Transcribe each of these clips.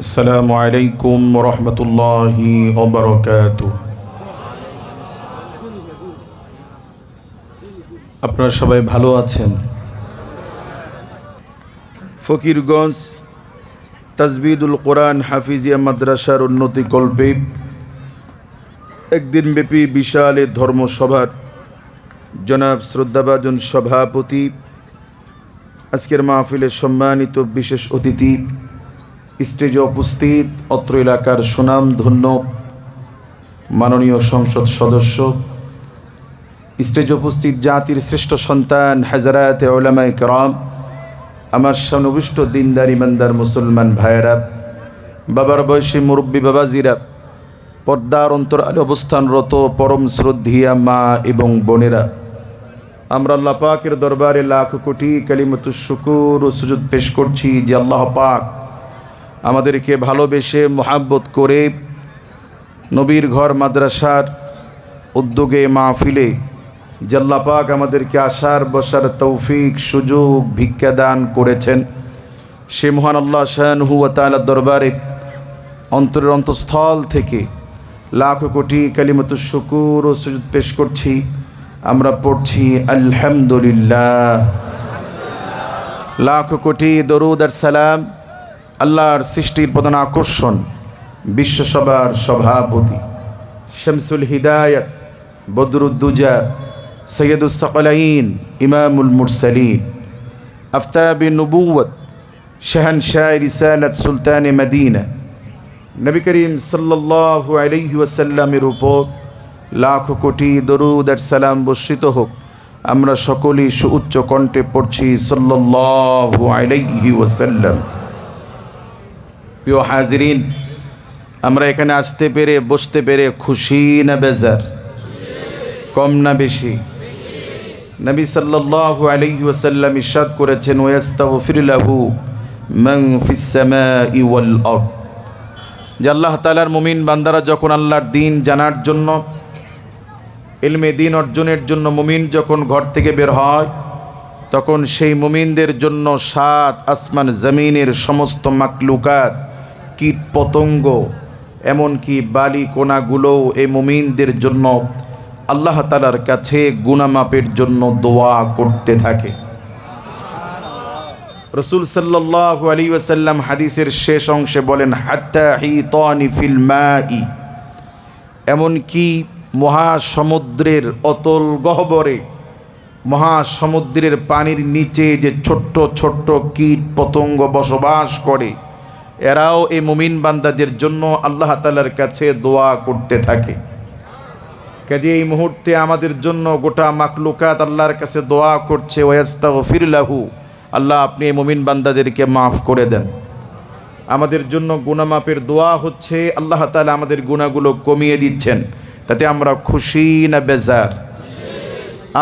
আসসালামু আলাইকুম রহমতুল্লাহি ওবারাকাতুহ। আপনারা সবাই ভালো আছেন? ফকিরগঞ্জ তাজবিদুল কোরআন হাফিজিয়া মাদ্রাসার উন্নতি কল্পে একদিন ব্যাপী বিশাল ধর্মসভার জনাব শ্রদ্ধাভাজন সভাপতি, আজকের মাহফিলের সম্মানিত বিশেষ অতিথি, স্টেজে উপস্থিত অত্র এলাকার সুনামধন্য মাননীয় সংসদ সদস্য, স্টেজে উপস্থিত জাতির শ্রেষ্ঠ সন্তান হাজরাতে উলামায়ে কেরাম, আমার সনবিষ্ট দিনদার ইমানদার মুসলমান ভাইয়েরা, বাবার বয়সী মুরব্বী বাবাজিরা, পর্দার অন্তরালে অবস্থানরত পরম শ্রদ্ধিয়া মা এবং বোনেরা, আমরা আল্লাহ পাকের দরবারে লাখ কোটি কালিমাতুশ শুকুর ও সুজুদ পেশ করছি যে আল্লাহ পাক আমাদেরকে ভালোবেসে মোহাব্বত করে নবীর ঘর মাদ্রাসার উদ্যোগে মাহফিলে যে আল্লাহ পাক আমাদেরকে আসার বসার তৌফিক সুযোগ ভিক্ষা দান করেছেন, সে মহান আল্লাহ শানহু ওয়া তাআলার দরবারে অন্তরের অন্তঃস্থল থেকে লাখ কোটি কালিমাতুশ শুকুর ও সুজুদ পেশ করছি। আমরা পড়ছি আলহামদুলিল্লাহ। লাখ কোটি দরুদ আর সালাম আল্লাহর সৃষ্টির প্রধান আকর্ষণ, বিশ্বসভার সভাপতি, শামসুল হিদায়াত, বদরুদ্দুজা, সৈয়দুস সাকলাইন, ইমামুল মুরসালিন, আফতাবে নবুয়ত, শাহনশাহ রিসালাত, সুলতানে মদিনা, নবী করিম সাল্লাল্লাহু আলাইহি ওয়াসাল্লামের উপর লাখ কোটি দরুদ আর সালাম বর্ষিত হোক। আমরা সকলেই সুউচ্চ কণ্ঠে পড়ছি সাল্লাল্লাহু আলাইহি ওয়াসাল্লাম। প্রিয় হাজিরিন, আমরা এখানে আসতে পেরে বসতে পেরে খুশি না বেজার? কম না বেশি? নবী সাল্লাল্লাহু আলাইহি ওয়াসাল্লাম ইরশাদ করেছেন, ওয়াস্তাগফির লাহু মান ফিস সামাই ওয়াল আরদ, যে আল্লাহ তাআলার মুমিন বান্দারা যখন আল্লাহর দ্বীন জানার জন্য, ইলমে দ্বীন অর্জনের জন্য মুমিন যখন ঘর থেকে বের হয়, তখন সেই মুমিনদের জন্য সাত আসমান জমিনের সমস্ত মাকলুকাত, কীট পতঙ্গ, এমনকি বালি কোনাগুলোও এই মুমিনদের জন্য আল্লাহ তাআলার কাছে গুনাহ মাপের জন্য দোয়া করতে থাকে। রাসূল সাল্লাল্লাহু আলাইহি ওয়াসাল্লাম হাদিসের শেষ অংশে বলেন, হাত্তা হিতানি ফিল মাই, এমনকি মহাসমুদ্রের অতল গহ্বরে, মহাসমুদ্রের পানির নিচে যে ছোট্ট ছোট্ট কীট পতঙ্গ বসবাস করে, এরাও এই মুমিন বান্দাদের জন্য আল্লাহ তাআলার কাছে দোয়া করতে থাকে। কাজে এই মুহূর্তে আমাদের জন্য গোটা মাকলুকাত আল্লাহর কাছে দোয়া করছে, ওয়াস্তাগফির লাহু, আল্লাহ আপনি এই মুমিন বান্দাদেরকে মাফ করে দেন। আমাদের জন্য গুনাহ মাফের দোয়া হচ্ছে, আল্লাহ তাআলা আমাদের গুনাহগুলো কমিয়ে দিচ্ছেন। তাতে আমরা খুশি না বেজার?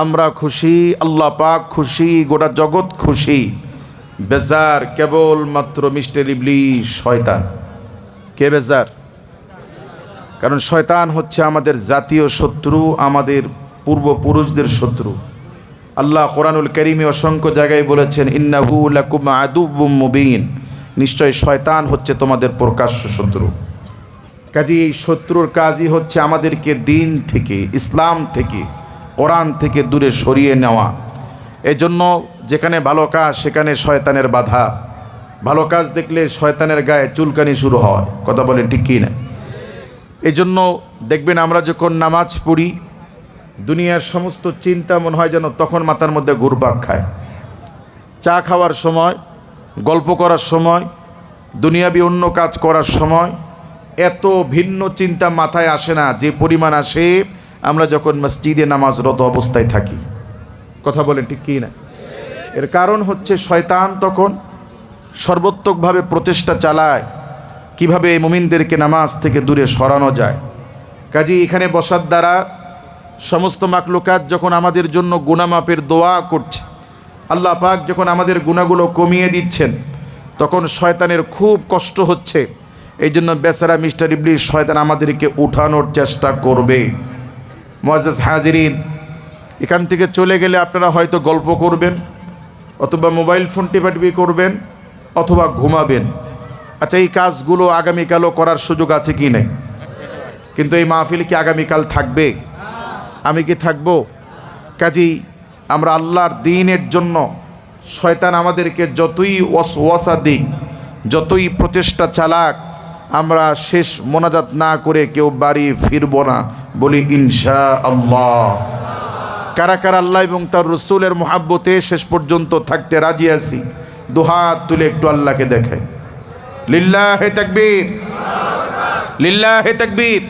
আমরা খুশি, আল্লাহ পাক খুশি, গোটা জগৎ খুশি। বেজার কেবল মাত্র মিস্টার ইবলিস, শয়তান। কে বেজার? কারণ শয়তান হচ্ছে আমাদের জাতীয় শত্রু, আমাদের পূর্বপুরুষদের শত্রু। আল্লাহ কোরআনুল কারীমে অসংখ্য জায়গায় বলেছেন, ইন্নাহু লাকুম আদুউম মুবিন, নিশ্চয় শয়তান হচ্ছে তোমাদের প্রকাশ্য শত্রু। কাজে এই শত্রুর কাজই হচ্ছে আমাদেরকে দিন থেকে, ইসলাম থেকে, কোরআন থেকে দূরে সরিয়ে নেওয়া। এজন্য যেখানে ভালো কাজ সেখানে শয়তানের বাধা, ভালো কাজ দেখলে শয়তানের গায়ে চুলকানি শুরু হয়। কথা বলেন ঠিক কি না? এই জন্য দেখবেন আমরা যখন নামাজ পড়ি, দুনিয়ার সমস্ত চিন্তা মনে হয় যেন তখন মাথার মধ্যে ঘুরপাক খায়। চা খাওয়ার সময়, গল্প করার সময়, দুনিয়াবি অন্য কাজ করার সময় এত ভিন্ন চিন্তা মাথায় আসে না যে পরিমাণ আসে আমরা যখন মসজিদে নামাজরত অবস্থায় থাকি। কথা বলেন ঠিক কি না? এর কারণ হচ্ছে শয়তান তখন সর্বোত্তকভাবে প্রচেষ্টা চালায় কিভাবে মুমিনদেরকে নামাজ থেকে দূরে সরানো যায়। কাজে এখানে বসার দ্বারা সমস্ত মাকলুকাত যখন আমাদের জন্য গুনাহ মাপের দোয়া করছে, আল্লাহ পাক যখন আমাদের গুনাহগুলো কমিয়ে দিচ্ছেন, তখন শয়তানের খুব কষ্ট হচ্ছে। এই জন্য বেচারা মিস্টার ইবলিস শয়তান আমাদেরকে উঠানোর চেষ্টা করবে। মুআজ্জাজ হাজিরিন, এখান থেকে চলে গেলে আপনারা হয়তো গল্প করবেন, অথবা মোবাইল ফোন টেপাটেপি করবেন, অথবা ঘুমাবেন। আচ্ছা, এই কাজগুলো আগামীকালও করার সুযোগ আছে কি নেই? কিন্তু এই মাহফিল কি আগামীকাল থাকবে? আমি কি থাকবো? কাজেই আমরা আল্লাহর দ্বীনের জন্য শয়তান আমাদেরকে যতই ওয়াসওয়াসা দিক, যতই প্রচেষ্টা চালাক, আমরা শেষ মোনাজাত না করে কেউ বাড়ি ফিরব না। বলি ইনশাআল্লাহ। কারা কারা আল্লাহ এবং তার রসুলের মুহাব্বতে শেষ পর্যন্ত থাকতে রাজি আছি? দুহাত তুলে একটু আল্লাহকে দেখায়। লিল্লাহে তাকবীর, লিল্লাহে তাকবীর।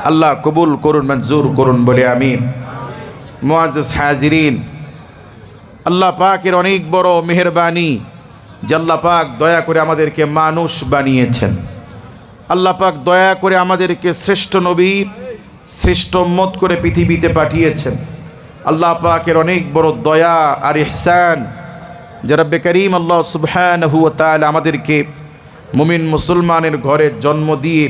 আল্লাহ কবুল করুন, মঞ্জুর করুন, বলে আমিন। মুআজ্জাজ হাজিরিন, আল্লাহ পাকের অনেক বড় মেহেরবানি যে আল্লাহ পাক দয়া করে আমাদেরকে মানুষ বানিয়েছেন। আল্লাহ পাক দয়া করে আমাদেরকে শ্রেষ্ঠ নবী, শ্রেষ্ঠ উম্মত করে পৃথিবীতে পাঠিয়েছেন। আল্লাহ পাকের অনেক বড় দয়া আর ইহসান যে রব্বে করিম আল্লাহ সুবহানাহু ওয়া তাআলা আমাদেরকে মুমিন মুসলমানের ঘরে জন্ম দিয়ে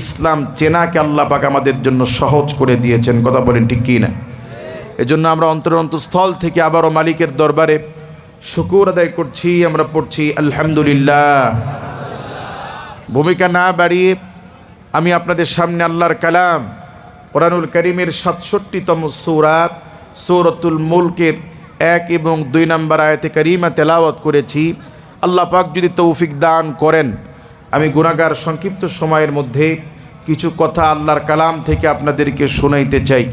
ইসলাম চেনাকে আল্লাহ পাক আমাদের জন্য সহজ করে দিয়েছেন। কথা বলেন ঠিক কি না? এজন্য আমরা অন্তরস্থল থেকে আবারও মালিকের দরবারে শুকর আদায় করছি। আমরা পড়ছি আলহামদুলিল্লাহ। ভূমিকা না বাড়িয়ে আমি আপনাদের সামনে আল্লাহর কালাম কোরআনুল কারীমের ৬৭তম সূরা সূরাতুল মুলকের ১ এবং ২ নম্বর আয়াতে কারিমা তেলাওয়াত করেছি। আল্লাহ পাক যদি তৌফিক দান করেন, আমি গুনাহগার সংক্ষিপ্ত সময়ের মধ্যে কিছু কথা আল্লাহর কালাম থেকে আপনাদেরকে শোনাইতে চাই।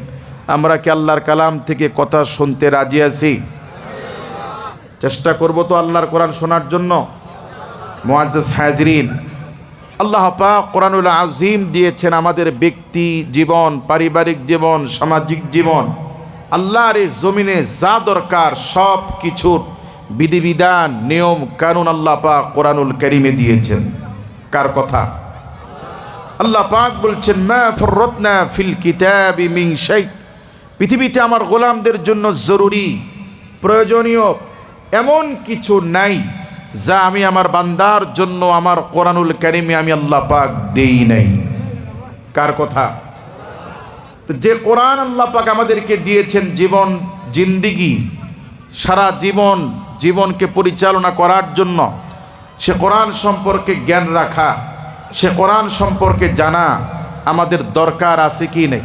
আমরা কি আল্লাহর কালাম থেকে কথা শুনতে রাজি আছি? চেষ্টা করব তো আল্লাহর কোরআন শোনার জন্য। মুআজ্জাজ হাজিরিন, আল্লাহ পাক কোরআনুল আযীম দিয়েছেন আমাদের ব্যক্তি জীবন, পারিবারিক জীবন, সামাজিক জীবন, আল্লাহর এই জমিনে যা দরকার সব কিছুর বিধিবিধান, নিয়ম কানুন আল্লাহ পাক কোরআনুল কারীমে দিয়েছেন। কার কথা? আল্লাহ পাক বলছেন, মা ফাররাতনা ফিল কিতাবি মিন শাই। পৃথিবীতে আমার গোলামদের জন্য জরুরি, প্রয়োজনীয় এমন কিছু নাই যা আমি আমার বান্দার জন্য আমার কোরআনুল কারীমে আমি আল্লাহ পাক দেই নাই। কার কথা? তো যে কোরআন আল্লাহ পাক আমাদেরকে দিয়েছেন জীবন জিন্দিগি, সারা জীবনকে পরিচালনা করার জন্য, সে কোরআন সম্পর্কে জ্ঞান রাখা, সে কোরআন সম্পর্কে জানা আমাদের দরকার আছে কি নেই?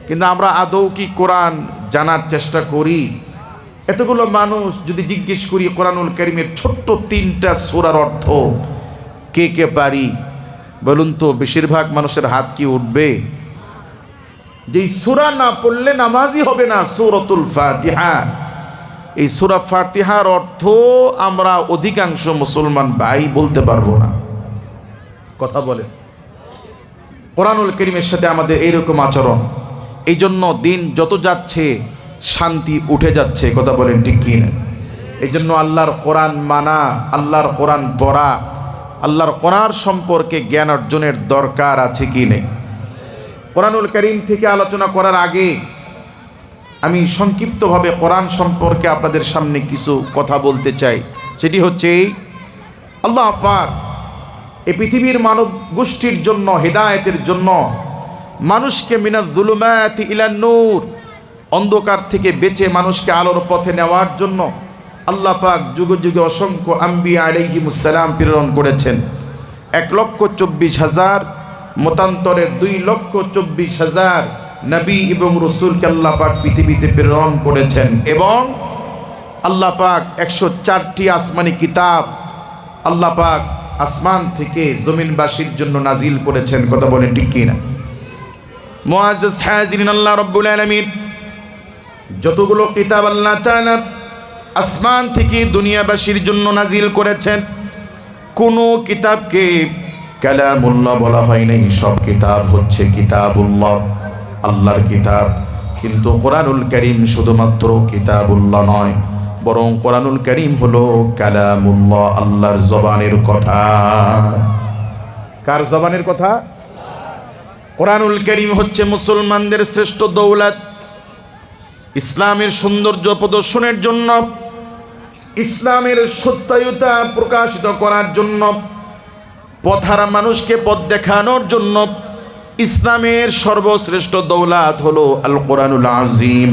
কিন্তু আমরা আদৌ কি কোরআন জানার চেষ্টা করি? এতগুলো মানুষ যদি জিজ্ঞেস করি কোরআনুল কারীমের ছোট্ট ৩টা সূরার অর্থ কে কে পারি, বলুন তো বেশিরভাগ মানুষের হাত কি উঠবে? যেই সূরা না পড়লে নামাজই হবে না, সূরাতুল ফাতিহা। এই সূরা ফাতিহার অর্থ আমরা অধিকাংশ মুসলমান ভাই বলতে পারবো না। কথা বলেন। কোরআনুল কারীমের সাথে আমাদের এইরকম আচরণ, এই জন্য দিন যত যাচ্ছে শান্তি উঠে যাচ্ছে। কথা বলেন ঠিক কি না? এই জন্য আল্লাহর কোরআন মানা, আল্লাহর কোরআন পড়া, আল্লাহর কোরআন সম্পর্কে জ্ঞান অর্জনের দরকার আছে কি নেই? কোরআনুল কারীম থেকে আলোচনা করার আগে আমি সংক্ষিপ্তভাবে কোরআন সম্পর্কে আপনাদের সামনে কিছু কথা বলতে চাই। সেটি হচ্ছে আল্লাহ পাক এই পৃথিবীর মানব গোষ্ঠীর জন্য, হেদায়েতের জন্য, মানুষকে মিনাজ যুলুমাতি ইলান নূর, অন্ধকার থেকে বেঁচে মানুষকে আলোর পথে নেওয়ার জন্য আল্লাহ পাক যুগে যুগে অসংখ্য আম্বিয়া আলাইহিমুস সালাম প্রেরণ করেছেন। ১,২৪,০০০, মতান্তরে ২,২৪,০০০ নবী এবং রসুলকে আল্লাহ পাক পৃথিবীতে প্রেরণ করেছেন। এবং আল্লাহ পাক ১০৪টি আসমানি কিতাব আল্লাহ পাক আসমান থেকে জমিনবাসীর জন্য নাজিল করেছেন। কথা বলেন ঠিক কিনা? মুআজ্জাজ হাজিরিন, আল্লাহ রাব্বুল আলামিন যতগুলো কিতাব আল্লাহ তাআলা আসমান থেকে দুনিয়াবাসীর জন্য নাজিল করেছেন, কোনো কিতাবকে কালামুল্লাহ বলা হয় নাই। সব কিতাব হচ্ছে কিতাবুল্লাহ, আল্লাহর কিতাব। কিন্তু কোরআনুল কারীম শুধুমাত্র কিতাবুল্লাহ নয়, বরং কোরআনুল কারীম হলো কালামুল্লাহ, আল্লাহর জবানের কথা। কার জবানের কথা? কোরআনুল কারীম হচ্ছে মুসলমানদের শ্রেষ্ঠ দৌলত। ইসলামের সৌন্দর্য প্রদর্শনের জন্য, ইসলামের সত্যায়িতা প্রকাশিত করার জন্য, পথহারা মানুষকে পথ দেখানোর জন্য ইসলামের সর্বশ্রেষ্ঠ দৌলত হলো আল কোরআনুল আযীম।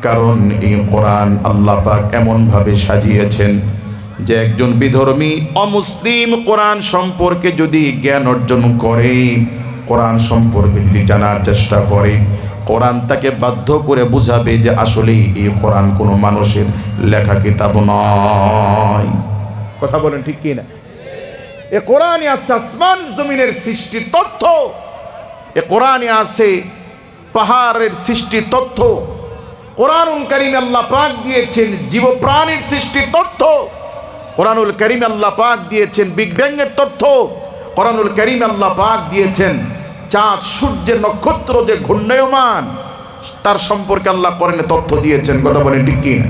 কারণ এই কোরআন আল্লাহ পাক এমনভাবে সাজিয়েছেন যে একজন বিধর্মী অমুসলিম কোরআন সম্পর্কে যদি জ্ঞান অর্জন করে, কোরআন সম্পর্কে যদি জানার চেষ্টা করে, কোরআন তাকে বাধ্য করে বুঝাবে যে আসলে এই কোরআন কোনো মানুষের লেখা কিতাব নয়। কথা বলেন ঠিক কি না? এ কোরআনে আছে আসমান জমিনের সৃষ্টির তথ্য, এ কোরআনে আছে পাহাড়ের সৃষ্টির তথ্য, কোরআনুল কারীমে আল্লাহ পাক দিয়েছেন জীব প্রাণীর সৃষ্টির তথ্য, কোরআনুল কারীমে আল্লাহ পাক দিয়েছেন বিগ ব্যাংয়ের তথ্য, কোরআনুল কারীমে আল্লাহ পাক দিয়েছেন চাঁদ সূর্যের নক্ষত্র যে ঘূর্ণায়মান তার সম্পর্কে আল্লাহ কোরআনে তথ্য দিয়েছেন। কথা বলেন ঠিক কি না?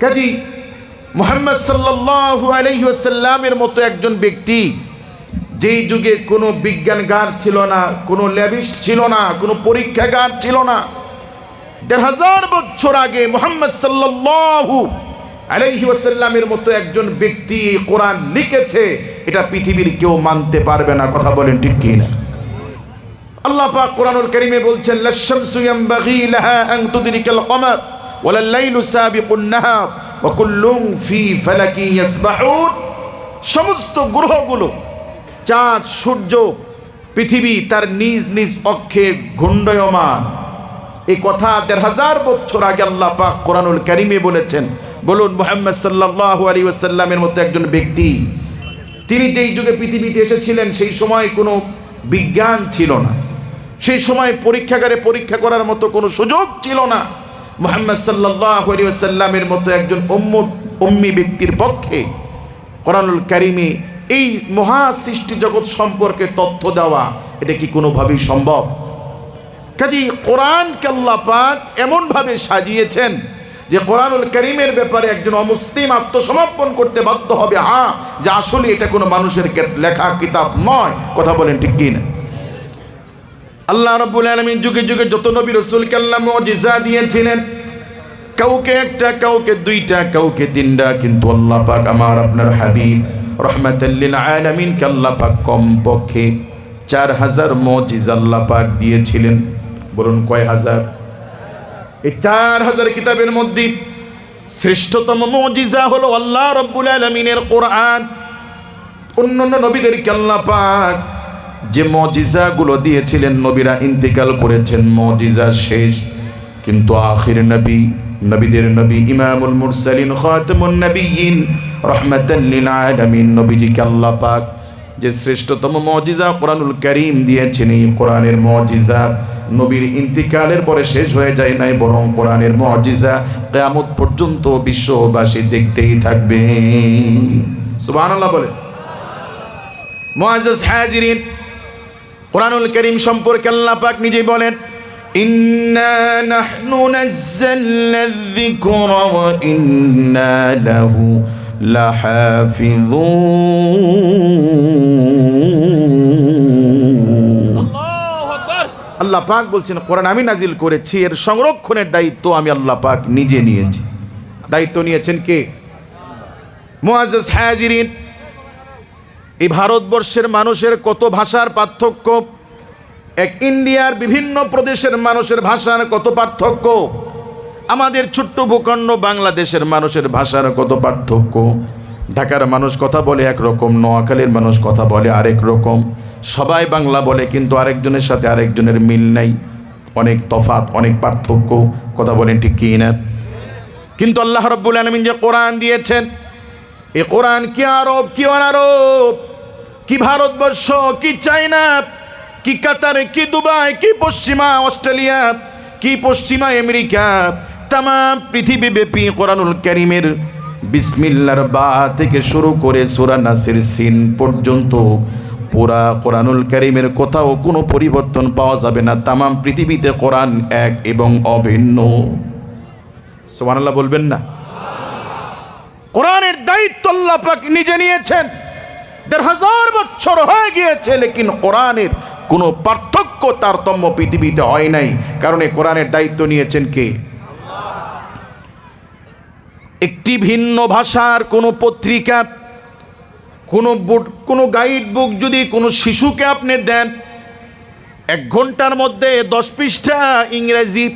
কাজী মুহাম্মদ সাল্লাল্লাহু আলাইহি ওয়াসাল্লামের মতো একজন ব্যক্তি, যেই যুগে কোনো বিজ্ঞানগার ছিল না, কোনো ল্যাবিস্ট ছিল না, কোনো পরীক্ষাগার ছিল না, ১৫০০ বছর আগে মুহাম্মদ সাল্লাল্লাহু আলাইহি ওয়াসাল্লামের মতো একজন ব্যক্তি কোরআন লিখেছে, এটা পৃথিবীর কেউ মানতে পারবে না। কথা বলেন ঠিক কি না? আল্লাহ পাক কোরআনুল কারীমে বলছেন, লাশ-শামসু ইয়ানবাগী লাহা আন তুদরিকাল কমার ওয়ালাল লাইলু সাবিকুন নাহার ওয়া কুল্লুন ফি ফালাকিন ইয়াসবাহুন। সমস্ত গ্রহগুলো, চাঁদ, সূর্য, পৃথিবী তার নিজ নিজ অক্ষে ঘূর্ণায়মান। এই কথা ১৫০০ বছর আগে আল্লাহ পাক কোরআনুল কারীমে বলেছেন। বলুন, মুহাম্মদ সাল্লাল্লাহু আলাইহি ওয়াসাল্লামের মতো একজন ব্যক্তি, তিনি যেই যুগে পৃথিবীতে এসেছিলেন সেই সময় কোনো বিজ্ঞান ছিল না, সেই সময় পরীক্ষাগারে পরীক্ষা করার মতো কোনো সুযোগ ছিল না। মুহাম্মদ সাল্লাল্লাহু আলাইহি ওয়াসাল্লামের মতো একজন উম্মি ব্যক্তির পক্ষে কোরআনুল কারীমে এই মহা সৃষ্টি জগৎ সম্পর্কে তথ্য দেওয়া, এটা কি কোনোভাবেই সম্ভব? কাজী কোরআনকে আল্লাহ পাক এমনভাবে সাজিয়েছেন যে কোরআনুল কারীমের ব্যাপারে একজন অমুসলিম আত্মসমর্পণ করতে বাধ্য হবে, হ্যাঁ, যে আসলে এটা কোনো মানুষের লেখা কিতাব নয়। কথা বলেন ঠিক কি না? আল্লাহ রাব্বুল আলামিন যুগে যুগে যত নবী রাসূলকে আল্লাহ মুজিজা দিয়েছিলেন, কাউকে একটা, কাউকে দুইটা, কাউকে তিনটা, কিন্তু আল্লাহ পাক আমার আপনার হাবিব রাহমাতাল লিল আলামিনকে আল্লাহ পাক কমপক্ষে ৪০০০ মুজিজা আল্লাহ পাক দিয়েছিলেন। বলুন কয় হাজার? এই ৪০০০ কিতাবের মধ্যে শ্রেষ্ঠতম মুজিজা হলো আল্লাহ রাব্বুল আলামিনের কোরআন। অন্যান্য নবীদেরকে আল্লাহ পাক যে মুজিজাগুলো দিয়েছিলেন, নবীরা ইন্তেকাল করেছেন, মুজিজা শেষ, কিন্তু আখির নবী, নবীদের নবী, ইমামুল মুরসালিন, খাতামুন নবিয়্যিন, রাহমাতাল লিল আলামিন নবীজিকে আল্লাহ পাক যে শ্রেষ্ঠতম মুজিজা কোরআনুল কারীম দিয়েছেন, এই কোরআনের মুজিজা নবীর ইন্তিকালের পরে শেষ হয়ে যায় নাই, বরং কোরআনের মুজিজা কিয়ামত পর্যন্ত বিশ্ববাসী দেখতেই থাকবে। সুবহানাল্লাহ বলে। মুআজ্জাজ হাজিরিন, কোরআনুল কারীম সম্পর্কে আল্লাহ পাক নিজেই বলেন, ইন্না নাহনু নাযালনা যিকরা ওয়া ইন্না লাহু লাহাফিযুন। আল্লাহ পাক বলছেন, কোরআন আমি নাজিল করেছি, এর সংরক্ষণের দায়িত্ব আমি আল্লাহ পাক নিজে নিয়েছি। দায়িত্ব নিয়েছেন কে? মুআজ্জাজ হাজিরিন, এই ভারতবর্ষের মানুষের কত ভাষার পার্থক্য, এক ইন্ডিয়ার বিভিন্ন প্রদেশের মানুষের ভাষার কত পার্থক্য, আমাদের ছোট্ট ভূখণ্ড বাংলাদেশের মানুষের ভাষার কত পার্থক্য। ঢাকার মানুষ কথা বলে একরকম, নোয়াখালীর মানুষ কথা বলে আরেক রকম, সবাই বাংলা বলে কিন্তু আরেকজনের সাথে আরেকজনের মিল নাই, অনেক তফাৎ, অনেক পার্থক্য। কথা বলেন ঠিক কি না? কিন্তু আল্লাহ রাব্বুল আলামিন যে কোরআন দিয়েছেন, এই কোরআন কি আরব, কি অনারব, কি ভারতবর্ষ, কি চায়না, কি কাতার, কি দুবাই, কি পশ্চিমা অস্ট্রেলিয়া, কি পশ্চিমা আমেরিকা, তাম পৃথিবী ব্যাপী কোরআনুল কারীমের বিসমিল্লাহর বা থেকে শুরু করে সূরা নাসের সিন পর্যন্ত পুরা কোরআনুল কারীমের কোথাও কোনো পরিবর্তন পাওয়া যাবে না। তাম পৃথিবীতে কোরআন এক এবং অভিন্ন। সুবহানাল্লাহ বলবেন না? কোরআনের দায়িত্ব আল্লাহ পাক নিজে নিয়েছেন। ১৫০০ বছর হয়ে গিয়েছে, লেকিন কোরআনের কোনো পার্থক্য তারতম্য পৃথিবীতে হয় নাই, কারণ এই কোরআনের দায়িত্ব নিয়েছেন কে? একটি ভিন্ন ভাষার কোনো পত্রিকা, কোনো গাইড বুক যদি কোনো শিশুকে আপনি দেন, ১ ঘন্টার মধ্যে ১০ পৃষ্ঠা ইংরেজি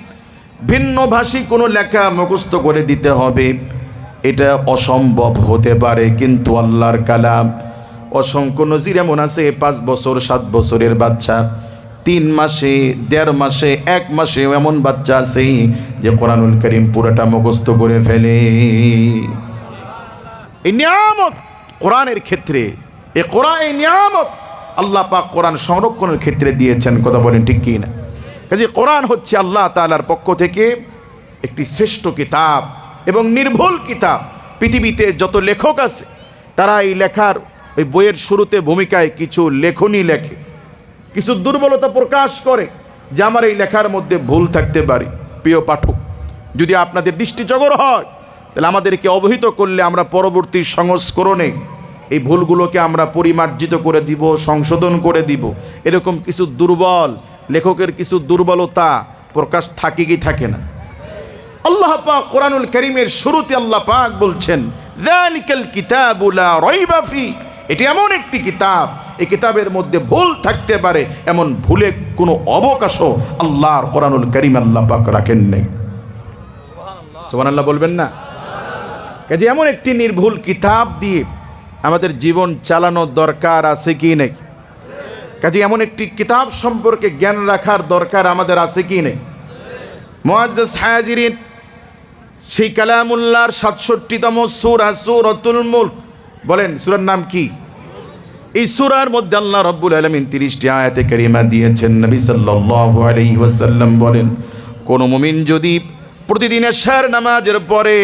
ভিন্ন ভাষী কোনো লেখা মুখস্থ করে দিতে হবে। এটা অসম্ভব হতে পারে, কিন্তু আল্লাহর কালাম অসংখ্য নজির এমন আছে 5 বছর 7 বছরের বাচ্চা, 3 মাসে 1.5 মাসে 1 মাসে এমন বাচ্চা আছে যে কোরআনুল কারীম পুরোটা মুখস্থ করে ফেলে। এই নিয়ামত কোরআনের ক্ষেত্রে, এই কোরআন এই নিয়ামত আল্লাহ পাক কোরআন সংরক্ষণের ক্ষেত্রে দিয়েছেন। কথা বলেন ঠিক কি না? কাজে কোরআন হচ্ছে আল্লাহ তাআলার পক্ষ থেকে একটি শ্রেষ্ঠ কিতাব এবং নির্ভুল কিতাব। পৃথিবীতে যত লেখক আছে তারা এই লেখার ওই বইয়ের শুরুতে ভূমিকায় কিছু লেখনী লেখে, কিছু দুর্বলতা প্রকাশ করে যে আমার এই লেখার মধ্যে ভুল থাকতে পারে। প্রিয় পাঠক, যদি আপনাদের দৃষ্টিচগর হয় তাহলে আমাদেরকে অবহিত করলে আমরা পরবর্তী সংস্করণে এই ভুলগুলোকে আমরা পরিমার্জিত করে দিব, সংশোধন করে দিব। এরকম কিছু দুর্বল লেখকের কিছু দুর্বলতা প্রকাশ থাকে কি থাকে না? আল্লাহ পাক কোরআনুল কারীমের শুরুতে আল্লাহ পাক বলছেন যালিকাল কিতাবু লা রাইবা ফি, এটি এমন একটি কিতাব, এই কিতাবের মধ্যে ভুল থাকতে পারে এমন ভুলে কোনো অবকাশও আল্লাহর কোরআনুল কারীম আল্লাহ পাক রাখেন নাই। সুবহানাল্লাহ বলবেন না? কাজে এমন একটি নির্ভুল কিতাব দিয়ে আমাদের জীবন চালানো দরকার আছে কি নেই? কাজে এমন একটি কিতাব সম্পর্কে জ্ঞান রাখার দরকার আমাদের আছে কি নেই? মুআজ্জাজ হাজিরিন, সেই কালামুল্লাহর 67তম সূরা সূরাতুল মুলক, বলেন সূরার নাম কি? এই সূরার মধ্যে আল্লাহ রাব্বুল আলামিন 30টি আয়াতে কারিমা দিয়েছেন। নবী সাল্লাল্লাহু আলাইহি ওয়াসাল্লাম বলেন, কোন মুমিন যদি প্রতিদিন এশার নামাজের পরে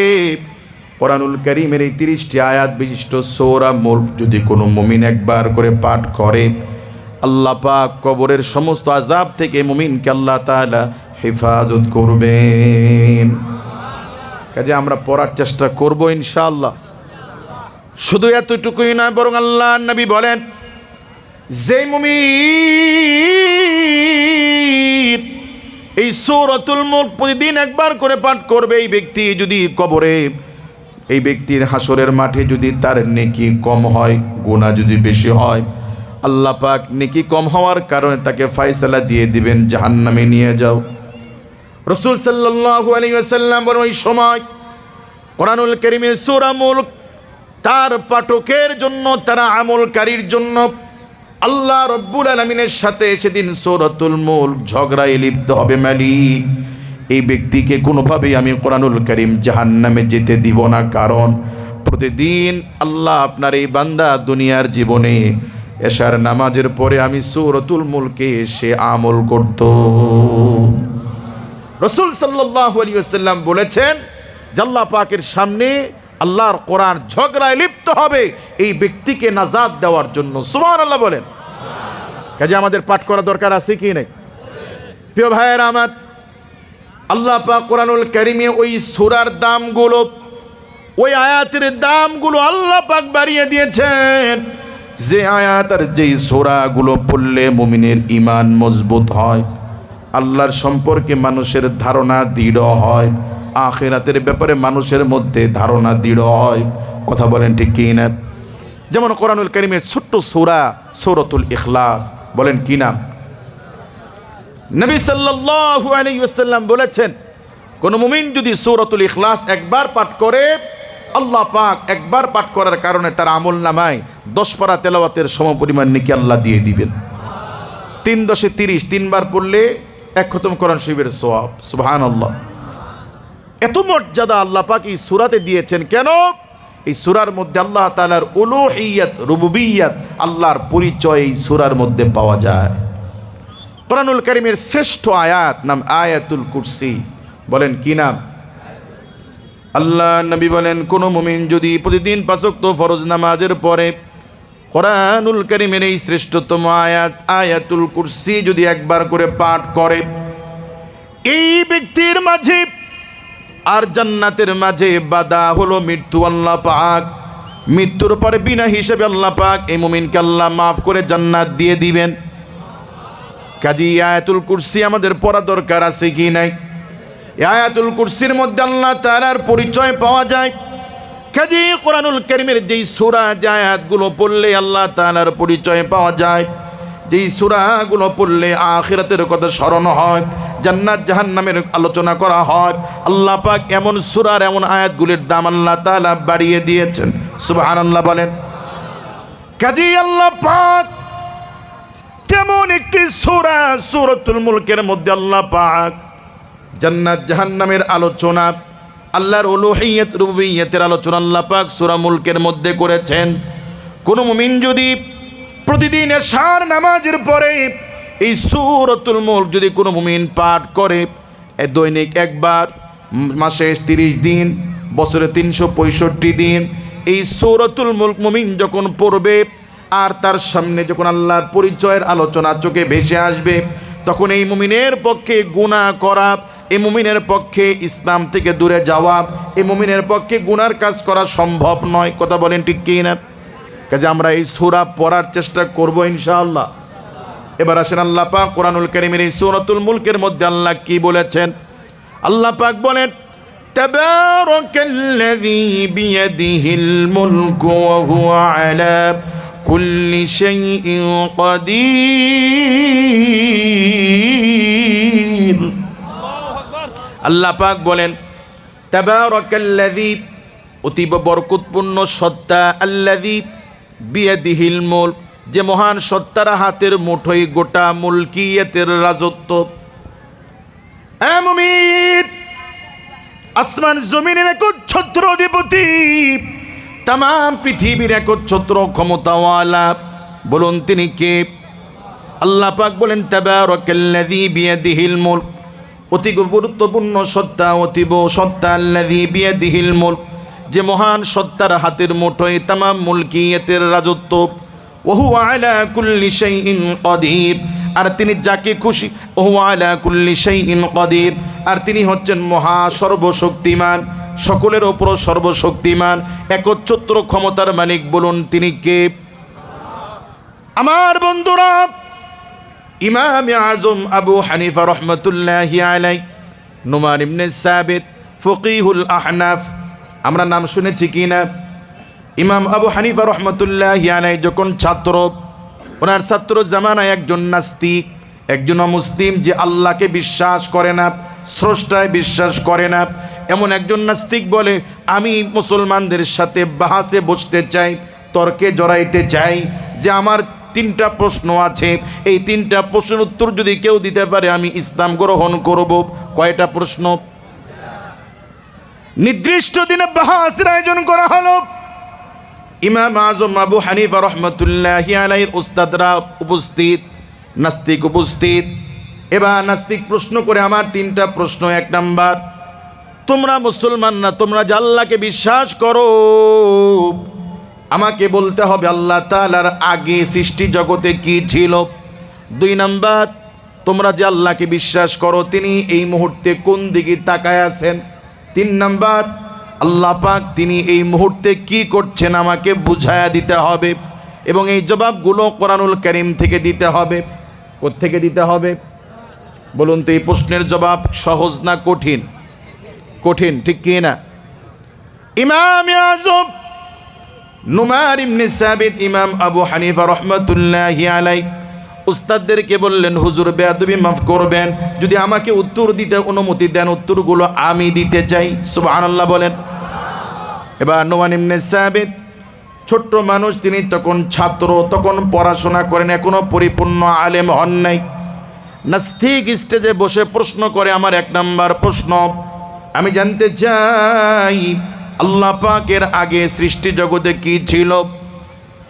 কোরআনুল কারীমের এই 30টি আয়াত বিশিষ্ট সূরা মুলক যদি কোনো মুমিন একবার করে পাঠ করে, আল্লাহ পাক কবরের সমস্ত আযাব থেকে মুমিনকে আল্লাহ তাআলা হেফাজত করবেন। কাজে আমরা পড়ার চেষ্টা করব ইনশাআল্লাহ। শুধু এতটুকুই নয়, বরং আল্লাহর নবী বলেন, যে মুমিন এই সূরাতুল মুলক প্রতিদিন একবার করে পাঠ করবে, এই ব্যক্তি যদি কবরে, এই ব্যক্তির হাসরের মাঠে যদি তার নেকি কম হয়, গুনাহ যদি বেশি হয়, আল্লাহ পাক নেকি কম হওয়ার কারণে তাকে ফয়সালা দিয়ে দিবেন, জাহান্নামে নিয়ে যাও। রাসূল সাল্লাল্লাহু আলাইহি ওয়াসাল্লাম বলেন, ওই সময় কোরআনুল কারীমের সূরা মুলক তার পাঠকের জন্য, তারা আমলকারীর জন্য আল্লাহ রাব্বুল আলামিনের সাথে সেদিন সূরাতুল মুলক ঝগড়ায় লিপ্ত হবে। মালিক, এই ব্যক্তিকে কোনোভাবেই আমি কোরআনুল কারীম জাহান্নামে যেতে দিব না, কারণ প্রতিদিন আল্লাহ আপনার এই বান্দা দুনিয়ার জীবনে এশার নামাজের পরে আমি সূরাতুল মুলকে সে আমল করত। রাসূল সাল্লাল্লাহু আলাইহি ওয়াসাল্লাম বলেছেন, আল্লাহ পাকের সামনে আল্লাহর কোরআন ঝগড়ায় লিপ্ত হবে এই ব্যক্তিকে নাজাত দেওয়ার জন্য। সুবহানাল্লাহ বলেন। কাজে আমাদের পাঠ করা দরকার আছে কি নাই? প্রিয় ভাইয়েরা আমার, আল্লাহ পাক কোরআনুল কারীমে ওই সূরার দামগুলো, ওই আয়াতের দামগুলো আল্লাহ পাক বাড়িয়ে দিয়েছেন। যে আয়াত আর যেই সূরাগুলো পড়লে মুমিনের ঈমান মজবুত হয়, আল্লাহর সম্পর্কে মানুষের ধারণা দৃঢ় হয়, আখিরাতের ব্যাপারে মানুষের মধ্যে ধারণা দৃঢ় হয়। কথা বলেন ঠিক কি না? যেমন কোরআনুল কারীমের ছোট্ট সূরা সূরাতুল ইখলাস, বলেন কি নাম? নবী সাল্লাল্লাহু আলাইহি ওয়াসাল্লাম বলেছেন, কোন মুমিন যদি সূরাতুল ইখলাস একবার পাঠ করে, আল্লাহ পাক একবার পাঠ করার কারণে তার আমলনামায় 10 পারা তেলাওয়াতের সমপরিমাণ নেকি আল্লাহ দিয়ে দিবেন। 3 × 10 = 30, 3 বার পড়লে 1 খতম কোরআন শরীফের সওয়াব। সুবহানাল্লাহ। এত মর্যাদা আল্লাহ পাক এই সূরাতে দিয়েছেন কেন? এই সূরার মধ্যে আল্লাহ তাআলার উলুহিয়ত, রুবুবিয়ত, আল্লাহর পরিচয় এই সূরার মধ্যে পাওয়া যায়। কোরআনুল কারীমের শ্রেষ্ঠ আয়াত নাম আয়াতুল কুরসি, বলেন কি নাম? আল্লাহ নবী বলেন, কোন মুমিন যদি প্রতিদিন 5 ওয়াক্ত ফরজ নামাজের পরে কোরআনুল কারীমের এই শ্রেষ্ঠতম আয়াত আয়াতুল কুরসি যদি একবার করে পাঠ করে, এই ব্যক্তির মাঝে আর জান্নাতের মাঝে বাধা হলো মৃত্যু। আল্লাহ পাক মৃত্যুর পরে বিনা হিসেবে আল্লাহ পাক এই মুমিনকে আল্লাহ মাফ করে জান্নাত দিয়ে দিবেন। কাজী আয়াতুল কুরসি আমাদের পড়া দরকার আছে কি নাই? আয়াতুল কুরসির মধ্যে আল্লাহ তাআলার পরিচয় পাওয়া যায়। কাজী কোরআনুল কারীমের যেই সূরা, যে আয়াতগুলো পড়লে আল্লাহ তাআলার পরিচয় পাওয়া যায়, যেই সূরাগুলো পড়লে আখিরাতের কথা স্মরণ হয়, জান্নাত জাহান্নামের আলোচনা করা হয়, আল্লাহ পাক এমন সূরার এমন আয়াতগুলির দাম আল্লাহ তাআলা বাড়িয়ে দিয়েছেন। সুবহানাল্লাহ বলেন। কাজেই আল্লাহ পাক কেমন একটি সূরা, সূরাতুল মুলকের মধ্যে আল্লাহ পাক জান্নাত জাহান্নামের আলোচনা, আল্লাহর উলুহিয়ত রুবুবিয়তের আলোচনা আল্লাহ পাক সূরা মুলকের মধ্যে করেছেন। কোন মুমিন যদি প্রতিদিন এশার নামাজের পরে এই সূরাতুল মুলক যদি কোনো মুমিন পাঠ করে, দৈনিক একবার, মাসে 30 দিন, বছরে 365 দিন, এই সূরাতুল মুলক মুমিন যখন পড়বে আর তার সামনে যখন আল্লাহর পরিচয়ের আলোচনা চোখে ভেসে আসবে, তখন এই মুমিনের পক্ষে গুনাহ করা, এই মুমিনের পক্ষে ইসলাম থেকে দূরে যাওয়া, এই মুমিনের পক্ষে গুনার কাজ করা সম্ভব নয়। কথা বলেন ঠিক কি না? কাজে আমরা এই সূরা পড়ার চেষ্টা করব ইনশাআল্লাহ। এবার আসেন আল্লাহ পাক কোরআনুল কারীমের এই সূরাতুল মুলকের মধ্যে আল্লাহ কি বলেছেন। আল্লাহ পাক বলেন, তাবারাকাল্লাযী বিয়াদিহিল মুলকু ওয়া হুয়া আলা কুল্লি শাইইন কাদির। আল্লাহ পাক বলেন, তাবারাকাল্লাযী, অতীব বরকতপূর্ণ সত্তা, আল্লাযী বিয়াদিহিল মুলক, যে মহান সত্তার হাতের মুঠোয় গোটা মুলকিয়তের রাজত্ব। এ মুমিন, আসমান জমিনের একচ্ছত্র অধিপতি, তামাম পৃথিবীর একচ্ছত্র ক্ষমতাওয়ালা, বলুন তিনি কে? আল্লাহ পাক বলেন, তাবারাকাল্লাযী বিয়াদিহিল মুলক, অতি গুরুত্বপূর্ণ সত্তা, অতীব সত্তা, আল্লাযী বিয়াদিহিল মুলক, যে মহান সত্তার হাতের মুঠোয় তামাম মুলকিয়তের রাজত্ব। ওয়া হুয়া আলা কুল্লি শাইইন কাদির, আর তিনি যাকে খুশি, ওয়া হুয়া আলা কুল্লি শাইইন কাদির, আর তিনি হচ্ছেন মহা সর্বশক্তিমান, সকলের ওপর সর্বশক্তিমান, একচ্ছত্র ক্ষমতার মালিক। বলুন তিনি কে? আমার বন্ধুরা, ইমাম আজম আবু হানিফা রহমতুল্লাহি আলাইহি, নুমান ইবনে সাবিত ফকিহুল আহনাফ, আমরা নাম শুনেছি কি না? ইমাম আবু হানিফা রহমতুল্লাহি আলাইহি যখন ছাত্র, ওনার ছাত্র জামানায় একজন নাস্তিক, একজন অমুসলিম, যে আল্লাহকে বিশ্বাস করে না, স্রষ্টায় বিশ্বাস করে না, এমন একজন নাস্তিক বলে, আমি মুসলমানদের সাথে বাহাসে বসতে চাই, তর্কে জড়াইতে চাই, যে আমার 3টা প্রশ্ন আছে, এই 3টা প্রশ্নের উত্তর যদি কেউ দিতে পারে আমি ইসলাম গ্রহণ করব। কয়টা প্রশ্ন? নির্দিষ্ট দিনে বাহাসের আয়োজন করা হলো। ইমাম আজম আবু হানিফা রহমতুল্লাহি আলাইহির উস্তাদরা উপস্থিত, নাস্তিক উপস্থিত। এবার নাস্তিক প্রশ্ন করে, আমার 3টা প্রশ্ন। 1 নাম্বার, তোমরা মুসলমান না, তোমরা যে আল্লাহকে বিশ্বাস করো, আমাকে বলতে হবে আল্লাহ তাআলার আগে সৃষ্টি জগতে কি ছিল। 2 নাম্বার, তোমরা যে আল্লাহকে বিশ্বাস করো তিনি এই মুহূর্তে কোন দিকে তাকায় আছেন। 3 নাম্বার, আল্লাহ পাক তিনি এই মুহূর্তে কি করছেন আমাকে বুঝায়া দিতে হবে, এবং এই জবাবগুলো কোরআনুল কারীম থেকে দিতে হবে। কোত্থেকে দিতে হবে বলুন তো? এই প্রশ্নের জবাব সহজ না কঠিন? কঠিন, ঠিক কি না? ইমাম আজম নুমান ইবনে সাবিত, ইমাম আবু হানিফা রহমতুল্লাহি আলাইহি উস্তাদদেরকে বললেন, হুজুর বেয়াদবি মাফ করবেন, যদি আমাকে উত্তর দিতে অনুমতি দেন, উত্তরগুলো আমি দিতে চাই। সুবহানাল্লাহ বলেন। এবার নুমান ইবনে সাবিত ছোট্ট মানুষ, তিনি তখন ছাত্র, তখন পড়াশোনা করেন, এখনো পরিপূর্ণ আলেম হন নাই। নাস্তিক স্টেজে বসে প্রশ্ন করে, আমার 1 নাম্বার প্রশ্ন, আমি জানতে চাই আল্লাহ পাকের আগে সৃষ্টি জগতে কি ছিল।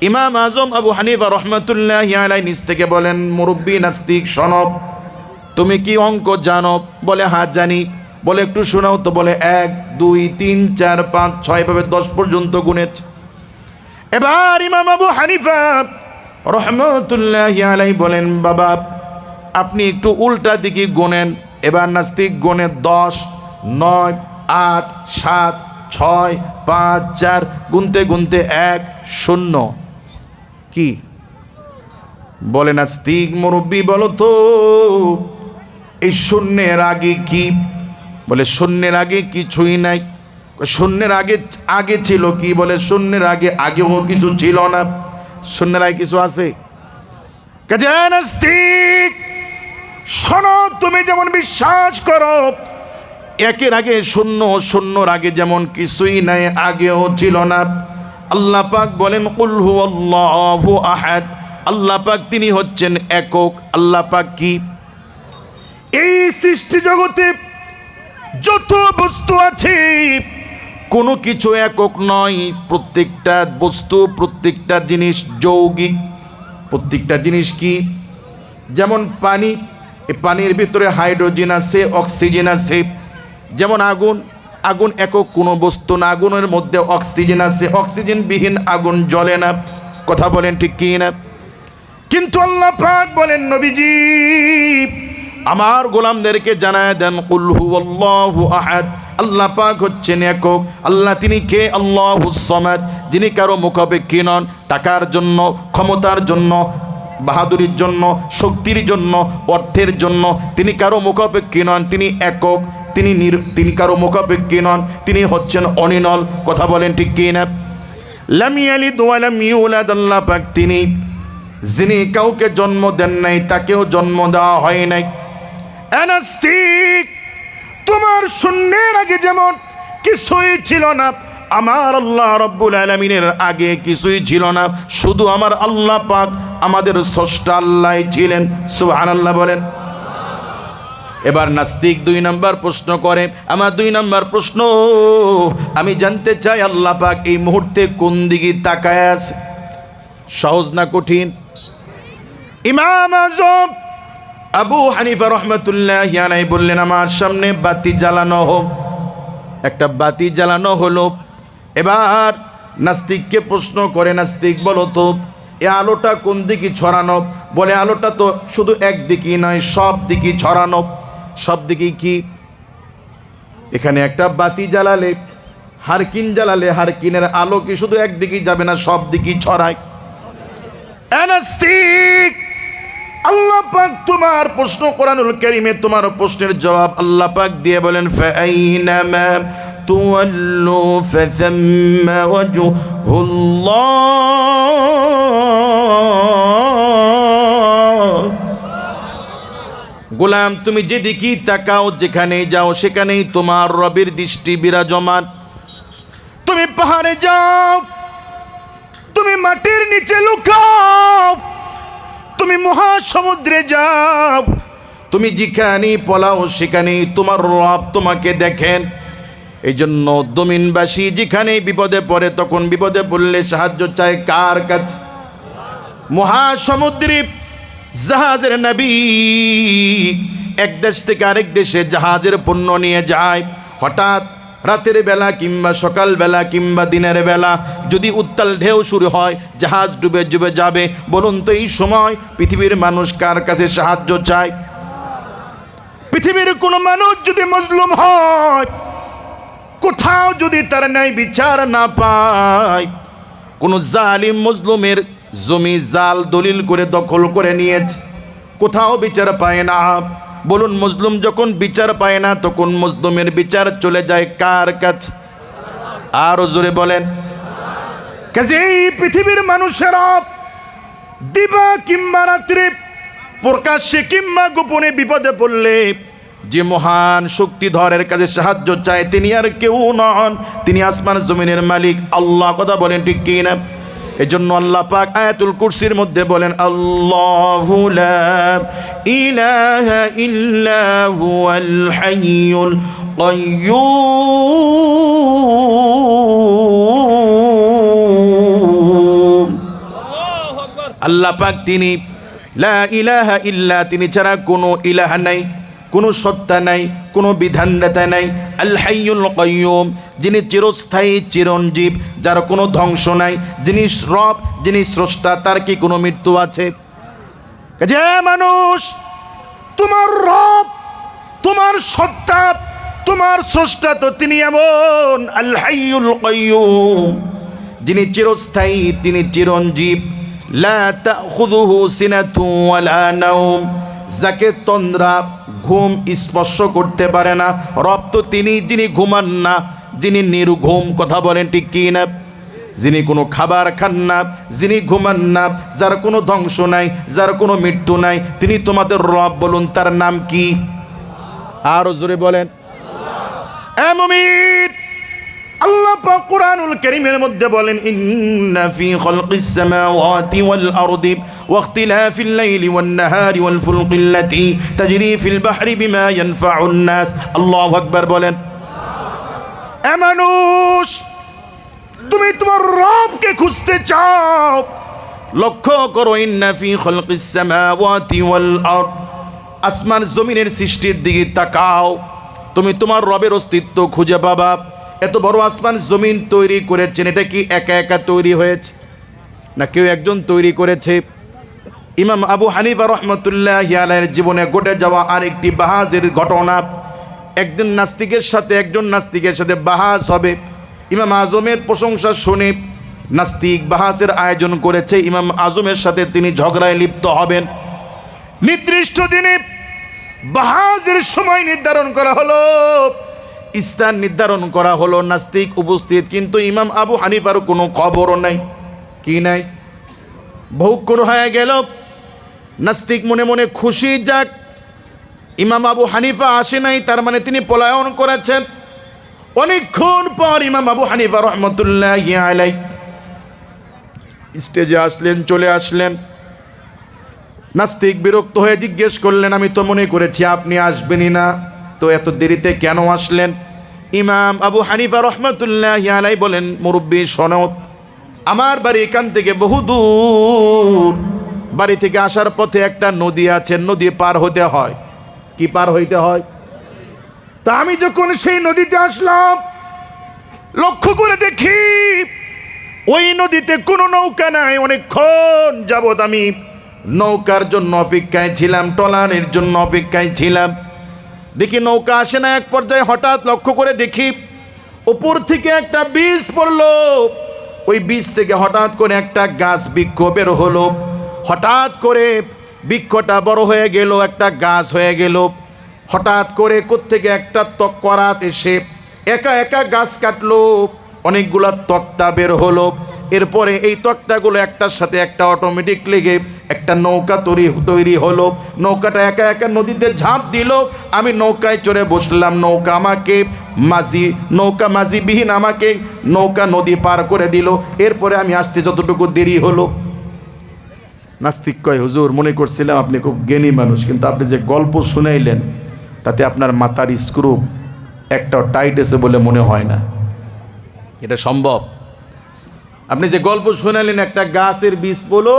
ইমাম আজম আবু হানিফা রহমতুল্লাহি আলাইহি নিজ থেকে বলেন, মুরব্বী নাস্তিক শোনো, তুমি কি অঙ্ক জানো? বলে হ্যাঁ জানি। বলে একটু শোনাও তো। বলে 1 2 3 4 5 6 এভাবে 10 পর্যন্ত গুনেছে। এবার ইমাম আবু হানিফা রহমতুল্লাহি আলাইহি বলেন, বাবা আপনি একটু উল্টা দিকে গোনেন। এবার নাস্তিক গোনে 10 9 8 7 6 5 4, গুনতে গুনতে 1 0। কি বলে নাস্তিক? মুরব্বী বলো তো এই শূন্যের আগে কি? বলে শূন্যের আগে কিছুই নাই। শূন্যের আগে আগে ছিল কি? বলে শূন্যের আগে আগেও কিছু ছিল না। শূন্যের আগে কিছু আছে? কাজে নাস্তিক, শোনো, তুমি যেমন বিশ্বাস করো একের আগে শূন্য, শূন্যর আগে যেমন কিছুই নাই, আগেও ছিল না। আল্লাহ পাক বলেন কুল হুয়াল্লাহু আহাদ, আল্লাহ পাক তিনি হচ্ছেন একক। আল্লাহ পাক কি? এই সৃষ্টি জগতে যত বস্তু আছে কোনো কিছু একক নয়, প্রত্যেকটা বস্তু, প্রত্যেকটা জিনিস যৌগিক। প্রত্যেকটা জিনিস কি? যেমন পানি, এই পানির ভিতরে হাইড্রোজেন আছে, অক্সিজেন আছে। যেমন আগুন, আগুন একক কোনো বস্তু না, আগুনের মধ্যে অক্সিজেন আছে, অক্সিজেনবিহীন আগুন জ্বলে না। কথা বলেন ঠিক কি না? কিন্তু আল্লাহ পাক বলেন নবীজি আমার গোলামদেরকে জানায় দেন কুল হুয়াল্লাহু আহাদ, আল্লাহ পাক হচ্ছেন একক। আল্লাহ তিনি কে? আল্লাহুস সামাদ, যিনি কারো মুখাপেক্ষী নন, টাকার জন্য, ক্ষমতার জন্য, বাহাদুরির জন্য, শক্তির জন্য, অর্থের জন্য তিনি কারো মুখাপেক্ষী নন। তিনি একক, তিনি কারো মুখাপেক্ষী নন, তিনি হচ্ছেন অনিনল। কথা বলেন ঠিক কি না? লাম ইয়ালিদ ওয়া লাম ইউলাদ, আল্লাহ পাক তিনি যিনি কাউকে জন্ম দেন নাই, তাকেও জন্ম দেওয়া হয় নাই। নাস্তিক, তোমার শূন্যের আগে যেমন কিছুই ছিল না, আমার আল্লাহ রব্বুল আলামিনের আগে কিছুই ছিল না, শুধু আমার আল্লাহ পাক, আমাদের স্রষ্টা আল্লাহ ছিলেন। সুবহানাল্লাহ বলেন। এবার নাস্তিক 2 নম্বর প্রশ্ন করে। আমার 2 নম্বর প্রশ্ন, আমি জানতে চাই আল্লাহ পাক এই মুহূর্তে কোন দিকে তাকায় আছে? সহজ না কঠিন? ইমাম আযম আবু হানিফা রাহমাতুল্লাহি আলাইহি বললেন আমার সামনে বাতি জ্বালানো হোক। একটা বাতি জ্বালানো হলো। এবার নাস্তিককে প্রশ্ন করে, নাস্তিক বলো তো এ আলোটা কোন দিকে ছড়ানো? বলে আলোটা তো শুধু একদিকেই নয়, সব দিকে ছড়ানো। সব দিকেই কি? এখানে একটা বাতি জ্বালালে, হারকিন জ্বালালে, হারকিনের আলো কি শুধু একদিকেই যাবে না, সব দিকেই ছড়ায়? নাস্তিক, আল্লাহ পাক তোমার প্রশ্ন, কোরআনুল কারীমে তোমার প্রশ্নের জবাব আল্লাহ পাক দিয়ে বলেন ফাআইনামা তুওয়াল্লু ফাসাম্মা ওয়াজহুল্লাহ। গোলাম, তুমি যেদিকেই তাকাও, যেখানেই যাও, সেখানেই তোমার রবের দৃষ্টি বিরাজমান। তুমি পাহাড়ে যাও, তুমি মাটির নিচে লুকাও, তুমি মহাসমুদ্রে যাও, তুমি যেখানেই পলাও সেখানেই তোমার রব তোমাকে দেখেন। এই জন্য জমিনবাসী যেখানেই বিপদে পড়ে, তখন বিপদে পড়লে সাহায্য চায় কার কাছে? মহাসমুদ্রে জাহাজের নাবিক এক দেশ থেকে আরেক দেশে জাহাজের পণ্য নিয়ে যায়। হঠাৎ রাতের বেলা কিংবা সকাল বেলা কিংবা দিনের বেলা যদি উত্তাল ঢেউ শুরু হয়, জাহাজ ডুবে ডুবে যাবে। বলুন তো এই সময় পৃথিবীর মানুষ কার কাছে সাহায্য চায়? পৃথিবীর কোনো মানুষ যদি মজলুম হয়, কোথাও যদি তার ন্যায় বিচার না পায়, কোনো জালিম মজলুমের জমি জাল দলিল করে দখল করে নিয়েছে, কোথাও বিচার পায় না। বলুন মজলুম যখন বিচার পায় না, তখন মজলুমের বিচার চলে যায় কার কাছে? আরো জোরে বলেন। কাজেই পৃথিবীর মানুষেরা দিবা কিংবা রাত্রে, প্রকাশ্যে কিংবা গোপনে বিপদে পড়লে যে মহান শক্তিধরের কাছে সাহায্য চায়, তিনি আর কেউ নন, তিনি আসমান জমিনের মালিক আল্লাহ। কথা বলেন ঠিক কি না? এজন্য আল্লাহ পাক আয়াতুল কুরসির মধ্যে বলেন আল্লাহু লা ইলাহা ইল্লা হুয়াল হাইয়ুল কাইয়্যুম। আল্লাহ পাক তিনি লা ইলাহা ইল্লা, তিনি ছাড়া কোনো ইলাহা নাই, কোনো সত্তা নাই, কোনো বিধানদাতা নাই। আল হাইয়ুল কাইয়্যুম, যিনি চিরস্থায়ী চিরঞ্জীব, যার কোনো ধ্বংস নাই, যিনি রব, যিনি স্রষ্টা, তার কি কোনো মৃত্যু আছে? যে মানুষ, তোমার রব, তোমার সত্তা, তোমার স্রষ্টা তো তিনি এমন আল হাইয়ুল কাইয়্যুম, যিনি চিরস্থায়ী, তিনি চিরঞ্জীব। লা তাখুযুহু সিনাতুন ওয়ালা নাওম, যাকে তন্দ্রা ঘুম স্পর্শ করতে পারে না। রব তো তিনি যিনি ঘুমান না, যিনি নির্ঘুম। কথা বলেন ঠিক কি না? যিনি কোনো খাবার খান না, যিনি ঘুমান না, যার কোনো ধ্বংস নাই, যার কোনো মৃত্যু নাই, তিনি তোমাদের রব। বলুন তার নাম কি? আরো জোরে বলেন। এ মুমিন, আল্লাহ পাক কুরআনুল কারীমের মধ্যে বলেন, ইন্না ফি খালকিস সামাওয়াতি ওয়াল আরদি ওয়া ইখতিলাফিল লাইলি ওয়ান নাহারি ওয়াল ফুলকিল্লাতী তাজরি ফিল বাহরি বিমা ইয়ানফাউন নাস। আল্লাহু আকবার বলেন। এ মানুষ, তুমি তোমার রবকে খুঁজতে চাও, লক্ষ্য করো, ইন্না ফি খালকিস সামাওয়াতি ওয়াল আরদ, আসমান জমিনের সৃষ্টির দিকে তাকাও, তুমি তোমার রবের অস্তিত্ব খুঁজে পাবা। এত বড় আসমান জমিন তৈরি করেছেন, এটা কি একা একা তৈরি হয়েছে না কেউ একজন তৈরি করেছে? ইমাম আবু হানিফা রাহমাতুল্লাহি আলাইহির জীবনে ঘটে যাওয়া আরেকটি বাহাজের ঘটনা। একজন নাস্তিকের সাথে বাহাজ হবে। ইমাম আজমের প্রশংসা শুনে নাস্তিক বাহাজের আয়োজন করেছে, ইমাম আজমের সাথে তিনি ঝগড়ায় লিপ্ত হবেন। নির্দিষ্ট দিনে বাহাজের সময় নির্ধারণ করা হলো, স্থান নির্ধারণ করা হলো, নাস্তিক উপস্থিত, কিন্তু ইমাম আবু হানিফার কোনো খবরও নাই। কি নাই? বহুক্ষণ হয়ে গেল, নাস্তিক মনে মনে খুশি, যাক ইমাম আবু হানিফা আসে নাই, তার মানে তিনি পলায়ন করেছেন। অনেকক্ষণ পর ইমাম আবু হানিফা রাহমাতুল্লাহি আলাইহি স্টেজে আসলেন, চলে আসলেন। নাস্তিক বিরক্ত হয়ে জিজ্ঞেস করলেন, আমি তো মনে করেছি আপনি আসবেনই না, তো এত দেরিতে কেন আসলেন? ইমাম আবু হানিফা রাহমাতুল্লাহি আলাইহি বলেন, মুরব্বী সনদ, আমার বাড়ি এখান থেকে বহু দূর, বাড়ি থেকে আসার পথে একটা নদী আছে, নদী পার হতে হয়। কি পার হইতে হয়? তা আমি যখন সেই নদীতে আসলাম, লক্ষ্য করে দেখি ওই নদীতে কোনো নৌকা নাই। অনেকক্ষণ যাবৎ আমি নৌকার জন্য অপেক্ষায় ছিলাম, ট্রলারের জন্য অপেক্ষায় ছিলাম, দেখি নৌকা আসে না। এক পর্যায়ে হঠাৎ লক্ষ্য করে দেখি উপর থেকে একটা বীজ পড়লো, ওই বীজ থেকে হঠাৎ করে একটা গাছ বৃক্ষ বের হলো, হঠাৎ করে বৃক্ষটা বড় হয়ে গেল, একটা গাছ হয়ে গেল। হঠাৎ করে কোত্থেকে একটা করাত এসে একা একা গাছ কাটলো, অনেকগুলা তক্তা বের হলো। এরপরে এই তক্তাগুলো একটার সাথে একটা অটোমেটিক লেগে একটা নৌকা তৈরি হলো। নৌকাটা একা একা নদীতে ঝাঁপ দিল, আমি নৌকায় চড়ে বসলাম। নৌকা মাঝিবিহীন আমাকে নৌকা নদী পার করে দিল। এরপরে আমি আসতে যতটুকু দেরি হলো। নাস্তিক কয়, হুজুর মনে করছিলাম আপনি খুব জ্ঞানী মানুষ, কিন্তু আপনি যে গল্প শুনাইলেন তাতে আপনার মাথার স্ক্রু একটা টাইট আছে বলে মনে হয় না। এটা সম্ভব? আপনি যে গল্প শোনালেন, একটা গাছের বীজ পড়লো,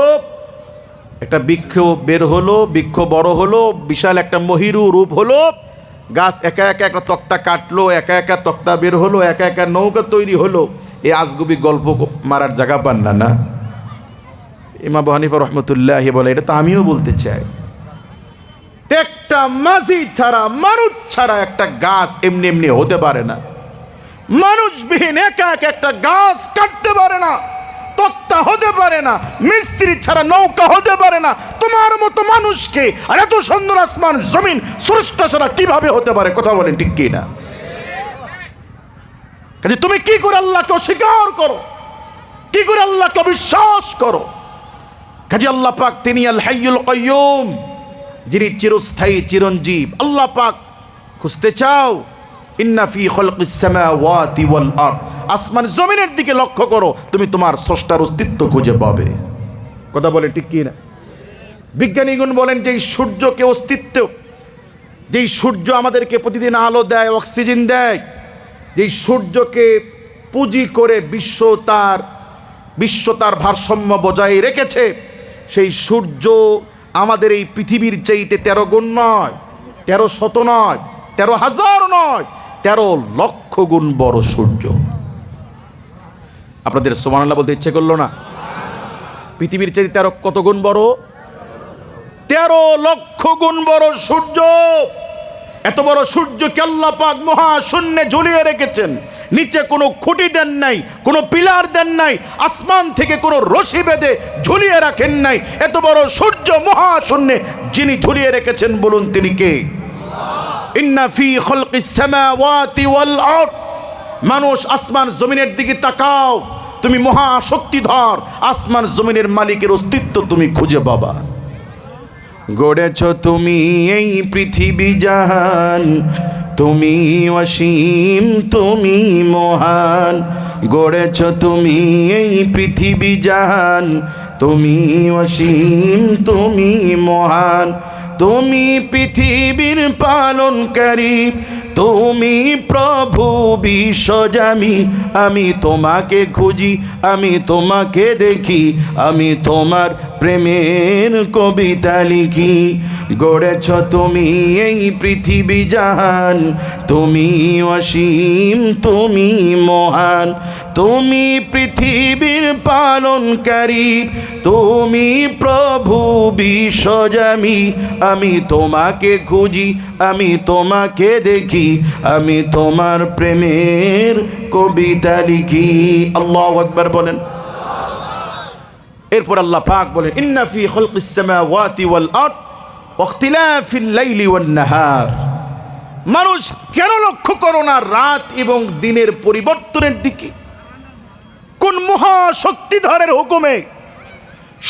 একটা বৃক্ষ বের হলো, বৃক্ষ বড় হলো, বিশাল একটা মহিরু রূপ হলো, গাছ একা একা একটা তক্তা কাটলো, একা একা তক্তা বের হলো, একা একা নৌকা তৈরি হলো। এই আজগুবি গল্প মারার জায়গা পান না। না, ইমাম আবু হানিফা রাহমাতুল্লাহি বলে, এটা তো আমিও বলতে চাই, একটা মাঝি ছাড়া, মানুষ ছাড়া একটা গাছ এমনি এমনি হতে পারে না। মানুষবিহীন একা একা একটা গাছ কাটতে পারে না, তক্তা হতে পারে না, মিস্ত্রি ছাড়া নৌকা হতে পারে না। তোমার মতো মানুষকে আর এত সুন্দর আসমান জমিন স্রষ্টা ছাড়া কিভাবে হতে পারে? কথা বলেন ঠিক কি না? কাজে তুমি কি করে আল্লাহকে অস্বীকার করো, কি করে আল্লাহকে অবিশ্বাস করো? কাজে আল্লাহ পাক তিনি আল হাইয়ুল কাইয়ুম, যিনি চিরস্থায়ী চিরঞ্জীব। আল্লাহ পাক খুঁজতে চাও, ইন্না ফি খালকিস সামাওয়াতি ওয়াল আরদ, আসমান জমিনের দিকে লক্ষ্য করো, তুমি তোমার স্রষ্টার অস্তিত্ব খুঁজে পাবে। কথা বলে ঠিক কি না? বিজ্ঞানীগণ বলেন যে সূর্যকে অস্তিত্ব, যেই সূর্য আমাদেরকে প্রতিদিন আলো দেয়, অক্সিজেন দেয়, যেই সূর্যকে পুঁজি করে বিশ্ব তার ভারসাম্য বজায় রেখেছে, সেই সূর্য আমাদের এই পৃথিবীর চাইতে 13 গুণ নয়, 1300 নয়, 13,000 নয়, 13 লক্ষ গুণ বড় সূর্য। আপনাদের সুবহানাল্লাহ বলতে ইচ্ছে করলো না? পৃথিবীর চাইতে 13 কত গুণ বড়? 13 লক্ষ গুণ বড় সূর্য। এত বড় সূর্যকে আল্লাহ পাক মহাশূন্যে ঝুলিয়ে রেখেছেন, নিচে কোনো খুঁটি দেন নাই, কোনো পিলার দেন নাই, আসমান থেকে কোনো রশি বেঁধে ঝুলিয়ে রাখেন নাই। এত বড় সূর্য মহাশূন্যে যিনি ঝুলিয়ে রেখেছেন, বলুন তিনি কে? ইন্না ফি খালকিস সামাওয়াতি ওয়াল আরদ, মানুষ আসমান জমিনের দিকে তাকাও, তুমি মহাশক্তিধর, আসমান জমিনের মালিকের অস্তিত্ব তুমি খুঁজে পাবা। গড়েছ তুমি এই পৃথিবী জাহান, তুমি অসীম তুমি মহান। গড়েছ তুমি এই পৃথিবী জাহান, তুমি অসীম তুমি মহান। তুমি পৃথিবীর পালনকারী, তুমি প্রভু বিশ্বজামি। আমি তোমাকে খুঁজি, আমি তোমাকে দেখি, আমি তোমার প্রেমের কবিতা লিখি। গড়েছ তুমি এই পৃথিবী জাহান, তুমি অসীম তুমি মহান। তুমি পৃথিবীর পালনকারী, তুমি প্রভু বিশ্বজামি। আমি তোমাকে খুঁজি, আমি তোমাকে দেখি, আমি তোমার প্রেমের কবিতা লিখি। আল্লাহু আকবার বলেন। এরপর আল্লাহ পাক বলেন, ইন্না ফি খালকিস সামাওয়াতি ওয়াল আরদ ওয়া ইখতিলাফিল লাইলি ওয়ান নাহার। মানুষ কেন লক্ষ্য করো না রাত এবং দিনের পরিবর্তনের দিকে? কোন মহাশক্তিধরের হুকুমে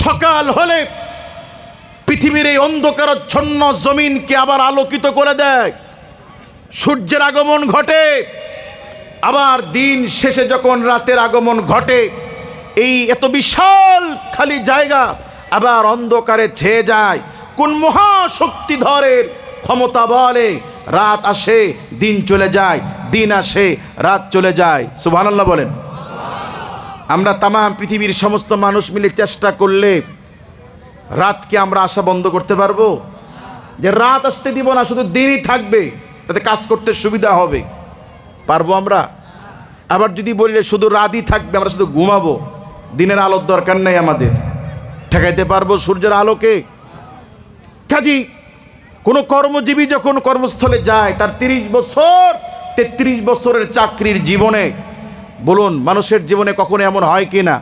সকাল হলে পৃথিবীর এই অন্ধকারাচ্ছন্ন জমিনকে আবার আলোকিত করে দেয়, সূর্যের আগমন ঘটে। আবার দিন শেষে যখন রাতের আগমন ঘটে, এই এত বিশাল খালি জায়গা আবার অন্ধকারে ছেয়ে যায়। কোন মহাশক্তিধরের ক্ষমতা বলে রাত আসে দিন চলে যায়, দিন আসে রাত চলে যায়? সুবহানাল্লাহ বলেন। আমরা তাম পৃথিবীর সমস্ত মানুষ মিলে চেষ্টা করলে রাতকে আমরা আসা বন্ধ করতে পারবো? যে রাত আসতে দিব না, শুধু দিনই থাকবে, তাতে কাজ করতে সুবিধা হবে, পারবো আমরা? আবার যদি বললে শুধু রাতই থাকবে, আমরা শুধু ঘুমাবো, দিনের আলোর দরকার নেই আমাদের, ঠেকাইতে পারবো সূর্যের আলোকে? কাজী কোনো কর্মজীবী যখন কর্মস্থলে যায়, তার 30 বছর 33 বছরের চাকরির জীবনে, বলুন মানুষের জীবনে কখনো এমন হয় কি না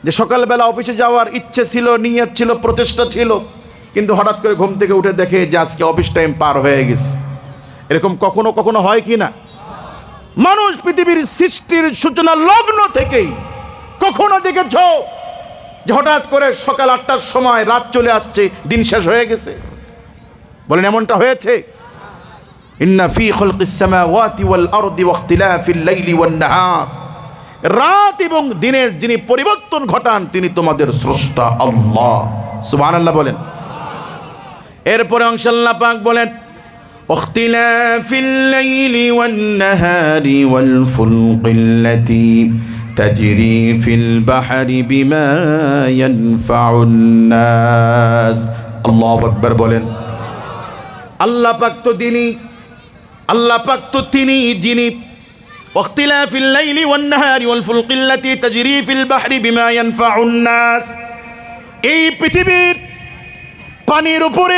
যে সকালবেলা অফিসে যাওয়ার ইচ্ছে ছিল, নিয়ত ছিল, প্রচেষ্টা ছিল, কিন্তু হঠাৎ করে ঘুম থেকে উঠে দেখে যে আজকে অফিস টাইম পার হয়ে গেছে? এরকম কখনো কখনো হয় কি না? মানুষ পৃথিবীর সৃষ্টির সূচনা লগ্ন থেকেই কখনো দেখেছ যে হঠাৎ করে সকাল 8টার সময় রাত চলে আসছে, দিন শেষ হয়ে গেছে? বলেন এমনটা হয়েছে? ইন্না ফি খালকিস সামাওয়াতি ওয়াল আরদি ওয়া ইখতিলাফিল লাইলি ওয়ান নাহার। রাত এবং দিনের যিনি পরিবর্তন ঘটান তিনি তোমাদের স্রষ্টা আল্লাহ। সুবহানাল্লাহ বলেন। এরপরে অংশ আল্লাহ পাক বলেন, ইখতিলাফিল লাইলি ওয়ান নাহারি ওয়াল ফুলকিল্লাতি তাজরি ফিল বাহরি বিমা ইয়ানফাউন নাস। আল্লাহু আকবার বলেন। আল্লাহ পাক তো তিনি, আল্লাহ পাক তো তিনি যিনি ওয়াখতিলাফিল লাইলি ওয়ান নাহারি ওয়াল ফুলকিল্লাতি তাজরি ফিল বাহরি বিমা ইয়ানফাউন নাস। এই পৃথিবীর পানির উপরে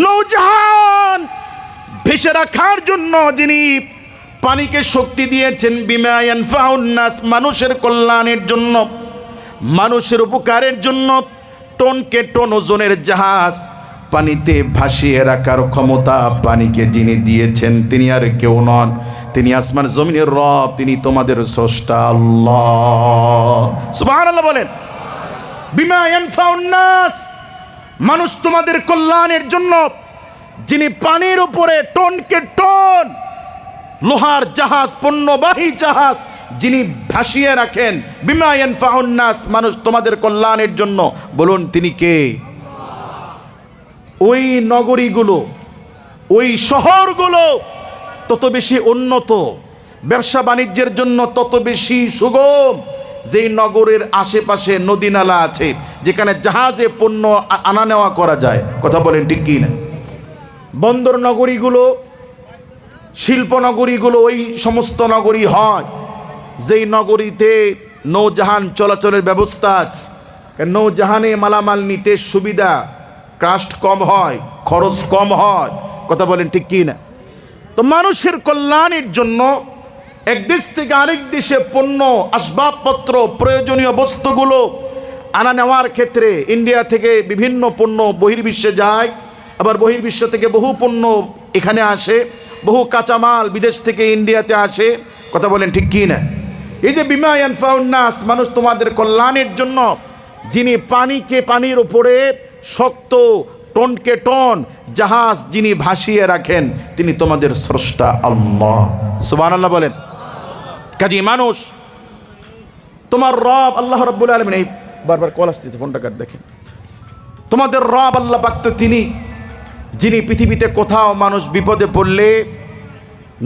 নৌজাহান ভেসে রাখার জন্য যিনি পানিকে শক্তি দিয়েছেন, বিমা ইয়ানফাউন নাস, মানুষের কল্যাণের জন্য, মানুষের উপকারের জন্য, টনকে টন ওজনের জাহাজ পানিতে ভাসিয়ে রাখার ক্ষমতা পানিকে যিনি দিয়েছেন তিনি আর কেউ নন, তিনি আসমান জমিনের রব, তিনি তোমাদের স্রষ্টা আল্লাহ। সুবহানাল্লাহ বলেন। বিমা ইয়ানফাউন নাস, মানুষ তোমাদের কল্যাণের জন্য যিনি পানির উপরে টনকে টন লোহার জাহাজ, পণ্যবাহী জাহাজ যিনি ভাসিয়ে রাখেন, বিমা ইয়ানফাউন নাস, মানুষ তোমাদের কল্যাণের জন্য। বলুন তিনি কে? ওই নগরীগুলো, ওই শহরগুলো তত বেশি উন্নত, ব্যবসা বাণিজ্যের জন্য তত বেশি সুগম, যেই নগরের আশেপাশে নদী নালা আছে, যেখানে জাহাজে পণ্য আনা নেওয়া করা যায়। কথা বলেন ঠিক কি না? বন্দর নগরীগুলো, শিল্পনগরীগুলো ওই সমস্ত নগরী হয় যেই নগরীতে নৌজাহান চলাচলের ব্যবস্থা আছে। নৌজাহানে মালামাল নিতে সুবিধা, কাস্ট কম হয়, খরচ কম হয়। কথা বলেন ঠিক কি না? তো মানুষের কল্যাণের জন্য এক দেশ থেকে আরেক দেশে পণ্য, আসবাবপত্র, প্রয়োজনীয় বস্তুগুলো আনা নেওয়ার ক্ষেত্রে ইন্ডিয়া থেকে বিভিন্ন পণ্য বহির্বিশ্বে যায়, আবার বহির্বিশ্ব থেকে বহু পণ্য এখানে আসে, বহু কাঁচামাল বিদেশ থেকে ইন্ডিয়াতে আসে। কথা বলেন ঠিক কি না? এই যে বিমা ইয়ানফাউন নাস, মানুষ তোমাদের কল্যাণের জন্য যিনি পানিকে পানির উপরে শক্ত টনকে টন জাহাজ যিনি ভাসিয়ে রাখেন তিনি তোমাদের স্রষ্টা আল্লাহ। সুবহানাল্লাহ বলেন। কাজী মানুষ তোমার রব আল্লাহ রাব্বুল আলামিন, এই বারবার কল আসতেছে, ফোনটা কাট দেখেন। তোমাদের রব আল্লাহ পাক তো তিনি যিনি পৃথিবীতে কোথাও মানুষ বিপদে পড়লে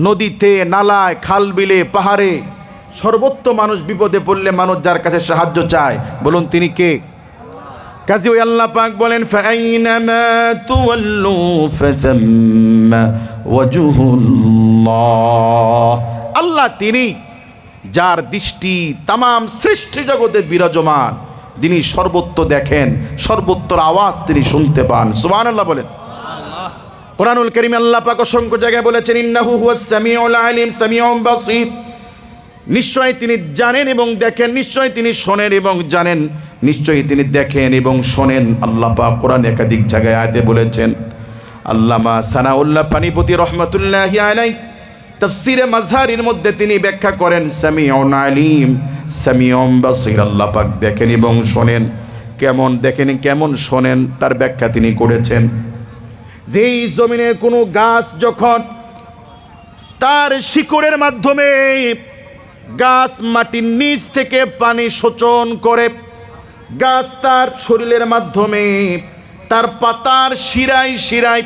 নদীতে নালায় খাল বিলে পাহাড়ে সর্বত্র মানুষ বিপদে পড়লে মানুষ যার কাছে সাহায্য চায়, বলুন তিনি কে? কাজী ওই আল্লাহ পাক বলেন ফাইনামা তুওয়াল্লু ফাসাম্মা ওয়াজহুল্লাহ। আল্লাহ তিনি যার দৃষ্টি তামাম সৃষ্টি জগতে বিরাজমান, যিনি সর্বত্র দেখেন, সর্বত্র আওয়াজ তিনি শুনতে পান। সুবহানাল্লাহ বলেন। কোরআনুল কারীমে আল্লাহ পাক অসংখ্য জায়গায় বলেছেন ইন্নাহু হুয়াস সামিউল আলিম সামিউম বাসীর, নিশ্চয়ই তিনি জানেন এবং দেখেন, নিশ্চয়ই তিনি শোনেন এবং জানেন, নিশ্চয়ই তিনি দেখেন এবং শোনেন। আল্লাহ পাক কোরআনে একাধিক জায়গায় আয়াতে বলেছেন। আল্লামা সানাউল্লাহ পানিপতি রহমাতুল্লাহি আলাইহি তাফসীরে মাজহারির মধ্যে তিনি ব্যাখ্যা করেন সামিউন আলিম সামিউম বাসীর, আল্লাহ পাক দেখেন এবং শোনেন। কেমন দেখেন কেমন শোনেন তার ব্যাখ্যা তিনি করেছেন। যেই জমিনের কোনো গাছ যখন তার শিকড়ের মাধ্যমে গাছ মাটির নিচ থেকে পানি শোষণ করে, গাছ তার শরীরের মাধ্যমে তার পাতার শিরায় শিরায়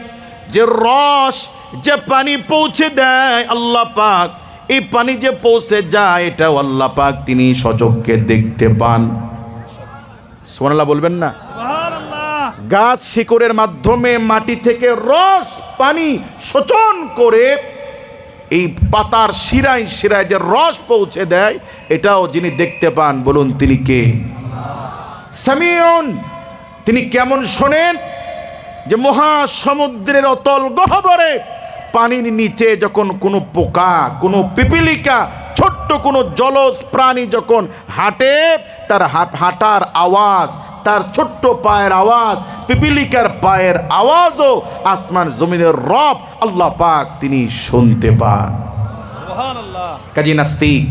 যে রস যে পানি পৌঁছে দেয় আল্লাহ পাক, এই পানি যে পৌঁছে যায় এটাও আল্লাহ পাক তিনি সচক্ষে দেখতে পান। সুবহানাল্লাহ বলবেন না? গাছ শিকড়ের মাধ্যমে মাটি থেকে রস পানি শোষণ করে এই পাতার শিরায় শিরায় যে রস পৌঁছে দেয় এটাও যিনি দেখতে পান, বলুন তিনি কে? সামিউন, তিনি কেমন শোনেন? যে মহাসমুদ্রের অতল গহ্বরে পানির নিচে যখন কোনো পোকা, কোনো পিপিলিকা, ছোট্ট কোনো জলজ প্রাণী যখন হাঁটে, তার হাঁটার আওয়াজ, তার ছোট্ট পায়ের আওয়াজ, পিপিলিকার পায়ের আওয়াজও আসমান জমিনের রব আল্লাহ পাক তিনি শুনতে পান। সুবহানাল্লাহ। কাজী নাস্তিক,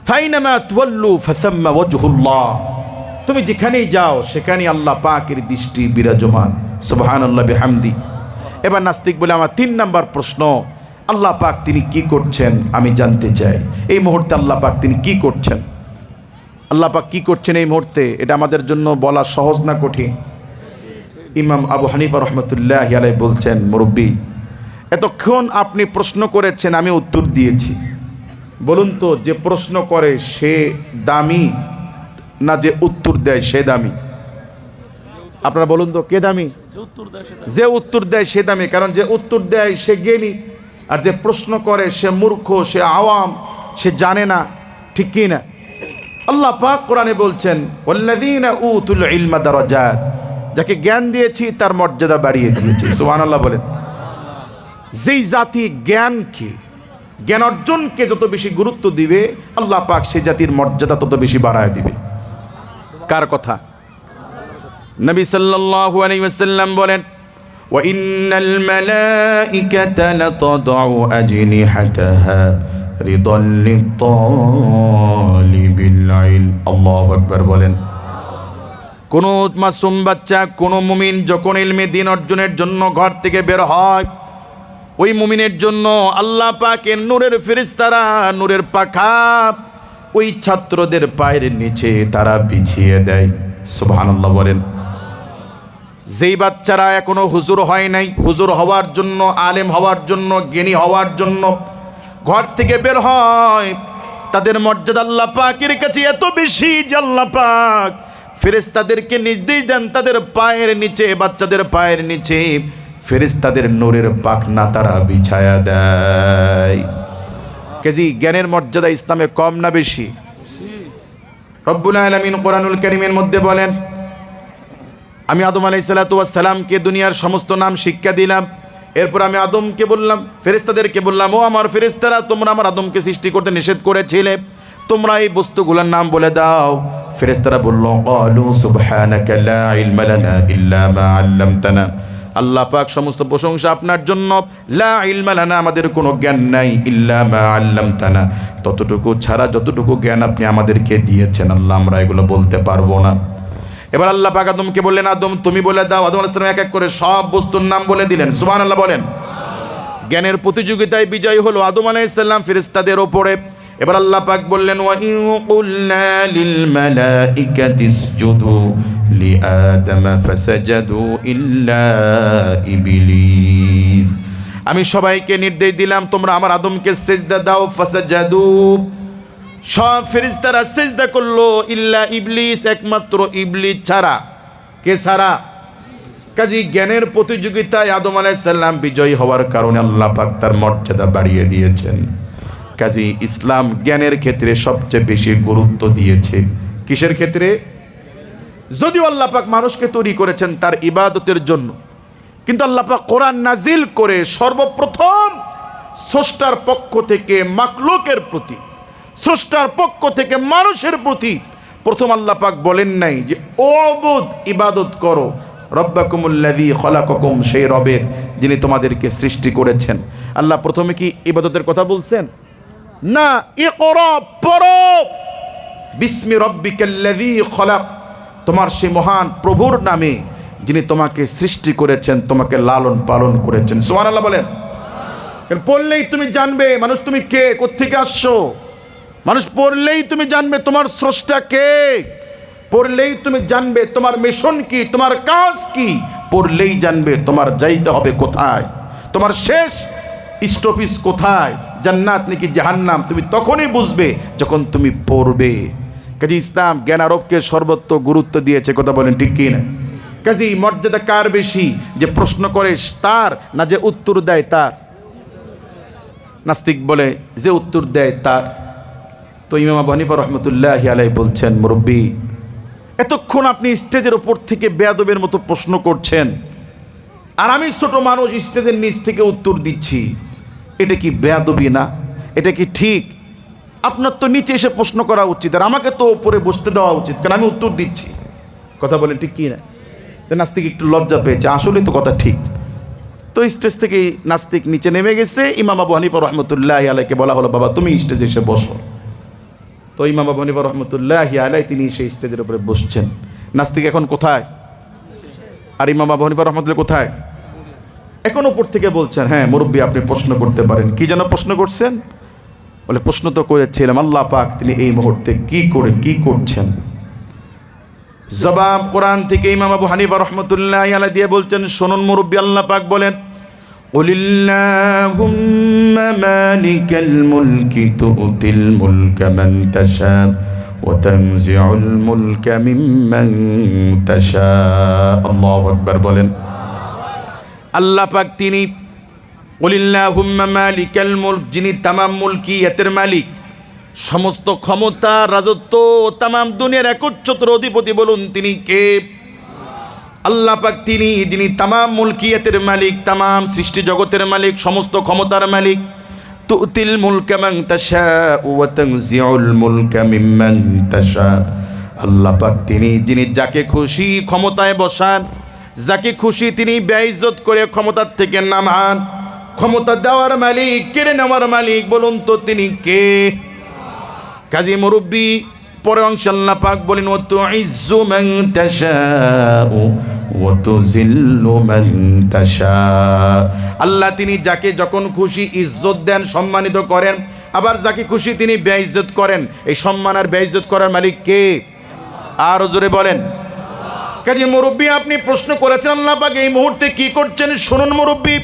ফাইনামা তুওয়াল্লু ফাসাম্মা ওয়াজহুল্লাহ, তুমি যেখানেই যাও সেখানেই আল্লাহ পাকের দৃষ্টি বিরাজমান। সুবহানাল্লাহ বিহামদি। এবার নাস্তিক বলে আমার 3 নাম্বার প্রশ্ন, আল্লাহ পাক তিনি কি করছেন আমি জানতে চাই। এই মুহূর্তে আল্লাহ পাক তিনি কি করছেন? আল্লাহ পাক কি করছেন এই মুহূর্তে, এটা আমাদের জন্য বলা সহজ না কঠিন? ইমাম আবু হানিফা রহমতুল্লাহি আলাইহি বলছেন, মুরব্বী এতক্ষণ আপনি প্রশ্ন করেছেন আমি উত্তর দিয়েছি, বলুন তো যে প্রশ্ন করে সে দামি না যে উত্তর দেয় সে দামি? আপনারা বলুন তো কে দামি? যে উত্তর দেয় সে দামি, কারণ যে উত্তর দেয় সে জ্ঞানী, আর যে প্রশ্ন করে সে মূর্খ, সে আওয়াম, সে জানে না, ঠিক কি না? আল্লাহ পাক কোরআনে বলছেন ওয়াল্লাযীনা উতুল ইলমা দারাজাত, যাকে জ্ঞান দিয়েছি তার মর্যাদা বাড়িয়ে দিয়েছি। সুবহানাল্লাহ বলেন। যেই জাতি জ্ঞানকে, জ্ঞান অর্জনকে যত বেশি গুরুত্ব দিবে আল্লাহ পাক সেই জাতির মর্যাদা তত বেশি বাড়ায় দিবে। কার কথা? নবী সাল্লাল্লাহু আলাইহি ওয়াসাল্লাম বলেন ওয়া ইন্নাল মালাইকাতা লাতাদউ আজনিহাতাহা রিদাল লিতালিবিল ইলম। আল্লাহু আকবার বলেন। কোন মাসুম বাচ্চা, কোন মুমিন যখন ইলমে দ্বীন অর্জনের জন্য ঘর থেকে বের হয়, ওই মুমিনের জন্য আল্লাহ পাকের নূরের ফেরেশতারা, নূরের পাখা ওই ছাত্রদের পায়ের নিচে তারা বিছিয়ে দেয়। সুবহানাল্লাহ বলেন। যেই বাচ্চারা এখনো হুজুর হয় নাই, হুজুর হওয়ার জন্য, আলেম হওয়ার জন্য, জ্ঞানী হওয়ার জন্য ঘর থেকে বের হয়, তাদের মর্যাদা আল্লাহ পাকের কাছে এত বেশি যে আল্লাহ পাক ফেরেশতাদেরকে নির্দেশ দেন তাদের পায়ের নিচে, বাচ্চাদের পায়ের নিচে ফেরেশতাদের নূরের পাখনা তারা বিছায়া দেয়। কেজি জ্ঞানের মর্যাদা ইসলামে কম না বেশি? রব্বুল আলামিন কোরআনুল কারীমের মধ্যে বলেন আমি আদম আলাইহিস সালাতু ওয়াস সালামকে দুনিয়ার সমস্ত নাম শিক্ষা দিলাম, এরপর আমি আদমকে বললাম, ফেরেশতাদেরকে বললাম ও আমার ফেরেশতারা তোমরা আমার আদমকে সৃষ্টি করতে নিষেধ করেছিলে, তোমরা এই বস্তুগুলোর নাম বলে দাও। ফেরেশতারা বলল ক্বালু সুবহানাকা লা ইলমা লানা ইল্লা মা আল্লামতানা আল্লাহ পাক সমস্ত প্রশংসা আপনার জন্য। লা ইলমা লানা, আমাদের কোনো জ্ঞান নাই, ইল্লা মা আল্লামতানা, ততটুকু ছাড়া যতটুকু জ্ঞান আপনি আমাদেরকে দিয়েছেন আল্লাহ আমরা এগুলো বলতে পারবো না। এবার আল্লাহ পাক আদমকে বললেন, আদম তুমি বলে দাও। আদম আলাইহিস সালাম এক এক করে সব বস্তুর নাম বলে দিলেন। সুবহানাল্লাহ বলেন। জ্ঞানের প্রতিযোগিতায় বিজয় হলো আদম আলাইহিস সালাম ফেরেশতাদের ওপরে। এবার আল্লাহ পাক বললেন, ওয়া ইন কুলনা লিল মালাইকাতি ইসজুদু লিআদম ফাসাজাদু ইল্লা ইবলিস, আমি সবাইকে নির্দেশ দিলাম তোমরা আমার আদমকে সিজদা দাও। ফাসাজাদু, সব ফেরেশতারা সিজদা করলো, ইল্লা ইবলিস, একমাত্র ইবলিস ছাড়া। কে ছাড়া? কাজী জ্ঞানের প্রতিযোগিতায় আদম আলাইহিস সালাম বিজয়ী হওয়ার কারণে আল্লাহ পাক তার মর্যাদা বাড়িয়ে দিয়েছেন। কাজী ইসলাম জ্ঞানের ক্ষেত্রে সবচেয়ে বেশি গুরুত্ব দিয়েছে। কিসের ক্ষেত্রে? যদিও আল্লাহ পাক মানুষকে তৈরি করেছেন তার ইবাদতের জন্য, কিন্তু আল্লাহ পাক কোরআন নাজিল করে সর্বপ্রথম স্রষ্টার পক্ষ থেকে মাখলুকের প্রতি, স্রষ্টার পক্ষ থেকে মানুষের প্রতি প্রথম আল্লাহ পাক বলেন নাই যে ওবুদ, ইবাদত করো, রব্বাকুমুল্লাযী খলাকাকুম, সেই রবের যিনি তোমাদেরকে সৃষ্টি করেছেন। আল্লাহ প্রথমে কি ইবাদতের কথা বলছেন? না, ইকরা, পড়ো, বিসমি রব্বিকাল্লাযী খলাক, তোমার সেই মহান প্রভুর নামে যিনি তোমাকে সৃষ্টি করেছেন, তোমাকে লালন পালন করেছেন। সুবহানাল্লাহ বলেন। পড়লেই তুমি জানবে মানুষ তুমি কে, কোত্থেকে আসছো। মানুষ পড়লেই তুমি জানবে তোমার স্রষ্টা কে, পড়লেই তুমি জানবে তোমার মিশন কি, তোমার কাজ কি, পড়লেই জানবে তোমার যাইতে হবে কোথায়, তোমার শেষ স্টপিস কোথায়, জান্নাত নাকি জাহান্নাম, তুমি তখনই বুঝবে যখন তুমি পড়বে। কাজী ইসলাম জ্ঞান আরোপকে সর্বত্র গুরুত্ব দিয়েছে, কথা বলেন ঠিক কি না? কাজী মর্যাদা কার বেশি, যে প্রশ্ন করে তার, না যে উত্তর দেয় তার? নাস্তিক বলে যে উত্তর দেয় তার। তো ইমাম আবু হানিফা রাহমাতুল্লাহি আলাইহি বলছেন, মুরব্বী এতক্ষণ আপনি স্টেজের ওপর থেকে বেয়াদবের মতো প্রশ্ন করছেন, আর আমি ছোট মানুষ স্টেজের নিচ থেকে উত্তর দিচ্ছি, এটা কি বেয়াদবি না? এটা কি ঠিক? আপনার তো নিচে এসে প্রশ্ন করা উচিত, আর আমাকে তো উপরে বসতে দেওয়া উচিত, কারণ আমি উত্তর দিচ্ছি। কথা বলেন ঠিক কি না? নাস্তিক একটু লজ্জা পেয়েছে, আসলে তো কথা ঠিক। তো স্টেজ থেকে নাস্তিক নিচে নেমে গেছে। ইমাম আবু হানিফা রাহমাতুল্লাহি আলাইহিকে বলা হলো, বাবা তুমি স্টেজে এসে বসো। তো ইমাম আবু হানিফা রাহমাতুল্লাহি আলাইহি তিনি সেই স্টেজের উপরে বসছেন। নাস্তিক এখন কোথায়? আর ইমাম আবু হানিফা রাহমাতুল্লাহি কোথায়? এখন উপর থেকে বলছেন, হ্যাঁ মুরব্বী আপনি প্রশ্ন করতে পারেন। কি যেন প্রশ্ন করছেন? বলে প্রশ্ন তো করেছিলাম আল্লাহ পাক তিনি এই মুহূর্তে কি করছেন। জবাব কোরআন থেকে ইমাম আবু হানিফা রাহমাতুল্লাহি আলাইহি দিয়ে বলছেন, শুনুন মুরব্বী, আল্লাহ পাক বলেন, কুলিল্লাহুম্মা মালিকাল মুলকি তুতিল মুলকা মান তাশা ওয়া তানজিউল মুলকা মিম্মান তাশা। আল্লাহু আকবার বলেন। আল্লাহ পাক তিনি কুলিল্লাহুম্মা মালিকাল মুলক, যিনি তামাম মুলকিয়াতের মালিক, সমস্ত ক্ষমতা রাজত্ব তামাম দুনিয়ার একচ্ছত্র অধিপতি, বলুন তিনি কে? আল্লাহ পাক তিনি যিনি তামাম মুলকিয়াতের মালিক, তামাম সৃষ্টি জগতের মালিক, সমস্ত ক্ষমতার মালিক। তুতিল মুলকা মান তাশা ওয়া তানজিউল মুলকা মিম্মান তাশা। আল্লাহ পাক তিনি যিনি যাকে খুশি ক্ষমতায় বসান, যাকে খুশি তিনি বেইজ্জত করে ক্ষমতার থেকে নামান। ক্ষমতা দেওয়ার মালিক, কেড়ে নেওয়ার মালিক, বলুন তো তিনি কে? কাজী মুরব্বী পরে অংশ আল্লাহ পাক বলেন, ওয়া তুইজ্জু মান তাশাউ ওয়া তুযিল্লু মান তাশা। আল্লাহ তিনি যাকে যখন খুশি ইজ্জত দেন, সম্মানিত করেন, আবার যাকে খুশি তিনি বেইজ্জত করেন। এই সম্মান আর বেইজ্জত করার মালিক কে? আর জোরে বলেন। কাজী মুরব্বী আপনি প্রশ্ন করেছেন আল্লাহ পাক এই মুহূর্তে কি করছেন। শুনুন মুরব্বী,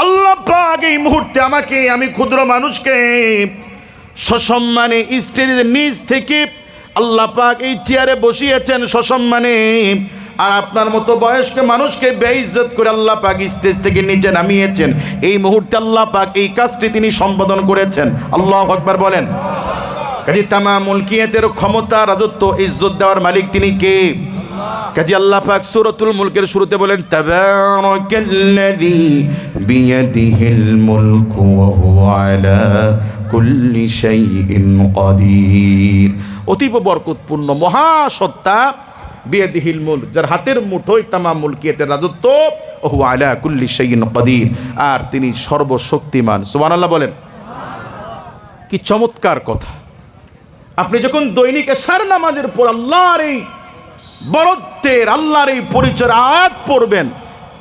আল্লাহ পাক এই মুহূর্তে আমাকে, আমি ক্ষুদ্র মানুষকে সসম্মানে স্টেজের নিচ থেকে আল্লাহ পাক এই চেয়ারে বসিয়েছেন সসম্মানে, আর আপনার মতো বয়স্ক মানুষকে বেইজ্জত করে আল্লাহ পাক স্টেজ থেকে নিচে নামিয়েছেন। এই মুহূর্তে আল্লাহ পাক এই কাজটি তিনি সম্পাদন করেছেন। আল্লাহু আকবার বলেন। কাজী তামাম মুলকিয়াতের ক্ষমতা রাজত্ব ইজ্জত দেওয়ার মালিক তিনি কে? কাজী আল্লাহ পাক সূরাতুল মুলকের শুরুতে বলেন, তাবারাকাল্লাযী বিয়াদিহিল মুলকু ওয়া হুয়া আলা কুল্লি শাইইন কাদির। অতীব বরকতপূর্ণ মহাসত্তা বিয়াদিহিল মুলক, যার হাতের মুঠোয় তামাম মুলকিয়াতের রাজত্ব, ওহু আলা কুল্লি শাইইন কাদির, আর তিনি সর্বশক্তিমান। সুবহানাল্লাহ বলেন। কি চমৎকার কথা! আপনি যখন দৈনিক এশার নামাজের পর আল্লাহর এই বরত্বের, আল্লাহর এই পরিচয়ের আয়াত পড়বেন,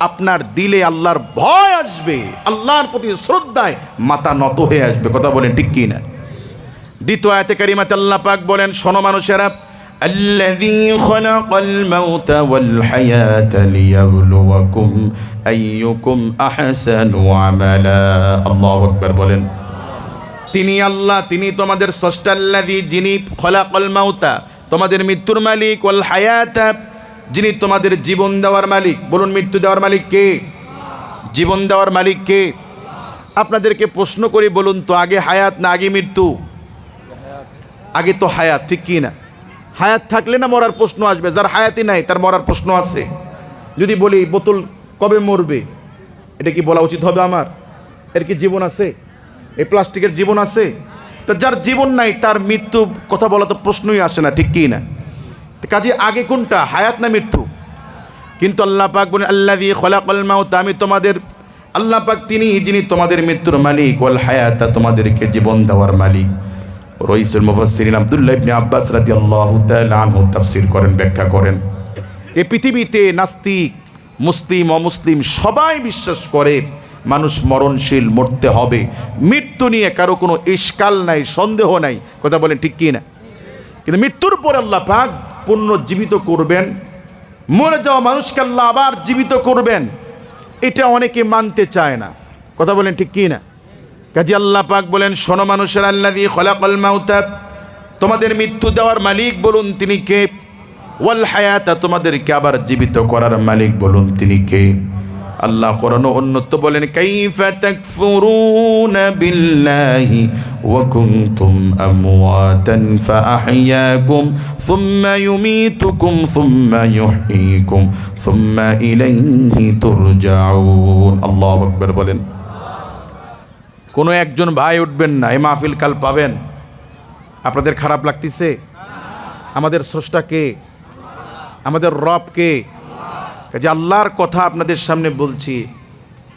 আপনার দিলে আল্লাহর ভয় আসবে, আল্লাহর প্রতি শ্রদ্ধায় মাথা নত হয়ে আসবে। কথা বলেন ঠিক কি না? দ্বিতীয় আয়াতে কারিমাতে আল্লাহ পাক বলেন, শোনো মানুষেরা, আল্লাযী খালাকাল মাউতা ওয়াল হায়াতা লিয়াবলুয়াকুম আইয়ুকুম আহসানু আমালা। আল্লাহু আকবার বলেন। তিনি আল্লাহ, তিনি তোমাদের স্রষ্টা, আল্লাযী, যিনি খালাকাল মাউতা, তোমাদের মৃত্যুর মালিক, ওয়াল হায়াতা, যিনি তোমাদের জীবন দেওয়ার মালিক। বলুন, মৃত্যু দেওয়ার মালিক কে? জীবন দেওয়ার মালিক কে? আপনাদেরকে প্রশ্ন করি, বলুন তো, আগে হায়াত না আগে মৃত্যু? আগে তো হায়াত, ঠিক কি না? হায়াত থাকলে না মরার প্রশ্ন আসবে, যার হায়াতই নাই তার মরার প্রশ্ন আছে। যদি বলি বোতল কবে মরবে, এটা কি বলা উচিত হবে আমার? এর কি জীবন আছে? এই প্লাস্টিকের জীবন আছে? তো যার জীবন নাই তার মৃত্যু কথা বলা তো প্রশ্নই আসে না, ঠিক কি না? কাজে আগে কোনটা, হায়াত না মৃত্যু? কিন্তু আল্লাহ পাক বলেন, আল্লাযী খালাকাল মাউতা, আমি তোমাদের, আল্লাহ পাক তিনি যিনি তোমাদের মৃত্যুর মালিক, ওয়াল হায়াতা, তোমাদেরকে জীবন দেওয়ার মালিক। রাইসুল মুফাসসিরিন আব্দুল্লাহ ইবনে আব্বাস রাদিয়াল্লাহু তাআলা আনহু তাফসীর করেন, ব্যাখ্যা করেন, এই পৃথিবীতে নাস্তিক, মুসলিম, অমুসলিম সবাই বিশ্বাস করে মানুষ মরণশীল, মরতে হবে। মৃত্যু নিয়ে কারো কোনো ইশকাল নাই, সন্দেহ নাই। কথা বলেন ঠিক কি না? কিন্তু মৃত্যুর পর আল্লাহ পাক পুনর্জীবিত করবেন, মরে যাওয়া মানুষকে আল্লাহ আবার জীবিত করবেন, এটা অনেকে মানতে চায় না। কথা বলেন ঠিক কি না? কাজে আল্লাহ পাক বলেন, শোনো মানুষের, আল্লাযী খালাকাল মাউতা, তোমাদের মৃত্যু দেওয়ার মালিক বলুন তিনি কে, ওয়াল হায়াতা, তোমাদেরকে আবার জীবিত করার মালিক বলুন তিনি কে। আল্লাহ কোরআন অন্যত্র বলেন, কাইফা তাকফুরুনা বিল্লাহি ওয়া কুনতুম আমওয়াতান ফাআহইয়াকুম সুম্মা ইউমীতুকুম সুম্মা ইউহয়ীকুম সুম্মা ইলাইহি তুরজাউন। আল্লাহু আকবার বলেন। কোনো একজন ভাই উঠবেন না, এই মাহফিল কাল পাবেন। আপনাদের খারাপ লাগতেছে? আমাদের স্রষ্টা কে? আমাদের রব কে? যে আল্লাহর কথা আপনাদের সামনে বলছি,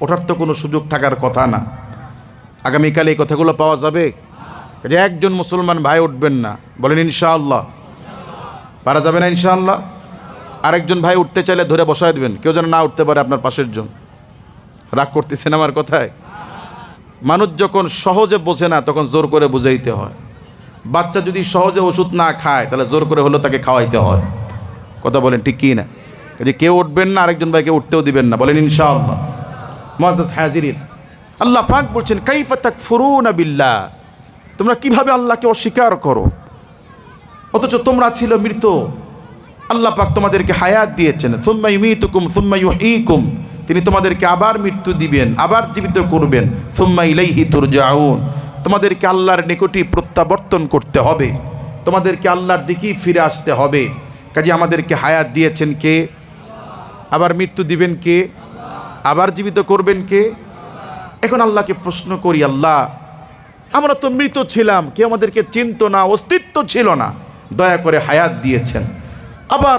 ওঠার তো কোনো সুযোগ থাকার কথা না। আগামীকাল এই কথাগুলো পাওয়া যাবে? যে একজন মুসলমান ভাই উঠবেন না, বলেন ইনশাআল্লাহ। পারা যাবে না ইনশাআল্লাহ? আরেকজন ভাই উঠতে চাইলে ধরে বসায় দেবেন, কেউ যেন না উঠতে পারে আপনার পাশের জন। রাগ করতেছেন আমার কথায়? মানুষ যখন সহজে বোঝে না তখন জোর করে বুঝাইতে হয়। বাচ্চা যদি সহজে ওষুধ না খায় তাহলে জোর করে হলেও তাকে খাওয়াইতে হয়। কথা বলেন ঠিক কি না? যে কেউ উঠবেন না, আরেকজন ভাইকে উঠতেও দিবেন না, বলেন ইনশাআল্লাহ। মুআজ্জাজ হাজিরিন, আল্লাহ পাক বলছেন, কাইফা তাকফুরুনা বিল্লাহ, তোমরা কিভাবে আল্লাহকে অস্বীকার করো, অথচ তোমরা ছিল মৃত। আল্লাহ পাক তোমাদেরকে হায়াত দিয়েছেন, সুম্মা ইউমীতুকুম সুম্মা ইউহয়ীকুম, তিনি তোমাদেরকে আবার মৃত্যু দিবেন, আবার জীবিত করবেন, সুম্মা ইলাইহি তুরজাউন, তোমাদেরকে আল্লাহর নিকটই প্রত্যাবর্তন করতে হবে, তোমাদেরকে আল্লাহর দিকেই ফিরে আসতে হবে। কাজে আমাদেরকে হায়াত দিয়েছেন কে? আবার মৃত্যু দিবেন কে? আবার জীবিত করবেন কে? এখন আল্লাহকে প্রশ্ন করি, আল্লাহ আমরা তো মৃত ছিলাম, কেউ আমাদেরকে চিনত না, অস্তিত্ব ছিল না, দয়া করে হায়াত দিয়েছেন। আবার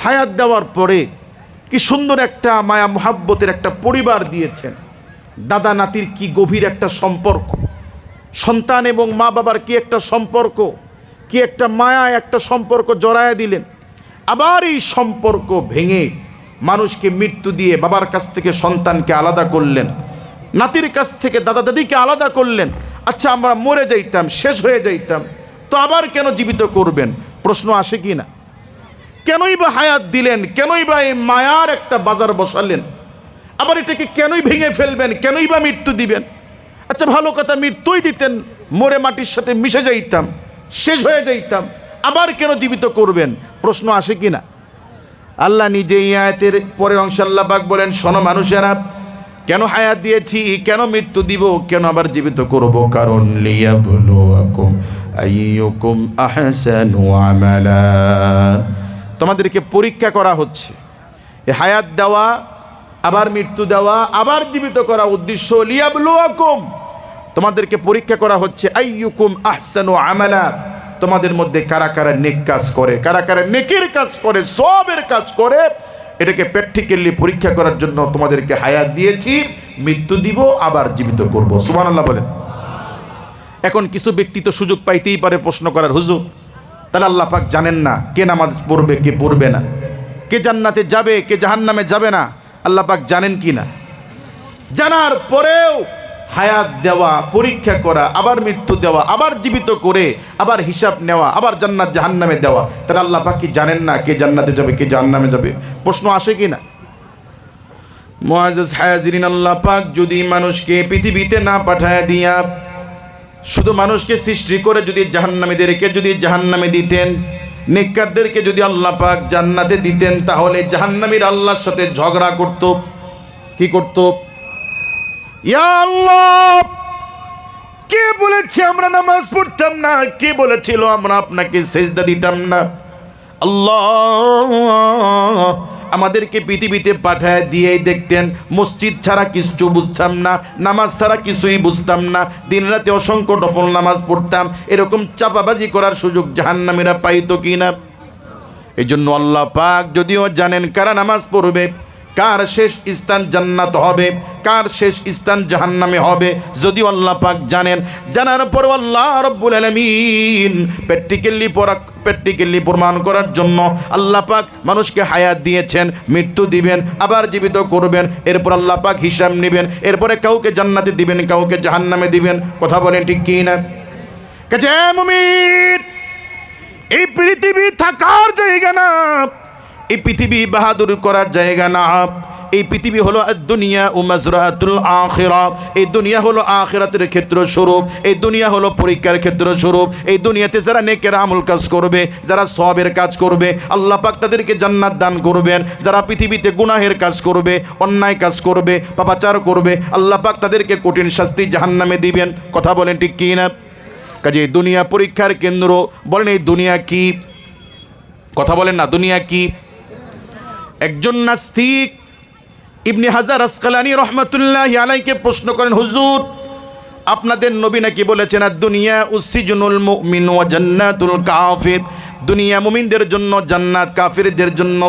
হায়াত দেওয়ার পরে কি সুন্দর একটা মায়া মুহাব্বতের একটা পরিবার দিয়েছেন। দাদা নাতির কি গভীর একটা সম্পর্ক, সন্তান এবং মা বাবার কি একটা সম্পর্ক, কি একটা মায়া, একটা সম্পর্ক জড়ায়া দিলেন। আবার এই সম্পর্ক ভেঙে মানুষকে মৃত্যু দিয়ে বাবার কাছ থেকে সন্তানকে আলাদা করলেন, নাতির কাছ থেকে দাদা দাদিকে আলাদা করলেন। আচ্ছা, আমরা মরে যাইতাম, শেষ হয়ে যাইতাম, তো আবার কেন জীবিত করবেন? প্রশ্ন আসে কি না? কেনই বা হায়াত দিলেন? কেনই বা এই মায়ার একটা বাজার বসালেন? আবার এটাকে কেনই ভেঙে ফেলবেন? কেনই বা মৃত্যু দিবেন? আচ্ছা, ভালো কথা, মৃত্যুই দিতেন, মরে মাটির সাথে মিশে যাইতাম, শেষ হয়ে যাইতাম, আবার কেন জীবিত করবেন? প্রশ্ন আসে কি না? আল্লাহ নিজে এই আয়াতের পরের অংশে আল্লাহ পাক বলেন, শোনো মানুষেরা, কেন হায়াত দিয়েছি, কেন মৃত্যু দিব, কেন আবার জীবিত করব? কারণ লিয়াবলুয়াকুম আইয়ুকুম আহসানু আমালা, তোমাদেরকে পরীক্ষা করা হচ্ছে। এই হায়াত দেওয়া, আবার মৃত্যু দেওয়া, আবার জীবিত করা উদ্দেশ্য লিয়াবলুয়াকুম, তোমাদেরকে পরীক্ষা করা হচ্ছে। আইয়ুকুম আহসানু আমালা, তোমাদের মধ্যে কারা কারা নেক কাজ করে, কারা কারা নেকের কাজ করে, সবের কাজ করে, এটাকে প্র্যাকটিক্যালি পরীক্ষা করার জন্য তোমাদেরকে হায়াত দিয়েছি, মৃত্যু দিব, আবার জীবিত করব। সুবহানাল্লাহ বলেন। এখন কিছু ব্যক্তি তো সুযোগ পাইতেই পারে প্রশ্ন করার, হুজুর তাহলে আল্লাহ পাক জানেন না কে নামাজ পড়বে কে পড়বে না, কে জান্নাতে যাবে কে জাহান্নামে যাবে না, আল্লাহ পাক জানেন কি না? জানার পরেও হায়াত দেওয়া, পরীক্ষা করা, আবার মৃত্যু দেওয়া, আবার জীবিত করে আবার হিসাব নেওয়া, আবার জান্নাত জাহান্নামে দেওয়া, তাহলে আল্লাহ পাক কি জানেন না কে জান্নাতে যাবে কে জাহান্নামে যাবে? প্রশ্ন আসে কি না? মুআজ্জাজ হাজিরিন, আল্লাহ পাক যদি মানুষকে পৃথিবীতে না পাঠায় দিয়া শুধু মানুষকে সৃষ্টি করে যদি জাহান্নামীদেরকে যদি জাহান্নামে দিতেন, নেককারদেরকে যদি আল্লাহ পাক জান্নাতে দিতেন, তাহলে জাহান্নামীরা আল্লাহর সাথে ঝগড়া করত। কি করত? ইয়া আল্লাহ, কে বলেছে আমরা নামাজ পড়তাম না? কে বলেছিল আমরা আপনাকে সেজদা দিতাম না? আল্লাহ, আমাদেরকে পৃথিবীতে পাঠায় দিয়েই দেখতেন মসজিদ ছাড়া কিছু বুঝতাম না, নামাজ ছাড়া কিছুই বুঝতাম না, দিন রাতে অসংখ্য নফল নামাজ পড়তাম, এরকম চাপাবাজি করার সুযোগ জাহান্নামীরা পাইতো কি না? এই জন্য আল্লাহ পাক যদিও জানেন কারা নামাজ পড়বে, কার শেষ স্থান জান্নাত হবে, কার শেষ স্থান জাহান্নামে হবে, যদিও আল্লাহ পাক জানেন, জানার পর আল্লাহ রাব্বুল আলামিন প্র্যাকটিক্যালি প্রমাণ করার জন্য আল্লাহ পাক মানুষকে হায়াত দিয়েছেন, মৃত্যু দিবেন, আবার জীবিত করবেন, এরপর আল্লাহ পাক হিসাব নেবেন, এরপরে কাউকে জান্নাতে দিবেন, কাউকে জাহান্নামে দিবেন। কথা বলেন ঠিক কি না? কাজে মুমিন, এই পৃথিবী থাকার জায়গা না, এই পৃথিবী বাহাদুর করার জায়গা না। এই পৃথিবী হলো দুনিয়া ও মাজরাতুল আখিরাত। এই দুনিয়া হলো আখিরাতের ক্ষেত্র স্বরূপ, এই দুনিয়া হলো পরীক্ষার ক্ষেত্র স্বরূপ। এই দুনিয়াতে যারা নেকের আমল কাজ করবে, যারা সওয়াবের কাজ করবে, আল্লাহ পাক তাদেরকে জান্নাত দান করবেন। যারা পৃথিবীতে গুনাহের কাজ করবে, অন্যায় কাজ করবে, পাপাচার করবে, আল্লাহ পাক তাদেরকে কঠিন শাস্তি জাহান্নামে দিবেন। কথা বলেন ঠিক কি না? কাজে দুনিয়া পরীক্ষার কেন্দ্র। বলেন এই দুনিয়া কি? কথা বলেন না, দুনিয়া কি? একজন নাস্তিক ইবনে হাজার আসকালানি রহমাতুল্লাহি আলাইহিকে প্রশ্ন করেন, হুজুর আপনাদের নবী নাকি বলেছেন দুনিয়া উসসিজনুল মুমিন ওয়া জান্নাতুল কাফির, দুনিয়া মুমিনদের জন্য জান্নাত, কাফিরদের জন্য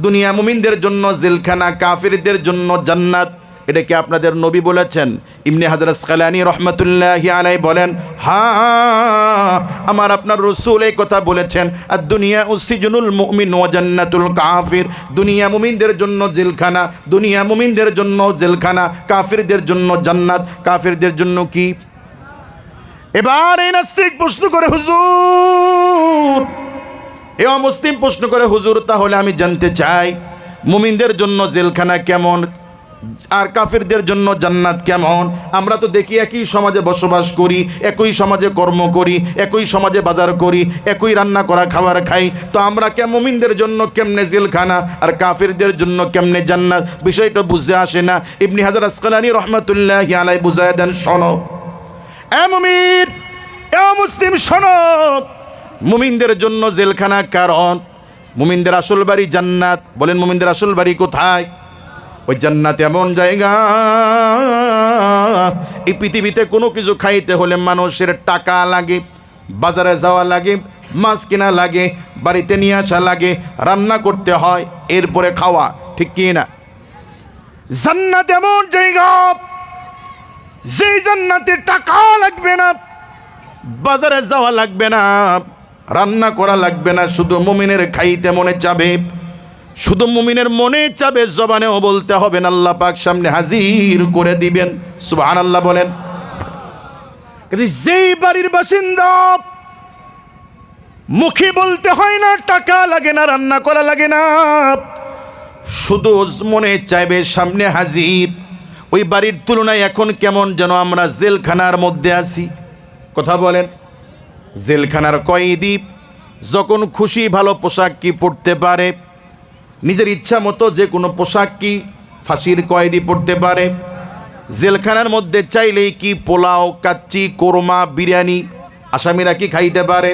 দুনিয়া মুমিনদের জন্য জেলখানা, কাফিরদের জন্য জান্নাত। এটা কি আপনাদের নবী বলেছেন? ইবনে হাজার আসকালানি রহমাতুল্লাহি আলাইহি বলেন, হ্যাঁ আমার আপনার রাসূল এই কথা বলেছেন, আর দুনিয়া উসসিজনুল মুমিন ওয়া জান্নাতুল কাফির, দুনিয়া মুমিনদের জন্য জেলখানা, দুনিয়া মুমিনদের জন্য জেলখানা, কাফিরদের জন্য জান্নাত। কাফিরদের জন্য কি? এবার এই নাস্তিক প্রশ্ন করে, হুজুর এ অমুসলিম প্রশ্ন করে, হুজুর তাহলে আমি জানতে চাই মুমিনদের জন্য জেলখানা কেমন আর কাফিরদের জন্য জান্নাত কেমন? আমরা তো দেখি একই সমাজে বসবাস করি, একই সমাজে কর্ম করি, একই সমাজে বাজার করি, একই রান্না করা খাবার খাই, তো আমরা মুমিনদের জন্য কেমনে জেলখানা আর কাফিরদের জন্য কেমনে জান্নাত? বিষয়টা বুঝে আসে না। ইবনে হাজার আসকালানি রহমাতুল্লাহি আলাইহি বুঝায় দেন, শোনো এ মুমিন, এ মুসলিম শোনো, মুমিনদের জন্য জেলখানা কারণ মুমিনদের আসল বাড়ি জান্নাত। বলেন মুমিনদের আসল বাড়ি কোথায়? ওই জান্নাত এমন জায়গা, এই পৃথিবীতে কোনো কিছু খাইতে হলে মানুষের টাকা লাগে, বাজারে যাওয়া লাগে, মাছ কেনা লাগে, বাড়িতে নিয়ে আসা লাগে, রান্না করতে হয়, এরপরে খাওয়া, ঠিক কি না? জান্নাত এমন জায়গা, যেই জান্নাতে টাকা লাগবে না, বাজারে যাওয়া লাগবে না, রান্না করা লাগবে না, শুধু মুমিনের খাইতে মনে চাবে, শুধু মুমিনের মনে চাবে, জবানেও বলতে হবে না, আল্লাহ পাক সামনে হাজির করে দিবেন। সুবহানাল্লাহ বলেন। যেই বাড়ির বাসিন্দা মুখে বলতে হয় না, টাকা লাগে না, রান্না করা লাগে না, শুধু মনে চাইবে সামনে হাজির, ওই বাড়ির তুলনায় এখন কেমন যেন আমরা জেলখানার মধ্যে আছি। কথা বলেন। জেলখানার কয়েদি যখন খুশি ভালো পোশাক কি পরতে পারে, নিজের ইচ্ছা মতো যে কোনো পোশাক কি ফাঁসির কয়েদি পড়তে পারে। জেলখানার মধ্যে চাইলেই কি পোলাও, কাচ্চি, কোরমা, বিরিয়ানি আসামিরা কি খাইতে পারে?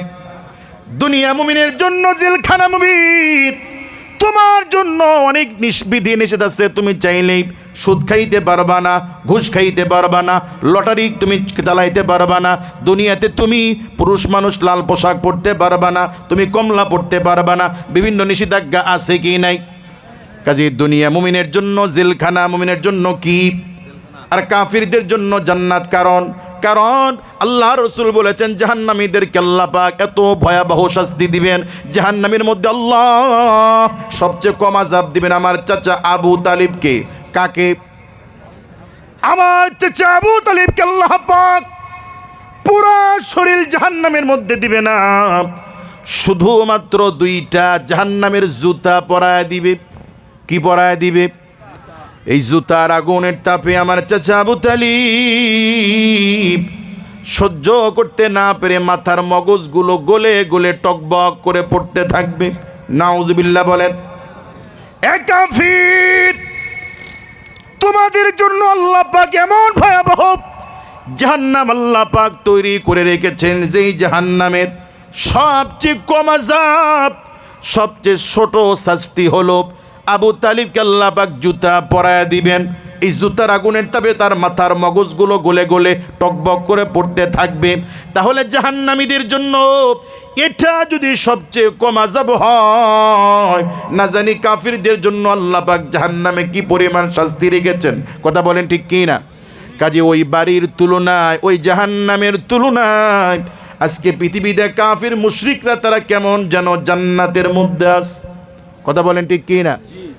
দুনিয়া মুমিনের জন্য জেলখানা মুমিন, তোমার জন্য অনেক বিধি নিষেধ আছে। তুমি চাইলেই সুদ খাইতে পারবা না, ঘুষ খাইতে পারবা না, লটারি তুমি চালাইতে পারবা না, দুনিয়াতে তুমি পুরুষ মানুষ লাল পোশাক পরতে পারবা না, তুমি কমলা পরতে পারবা না, বিভিন্ন নিষেধাজ্ঞা আছে কি নাই? কাজে দুনিয়া মুমিনের জন্য জেলখানা, মুমিনের জন্য কি, আর কাফিরদের জন্য জান্নাত। কারণ আল্লাহ রসুল বলেছেন জাহান্নামীদেরকে আল্লাহ পাক এত ভয়াবহ শাস্তি দিবেন, জাহান্নামের মধ্যে আল্লাহ সবচেয়ে কম আযাব দিবেন আমার চাচা আবু তালিবকে। কাকে? আমার চাচা আবু তালিবকে আল্লাহ পাক পুরা শরীর জাহান্নামের মধ্যে দিবে না, শুধুমাত্র দুইটা জাহান্নামের জুতা পরায় দিবে। কি পরায় দিবে? এই জুতার আগুনের তাপে আমার চাচা আবু তালিব সহ্য করতে না পেরে মাথার মগজগুলো গলে গলে টকবক করে পড়তে থাকবে। নাউযুবিল্লাহ বলেন। এ কাফির, তোমাদের জন্য আল্লাহ পাক এমন ভয়াবহ জাহান্নাম আল্লাহ পাক তৈরি করে রেখেছেন, যেই জাহান্নামের সবচেয়ে কম আযাব, সবচেয়ে ছোট শাস্তি হলো আবু তালিবকে আল্লাহ পাক জুতা পরায় দিবেন। এই জুতার আগুনের তাপে তার মাথার মগজগুলো গলে গলে টকবক করে পড়তে থাকবে। তাহলে জাহান্নামীদের জন্য এটা যদি সবচেয়ে কম আযাব হয়, না জানি কাফিরদের জন্য আল্লাহ পাক জাহান্নামে কি পরিমাণ শাস্তি রেখেছেন। কথা বলেন ঠিক কি না? কাজে ওই বাড়ির তুলনায়, ওই জাহান্নামের তুলনায় আজকে পৃথিবীতে কাফির মুশরিকরা তারা কেমন যেন জান্নাতের মধ্যে আছে। কথা বলেন ঠিক কি না?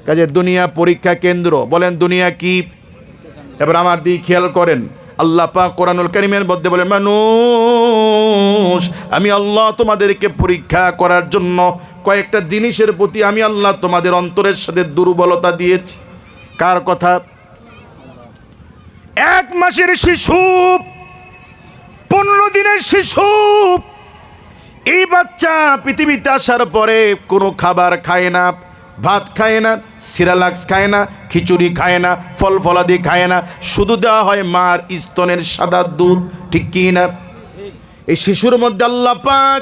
কাজে দুনিয়া পরীক্ষা কেন্দ্র। বলেন দুনিয়া কি? এবার আমার দিকে খেয়াল করেন, আল্লাহ পাক কোরআনুল কারীমের মধ্যে বলেন, মানুষ আমি আল্লাহ তোমাদেরকে পরীক্ষা করার জন্য কয়েকটা জিনিসের প্রতি আমি আল্লাহ তোমাদের অন্তরের সাথে দুর্বলতা দিয়েছি। কার কথা? 1 মাসের শিশু, 15 দিনের শিশু, এই বাচ্চা পৃথিবীতে আসার পরে কোনো খাবার খায় না, ভাত খায় না, সিরালাক্স খায় না, খিচুড়ি খায় না, ফল ফলাদি খায় না, শুধু দেওয়া হয় মার স্তনের সাদা দুধ। ঠিক কি না? এই শিশুর মধ্যে আল্লাহ পাক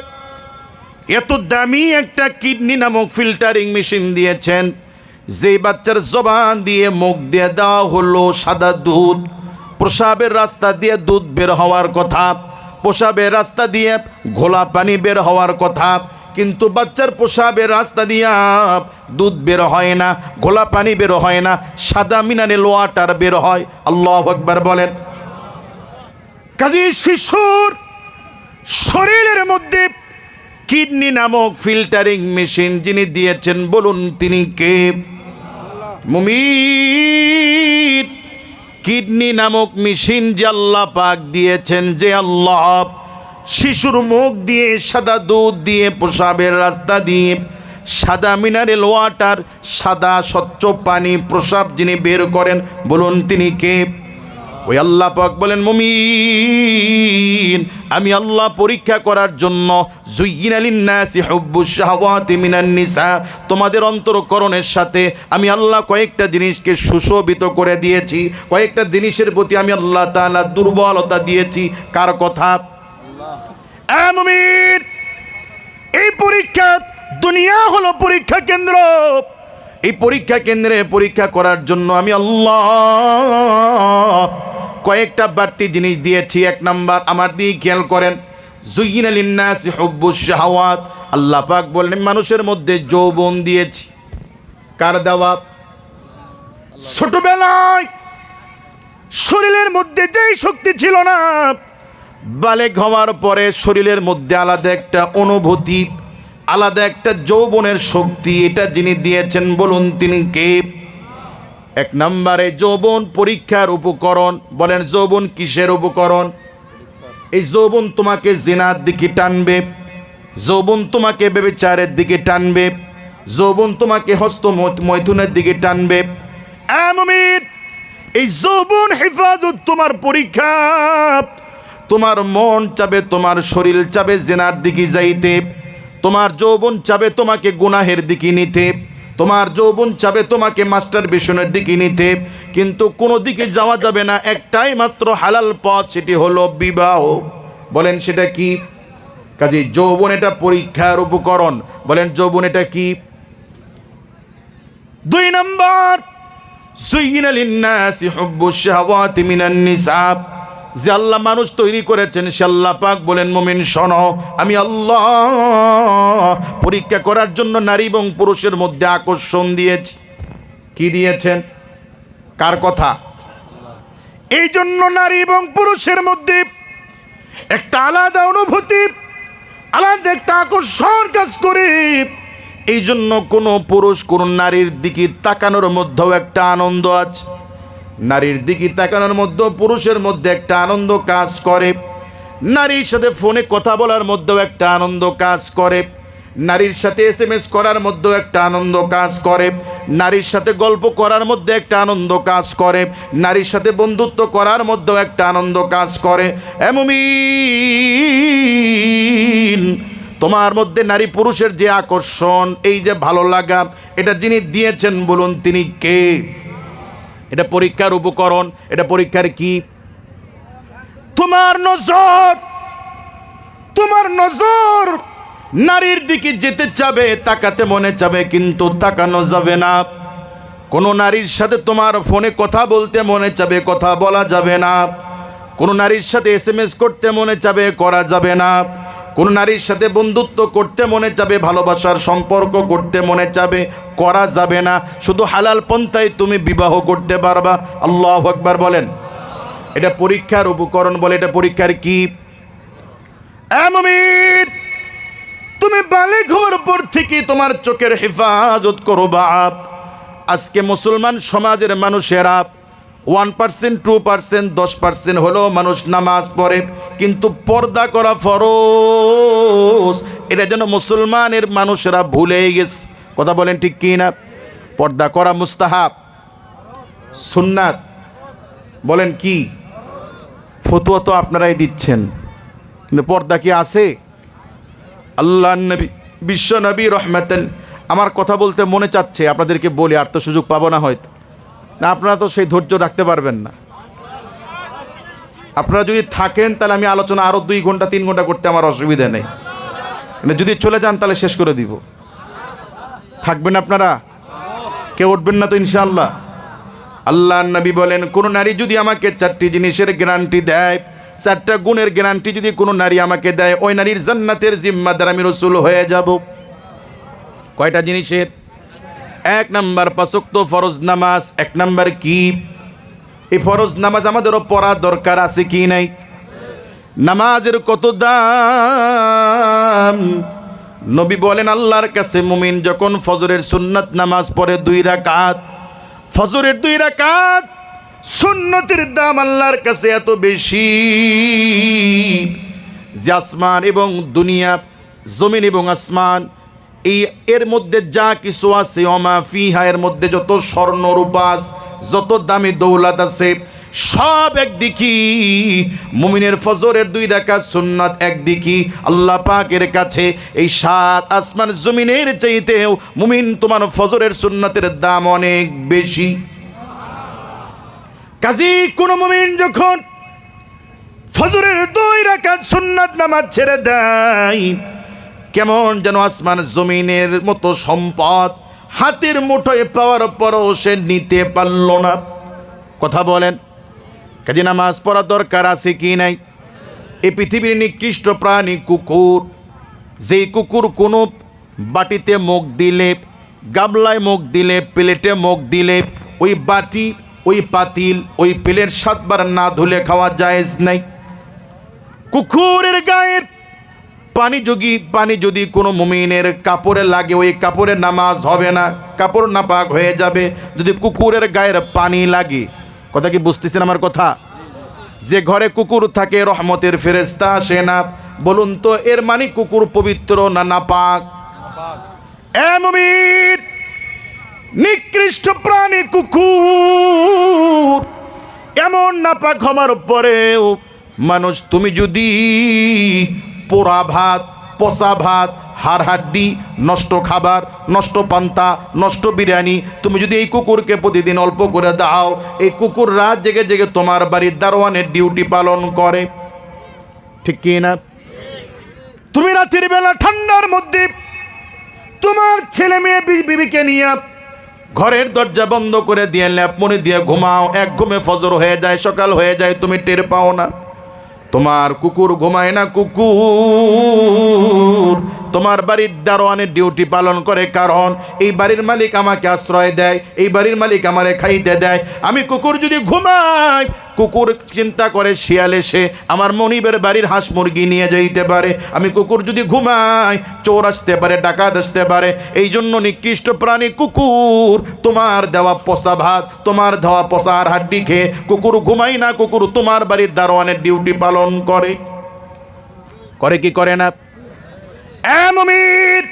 এত দামি একটা কিডনি নামক ফিল্টারিং মেশিন দিয়েছেন, যেই বাচ্চার জবান দিয়ে মুখ দিয়ে দেওয়া হলো সাদা দুধ। প্রসাবের রাস্তা দিয়ে দুধ বের হওয়ার কথা, প্রসাবের রাস্তা দিয়ে ঘোলা পানি বের হওয়ার কথা, কিন্তু বাচ্চার প্রসাবের রাস্তা দিয়ে দুধ বের হয় না, ঘোলা পানি বের হয় না, সাদা মিনারেল ওয়াটার বের হয়। আল্লাহু আকবার বলেন। কাজী শিশুর শরীরের মধ্যে কিডনি নামক ফিল্টারিং মেশিন যিনি দিয়েছেন, বলুন তিনি কে? মুমিন, কিডনি নামক মেশিন যে আল্লাহ পাক দিয়েছেন, যে আল্লাহ শিশুর মুখ দিয়ে সাদা দুধ দিয়ে, প্রসাবের রাস্তা দিয়ে সাদা মিনারেল ওয়াটার, সাদা স্বচ্ছ পানি, প্রসাব যিনি বের করেন, বলুন তিনি কে? ওই আল্লাহ পাক বলেন, মুমিন আমি আল্লাহ পরীক্ষা করার জন্য যুয়্যিনা লিন-নাসি হুব্বুশ শাহাওয়াতি মিনান নিসা, তোমাদের অন্তরকরণের সাথে আমি আল্লাহ কয়েকটা জিনিসকে সুশোভিত করে দিয়েছি, কয়েকটা জিনিসের প্রতি আমি আল্লাহ তাআলা দুর্বলতা দিয়েছি। কার কথা? মুমিন, এই পরীক্ষা, দুনিয়া হলো পরীক্ষা কেন্দ্র। এই পরীক্ষা কেন্দ্রে পরীক্ষা করার জন্য আমি আল্লাহ কয়েকটা বাড়তি জিনিস দিয়েছি। 1 নাম্বার, আমার দিকে খেয়াল করেন, যুয়্যিনা লিন-নাসি হুব্বুশ শাহাওয়াত, আল্লাহ পাক বলেন মানুষের মধ্যে যৌবন দিয়েছি। কার দেওয়া? ছোটবেলায় শরীরের মধ্যে যেই শক্তি ছিল না, বালেগ হওয়ার পরে শরীরের মধ্যে আলাদা একটা অনুভূতি, আলাদা একটা যৌবনের শক্তি, এটা যিনি দিয়েছেন, বলুন তিনি কে? 1 নম্বরে যৌবন পরীক্ষার উপকরণ। বলেন যৌবন কিসের উপকরণ? এই যৌবন তোমাকে জিনার দিকে টানবে, যৌবন তোমাকে ব্যভিচারের দিকে টানবে, যৌবন তোমাকে হস্ত মৈথুনের দিকে টানবে। মুমিন, এই যৌবন হেফাজত তোমার পরীক্ষা। তোমার মন চাবে, তোমার শরীর চাবে জিনার দিকে যাইতে, তোমার যৌবন চাবে তোমাকে গুনাহের দিকে নিতে, তোমার যৌবন চাবে তোমাকে মাস্টারবেশনের দিকে নিতে, কিন্তু কোনো দিকে যাওয়া যাবে না, একটাই মাত্র হালাল পথ, সেটি হলো বিবাহ। বলেন সেটা কি? কাজে যৌবন এটা পরীক্ষার উপকরণ। বলেন যৌবন এটা কি? 2 নম্বর, যুয়্যিনা লিন-নাসি হুব্বুশ শাহাওয়াতি মিনান নিসা, যে আল্লাহ মানুষ তৈরি করেছেন সে আল্লাহ পাক বলেন, মুমিন শোনো, আমি আল্লাহ পরীক্ষা করার জন্য নারী এবং পুরুষের মধ্যে আকর্ষণ দিয়েছি। কি দিয়েছেন? কার কথা? এই জন্য নারী এবং পুরুষের মধ্যে একটা আলাদা অনুভূতি, আলাদা একটা আকর্ষণ কাজ করে। এই জন্য কোনো পুরুষ কোনো নারীর দিকে তাকানোর মধ্যেও একটা আনন্দ আছে। নারীর দিকে তাকানোর মধ্যেও পুরুষের মধ্যে একটা আনন্দ কাজ করে। নারীর সাথে ফোনে কথা বলার মধ্যেও একটা আনন্দ কাজ করে। নারীর সাথে SMS করার মধ্যেও একটা আনন্দ কাজ করে। নারীর সাথে গল্প করার মধ্যে একটা আনন্দ কাজ করে। নারীর সাথে বন্ধুত্ব করার মধ্যেও একটা আনন্দ কাজ করে। মুমিন, তোমার মধ্যে নারী পুরুষের যে আকর্ষণ, এই যে ভালো লাগা, এটা যিনি দিয়েছেন বলুন তিনি কে? এটা পরীক্ষার উপকরণ। এটা পরীক্ষার কি? তোমার নজর নারীর দিকে যেতে চাবে, তাকাতে মনে চাবে, কিন্তু তাকানো যাবে না। কোনো নারীর সাথে তোমার ফোনে কথা বলতে মনে চাবে, কথা বলা যাবে না। কোনো নারীর সাথে SMS করতে মনে চাবে, করা যাবে না। কোন নারীর সাথে বন্ধুত্ব করতে মনে চাবে, ভালোবাসার সম্পর্ক করতে মনে চাবে, করা যাবে না। শুধু হালাল পন্থায় তুমি বিবাহ করতে পারবা। আল্লাহু আকবার বলেন। এটা পরীক্ষার উপকরণ বলে। এটা পরীক্ষার কি? মুমিন, তুমি বালিগ হওয়ার পর থেকে তোমার চোখের হেফাজত করবা। আজকে মুসলমান সমাজের মানুষেরা 1%, 2%, 10% হলেও মানুষ নামাজ পড়ে, কিন্তু পর্দা করা ফরজ এটা যেন মুসলমানের মানুষেরা ভুলে গেছে। কথা বলেন ঠিক কি না? পর্দা করা মুস্তাহাব, সুন্নাত। বলেন কি? ফতোয়া তো আপনারাই দিচ্ছেন, কিন্তু পর্দা কি আছে? আল্লাহ নবী, বিশ্ব নবী রহমাতান। আমার কথা বলতে মনে চাচ্ছে, আপনাদেরকে বলি, আর তো সুযোগ পাবো না হয়তো। না, আপনারা তো সেই ধৈর্য রাখতে পারবেন না। আপনারা যদি থাকেন তাহলে আমি আলোচনা আরও 2 ঘন্টা 3 ঘন্টা করতে আমার অসুবিধা নেই। যদি চলে যান তাহলে শেষ করে দিব। থাকবেন আপনারা? কেউ উঠবেন না তো ইনশাআল্লাহ? আল্লাহ নবী বলেন, কোন নারী যদি আমাকে 4টি জিনিসের গ্যারান্টি দেয়, 4টা গুণের গ্যারান্টি যদি কোনো নারী আমাকে দেয়, ওই নারীর জান্নাতের জিম্মাদার আমি রাসূল হয়ে যাব। কয়টা জিনিসের? 1 নাম্বার 5 ওয়াক্ত ফরজ নামাজ। 1 নাম্বার কি? এই ফরজ নামাজ আমাদেরও পড়া দরকার আছে কি নাই? নামাজের কত দাম! নবী বলেন, আল্লাহর কাছে মুমিন যখন ফজরের সুন্নাত নামাজ পড়ে 2 রাকাত, ফজরের 2 রাকাত সুন্নতের দাম আল্লাহর কাছে এত বেশি যে আসমান এবং দুনিয়া, জমিন এবং আসমান, এর মধ্যে যা কিছু আছে, ওমা ফিহা, এর মধ্যে যত স্বর্ণ রূপা, যত দামি দৌলত আছে, সব একদিকে। মুমিনের ফজরের 2 রাকাত সুন্নাত একদিকে। আল্লাহ পাকের কাছে এই 7 আসমান জমিনের চাইতেও মুমিন তোমার ফজরের সুন্নাতের দাম অনেক বেশি। কাজী কোন মুমিন যখন ফজরের 2 রাকাত সুন্নাত নামাজ ছেড়ে দেয়, কেমন যেন আসমান জমিনের মতো সম্পদ হাতের মুঠোয় পাওয়ার পরও সে নিতে পারল না। কথা বলেন। কাজী নামাজ পড়া দরকার আছে কি নাই? এই পৃথিবীর নিকৃষ্ট প্রাণী কুকুর, যেই কুকুর কোনো বাটিতে মুখ দিলে, গামলায় মুখ দিলে, প্লেটে মুখ দিলে, ওই বাটি, ওই পাতিল, ওই প্লেট 7 বার না ধুলে খাওয়া জায়েজ নাই। কুকুরের গায়ের পানি যদি কোনো মুমিনের কাপড়ে লাগে, ওই কাপড়ে নামাজ হবে না, কাপড় নাপাক হয়ে যাবে। যদি কুকুরের গায়ের পানি লাগে, কথা কি বুঝতেছেন আমার কথা? যে ঘরে কুকুর থাকে রহমতের ফেরেশতা আসে না। বলুন তো এর মানে কুকুর পবিত্র না নাপাক? মুমিন, নিকৃষ্ট প্রাণী কুকুর এমন নাপাক হওয়ার পরেও মানুষ, তুমি যদি পোড়া ভাত, পচা ভাত, হাড়হাড্ডি, নষ্ট খাবার, নষ্ট পান্তা, নষ্ট বিরিয়ানি, তুমি যদি এই কুকুরকে প্রতিদিন অল্প করে দাও, এই কুকুর রাত জেগে জেগে তোমার বাড়ির দারোয়ানের ডিউটি পালন করে। ঠিক কি না? তুমি রাতের বেলা ঠান্ডার মধ্যে তোমার ছেলে মেয়ে বিবিকে নিয়ে ঘরের দরজা বন্ধ করে দিয়ে ল্যাপ মনে দিয়ে ঘুমাও, এক ঘুমে ফজর হয়ে যায়, সকাল হয়ে যায়, তুমি টের পাও না। তোমার কুকুর ঘুমায় না, কুকুর তোমার বাড়ির দারোয়ানের ডিউটি পালন করে, কারণ এই বাড়ির মালিক আমাকে আশ্রয় দেয়, এই বাড়ির মালিক আমারে খাইতে দেয়। আমি কুকুর যদি ঘুমাই, কুকুর চিন্তা করে শিয়াল এসে আমার মনিবের বাড়ির হাঁস মুরগি নিয়ে যাইতে পারে। আমি কুকুর যদি ঘুমাই, চোর আসতে পারে, ডাকাত আসতে পারে। এই জন্য নিকৃষ্ট প্রাণী কুকুর তোমার দেওয়া পচা ভাত, তোমার দেওয়া পচা আর হাড্ডি খেয়ে কুকুর ঘুমাই না, কুকুর তোমার বাড়ির দারোয়ানের ডিউটি পালন করে। করে কি করে না? মুমিন,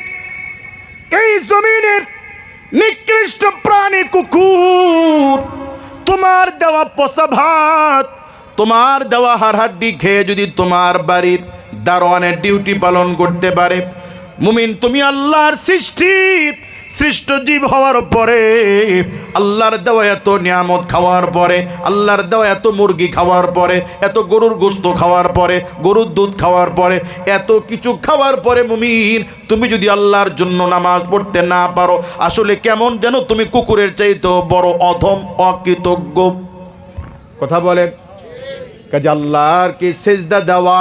এই জমিনের নিকৃষ্ট প্রাণী কুকুর তোমার দেওয়া পচা ভাত, তোমার দেওয়া হাড়হাড্ডি খেয়ে যদি তোমার বাড়ির দারোয়ানের ডিউটি পালন করতে পারে, মুমিন তুমি আল্লাহর সৃষ্ট জীব হওয়ার পরে, আল্লাহর দেওয়া এত নিয়ামত খাওয়ার পরে, আল্লাহর দেওয়া এত মুরগি খাওয়ার পরে, এত গরুর গোশত খাওয়ার পরে, গরুর দুধ খাওয়ার পরে, এত কিছু খাওয়ার পরে মুমিন তুমি যদি আল্লাহর জন্য নামাজ পড়তে না পারো, আসলে কেমন যেন তুমি কুকুরের চাইতেও বড় অধম, অকৃতজ্ঞ। কথা বলেন। কাজে আল্লাহর কি সেজদা দেওয়া,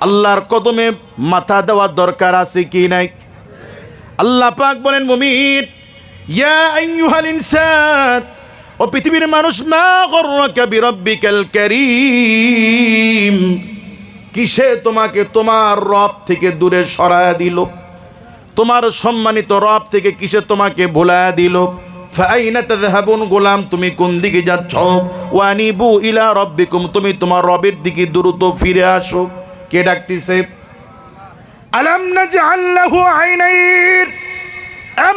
আল্লাহর কদমে মাথা দেওয়া দরকার আছে কি নাই? আল্লাহ পাক বলেন, মুমিন ইয়া আইয়ুহাল ইনসান, ও পৃথিবীর মানুষ, মা গররাকা বিরাব্বিকাল কারীম, কিসে তোমাকে তোমার রব থেকে দূরে সরায়া দিল? তোমার সম্মানিত রব থেকে কিসে তোমাকে ভুলায়া দিল? ফাআইনা তাযহাবুন, গোলাম তুমি কোন দিকে যাচ্ছ? ওয়ানিবু ইলা রাব্বিকুম, তুমি তোমার রবের দিকে দ্রুত ফিরে আসো। কে ডাকতেছে? আলাম নাজআল লাহু আইনাইন,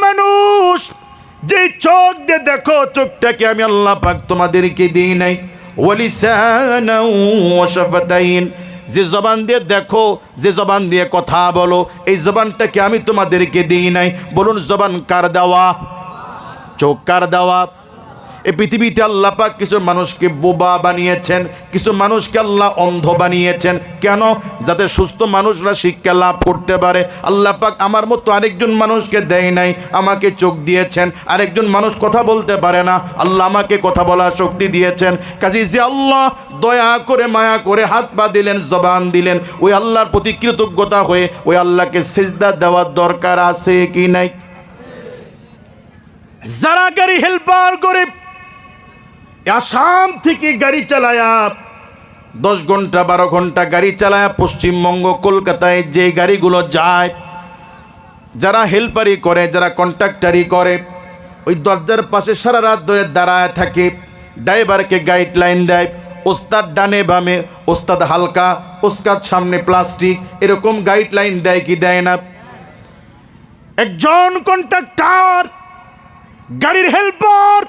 মানুষ যে চোখ দিয়ে দেখো, চোখটাকে আমি আল্লাহ পাক তোমাদেরকে দিই নাই। ওয়ালিসানাও ওয়া শাফাতাইন, যে জবান দিয়ে দেখো, যে জবান দিয়ে কথা বলো, এই জবানটাকে আমি তোমাদেরকে দিই নাই। বলুন জবান কার দেওয়া? চোখ কার দেওয়া? এই পৃথিবীতে আল্লাহ পাক কিছু মানুষকে বোবা বানিয়েছেন, কিছু মানুষকে আল্লাহ অন্ধ বানিয়েছেন। কেন? যাতে সুস্থ মানুষরা শিক্ষা লাভ করতে পারে। আল্লাহ পাক আমার মতো আরেকজন মানুষকে দেয় নাই, আমাকে চোখ দিয়েছেন। আরেকজন মানুষ কথা বলতে পারে না, আল্লাহ আমাকে কথা বলার শক্তি দিয়েছেন। কাজে যে আল্লাহ দয়া করে মায়া করে হাত পা দিলেন, জবান দিলেন, ওই আল্লাহর প্রতি কৃতজ্ঞতা হয়ে ওই আল্লাহকে সিজদা দেওয়ার দরকার আছে কি নাই? যারা গাড়ি হেল্পার করে আসাম থেকে গাড়ি চালায়া 10 ঘন্টা 12 ঘন্টা গাড়ি চালায়া পশ্চিমবঙ্গ কলকাতায় যে গাড়িগুলো যায়, যারা হেল্পারি করে, যারা কন্ট্রাক্টারি করে, ওই দরজার পাশে সারা রাত ধরে দাঁড়ায় থাকে, ড্রাইভারকে গাইডলাইন দেয়, ওস্তাদ ডানে বামে, ওস্তাদ হালকা, ওস্তাদ সামনে প্লাস্টিক, এরকম গাইডলাইন দেয় কি দেয় না? একজন কন্ট্রাক্টর গাড়ির হেল্পার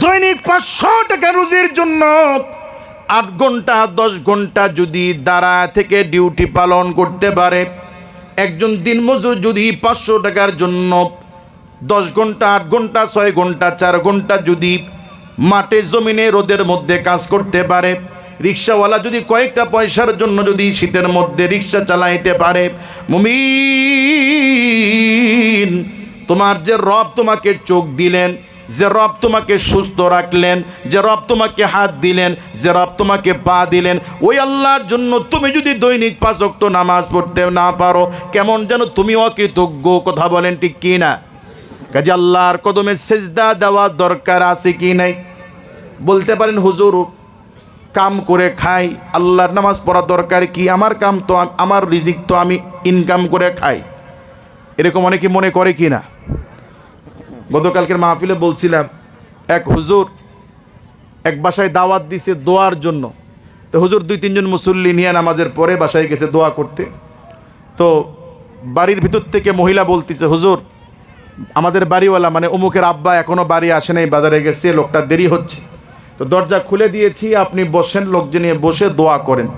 দৈনিক 500 টাকা রোজির জন্য 8 ঘন্টা 10 ঘন্টা যদি দাঁড়ায় থেকে ডিউটি পালন করতে পারে, একজন দিনমজুর যদি 500 টাকার জন্য 10 ঘন্টা 8 ঘন্টা 6 ঘন্টা 4 ঘন্টা যদি মাঠে জমিনে রোদের মধ্যে কাজ করতে পারে, রিক্সাওয়ালা যদি কয়েকটা পয়সার জন্য যদি শীতের মধ্যে রিক্সা চালাইতে পারে, মুমিন তোমার যে রব তোমাকে চোখ দিলেন, যে রব তোমাকে সুস্থ রাখলেন, যে রব তোমাকে হাত দিলেন, যে রব তোমাকে পা দিলেন, ওই আল্লাহর জন্য তুমি যদি দৈনিক 5 ওয়াক্ত নামাজ পড়তে না পারো, কেমন যেন তুমি অকৃতজ্ঞ। কথা বলেন ঠিক কি না? কাজে আল্লাহর কদমে সিজদা দেওয়া দরকার আছে কি নাই? বলতে পারেন হুজুর কাম করে খাই, আল্লাহর নামাজ পড়া দরকার কি? আমার কাম তো, আমার রিজিক তো আমি ইনকাম করে খাই, এরকম অনেকে মনে করে কি না? গতকালকের মাহফিলে বলছিলাম, এক হুজুর এক বাসায় দাওয়াত দিছে দোয়ার জন্য। তো হুজুর 2-3 জন মুসল্লি নিয়ে নামাজের পরে বাসায় গেছে দোয়া করতে। তো বাড়ির ভিতর থেকে মহিলা বলতেছে, হুজুর আমাদের বাড়িওয়ালা মানে অমুকের আব্বা এখনও বাড়ি আসে নাই, বাজারে গেছে, লোকটা দেরি হচ্ছে, তো দরজা খুলে দিয়েছি, আপনি বসেন, লোকজন নিয়ে বসে দোয়া করেন।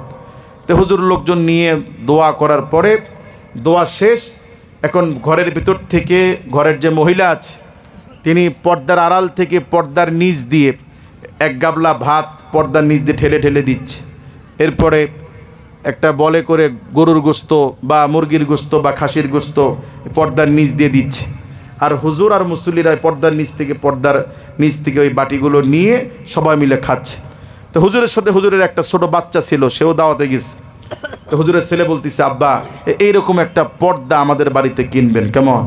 তো হুজুর লোকজন নিয়ে দোয়া করার পরে দোয়া শেষ। এখন ঘরের ভিতর থেকে ঘরের যে মহিলা আছে তিনি পর্দার আড়াল থেকে পর্দার নিচ দিয়ে এক গাবলা ভাত পর্দার নিচ দিয়ে ঠেলে ঠেলে দিচ্ছে। এরপরে একটা বলে করে গরুর গোস্ত বা মুরগির গোস্ত বা খাসির গোস্ত পর্দার নিচ দিয়ে দিচ্ছে। আর হুজুর আর মুসল্লিরা পর্দার নিচ থেকে ওই বাটিগুলো নিয়ে সবাই মিলে খাচ্ছে। তো হুজুরের সাথে হুজুরের একটা ছোট বাচ্চা ছিল, সেও দাওয়াতে গেছে। তো হুজুরের ছেলে বলতেছে, আব্বা এইরকম একটা পর্দা আমাদের বাড়িতে কিনবেন কেমন?